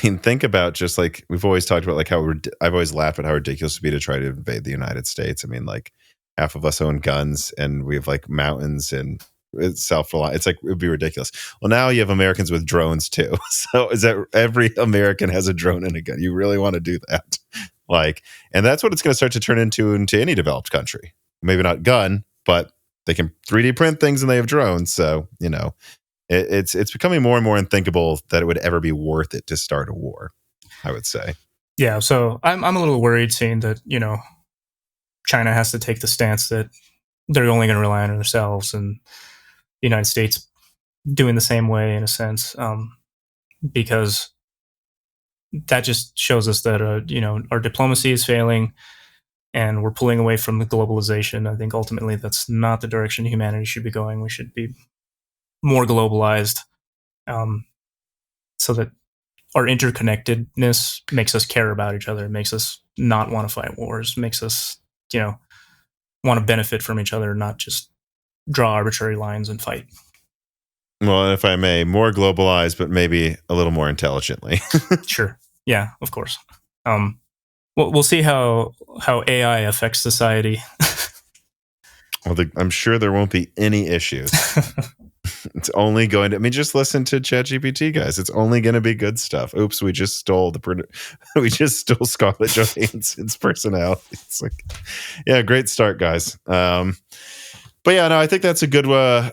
mean, think about just like, we've always talked about like how I've always laughed at how ridiculous it would be to try to invade the United States. I mean, like half of us own guns, and we have like mountains, and it's self-reliant. It's like, it would be ridiculous. Well, now you have Americans with drones too. So is that every American has a drone and a gun? You really want to do that? Like, and that's what it's going to start to turn into any developed country. Maybe not gun, but they can 3D print things and they have drones. So, it's becoming more and more unthinkable that it would ever be worth it to start a war, I would say. Yeah. So I'm a little worried seeing that, China has to take the stance that they're only going to rely on themselves, and the United States doing the same way in a sense, because that just shows us that, our diplomacy is failing, and we're pulling away from the globalization. I think ultimately that's not the direction humanity should be going. We should be more globalized, so that our interconnectedness makes us care about each other, makes us not want to fight wars, makes us, want to benefit from each other, not just draw arbitrary lines and fight. Well, if I may, more globalized, but maybe a little more intelligently. Sure. Yeah, of course. We'll see how AI affects society. Well, I'm sure there won't be any issues. It's only going to, just listen to ChatGPT, guys. It's only going to be good stuff. Oops, we just stole Scarlett Johansson's personality. It's like, yeah, great start, guys. But yeah, no, I think that's a good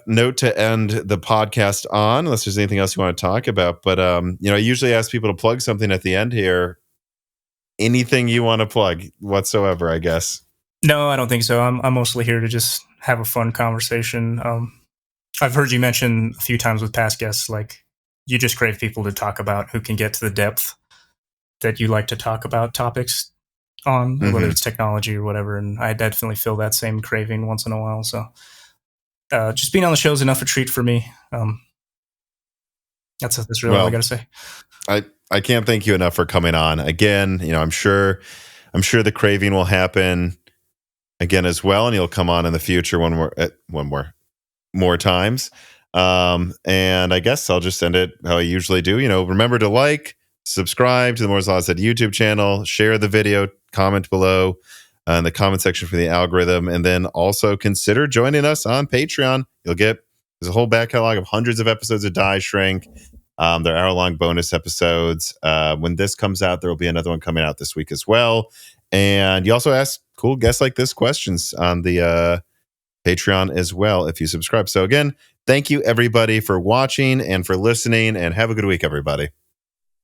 note to end the podcast on, unless there's anything else you want to talk about. But, I usually ask people to plug something at the end here. Anything you want to plug whatsoever, I guess. No, I don't think so. I'm mostly here to just have a fun conversation. I've heard you mention a few times with past guests, like you just crave people to talk about who can get to the depth that you like to talk about topics on, whether it's technology or whatever. And I definitely feel that same craving once in a while. So just being on the show is enough a treat for me. That's really all I got to say. I can't thank you enough for coming on again. I'm sure the craving will happen. again as well, and you'll come on in the future more times. And I guess I'll just end it how I usually do. Remember to like, subscribe to the Moore's Law Said YouTube channel, share the video, comment below in the comment section for the algorithm, and then also consider joining us on Patreon. There's a whole back catalog of hundreds of episodes of Die Shrink. They're hour-long bonus episodes. When this comes out, there will be another one coming out this week as well. And you also ask cool guests like this questions on the Patreon as well if you subscribe. So again, thank you everybody for watching and for listening, and have a good week, everybody.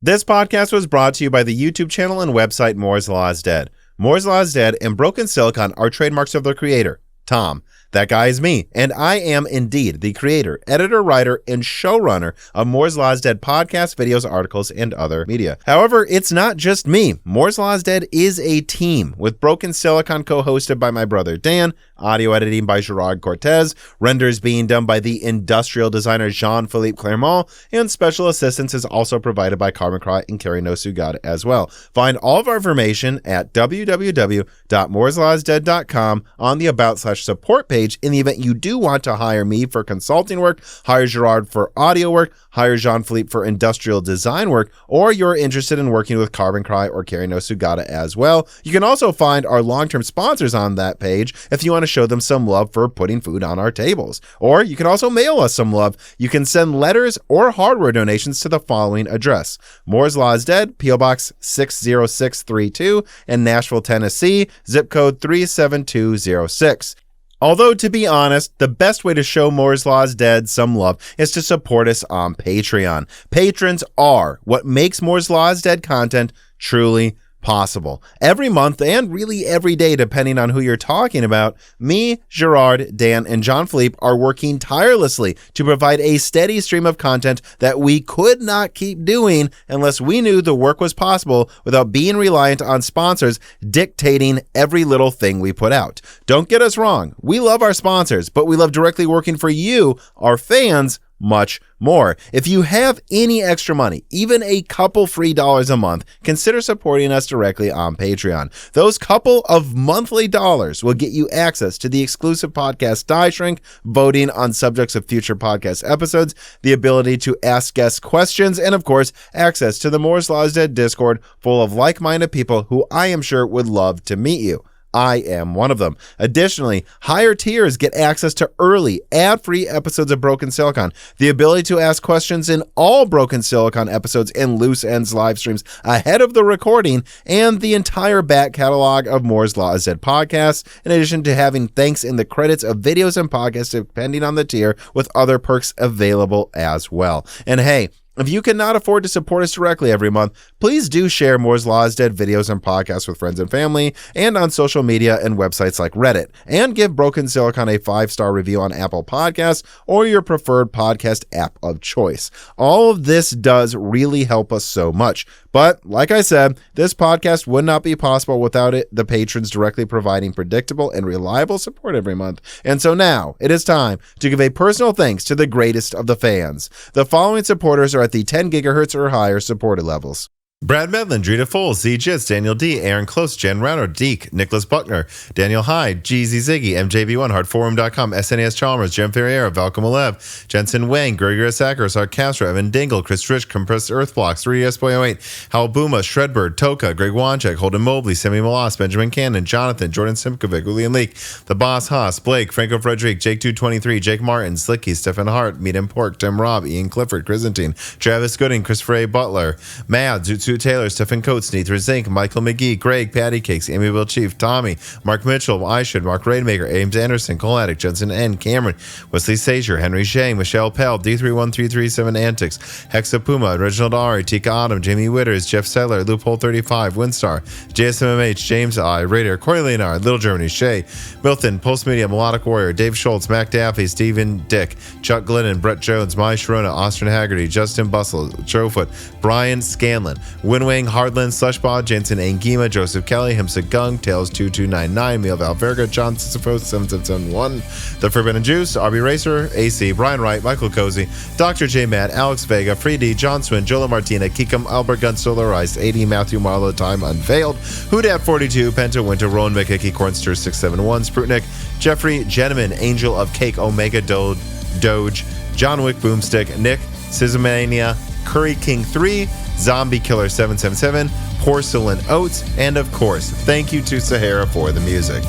This podcast was brought to you by the YouTube channel and website Moore's Law is Dead. Moore's Law is Dead and Broken Silicon are trademarks of their creator, Tom. That guy is me, and I am indeed the creator, editor, writer, and showrunner of Moore's Law is Dead podcasts, videos, articles, and other media. However, it's not just me. Moore's Law is Dead is a team, with Broken Silicon co-hosted by my brother Dan, audio editing by Gerard Cortez, renders being done by the industrial designer Jean-Philippe Clermont, and special assistance is also provided by Carmen Cry and Carrie Nosugad as well. Find all of our information at www.mooreslawsdead.com on the About/Support page. In the event you do want to hire me for consulting work, hire Gerard for audio work, hire Jean-Philippe for industrial design work, or you're interested in working with Carbon Cry or Carrie Nosugada as well. You can also find our long-term sponsors on that page if you want to show them some love for putting food on our tables. Or you can also mail us some love. You can send letters or hardware donations to the following address: Moore's Law is Dead, P.O. Box 60632 in Nashville, Tennessee, zip code 37206. Although, to be honest, the best way to show Moore's Law is Dead some love is to support us on Patreon. Patrons are what makes Moore's Law is Dead content truly possible. Every month, and really every day, depending on who you're talking about, me, Gerard, Dan, and Jean-Philippe are working tirelessly to provide a steady stream of content that we could not keep doing unless we knew the work was possible without being reliant on sponsors dictating every little thing we put out. Don't get us wrong. We love our sponsors, but we love directly working for you, our fans, much more. If you have any extra money, even a couple free dollars a month, consider supporting us directly on Patreon. Those couple of monthly dollars will get you access to the exclusive podcast Die Shrink, voting on subjects of future podcast episodes, the ability to ask guests questions, and of course, access to the Moore's Law is Dead Discord full of like-minded people who I am sure would love to meet you. I am one of them. Additionally, higher tiers get access to early, ad-free episodes of Broken Silicon, the ability to ask questions in all Broken Silicon episodes and Loose Ends live streams ahead of the recording, and the entire back catalog of Moore's Law is Dead podcasts, in addition to having thanks in the credits of videos and podcasts depending on the tier, with other perks available as well. And hey, if you cannot afford to support us directly every month, please do share Moore's Law is Dead videos and podcasts with friends and family, and on social media and websites like Reddit, and give Broken Silicon a 5-star review on Apple Podcasts or your preferred podcast app of choice. All of this does really help us so much. But like I said, this podcast would not be possible without the patrons directly providing predictable and reliable support every month. And so now it is time to give a personal thanks to the greatest of the fans. The following supporters are at the 10 gigahertz or higher supported levels: Brad Medlin, Drita Foles, Z Jits, Daniel D, Aaron Close, Jen Rauner, Deke, Nicholas Buckner, Daniel Hyde, GZ Ziggy, MJB1, Hardforum.com, SNES Chalmers, Jem Ferreira, Valcom Alev, Jensen Wang, Gregory Sacker, Sark Castro, Evan Dingle, Chris Rich, Compressed Earthblocks, 3DS Boy 08, Hal Buma, Shredbird, Toka, Greg Wanchek, Holden Mobley, Sammy Malas, Benjamin Cannon, Jonathan, Jordan Simkovic, Julian Leak, The Boss Haas, Blake, Franco Frederick, Jake223, Jake Martin, Slicky, Stephen Hart, Meat and Pork, Tim Robb, Ian Clifford, Chrysantine, Travis Gooding, Christopher A. Butler, Mad, Zutsu Taylor, Stephen Coates, Neither Zink, Michael McGee, Greg, Patty Cakes, Amiable Chief, Tommy, Mark Mitchell, Ishud, Mark Rainmaker, Ames Anderson, Cole Attic, Jensen N, Cameron, Wesley Sager, Henry Shang, Michelle Pell, D31337 Antics, Hexa Puma, Reginald Ari, Tika Autumn, Jamie Witters, Jeff Settler, Loophole 35, Windstar, JSMMH, James I, Raider, Corey Leonard, Little Germany, Shay, Milton, Pulse Media, Melodic Warrior, Dave Schultz, Mac Daffy, Stephen Dick, Chuck Glennon, Brett Jones, Mai Sharona, Austin Haggerty, Justin Bustle, Joefoot, Brian Scanlon, Winwing, Hardland, Slushball, Jensen Angima, Joseph Kelly, Himsa Gung, Tails2299, Mil Valverga, John Sisyphos, 7771, The Forbidden Juice, RB Racer, AC, Brian Wright, Michael Cozy, Dr. J. Matt, Alex Vega, Free D, John Swin, Jola Martina, Kikum, Albert Gun, Solarized, 80, Matthew Marlowe, Time Unveiled, Hoodat42, Penta Winter, Rowan McKicky, Cornster 671, Sprutnik, Jeffrey, Gentleman, Angel of Cake, Omega Doge, John Wick Boomstick, Nick, Scizomania, Curry King 3, Zombie Killer 777, Porcelain Oats, and of course, thank you to Sahara for the music.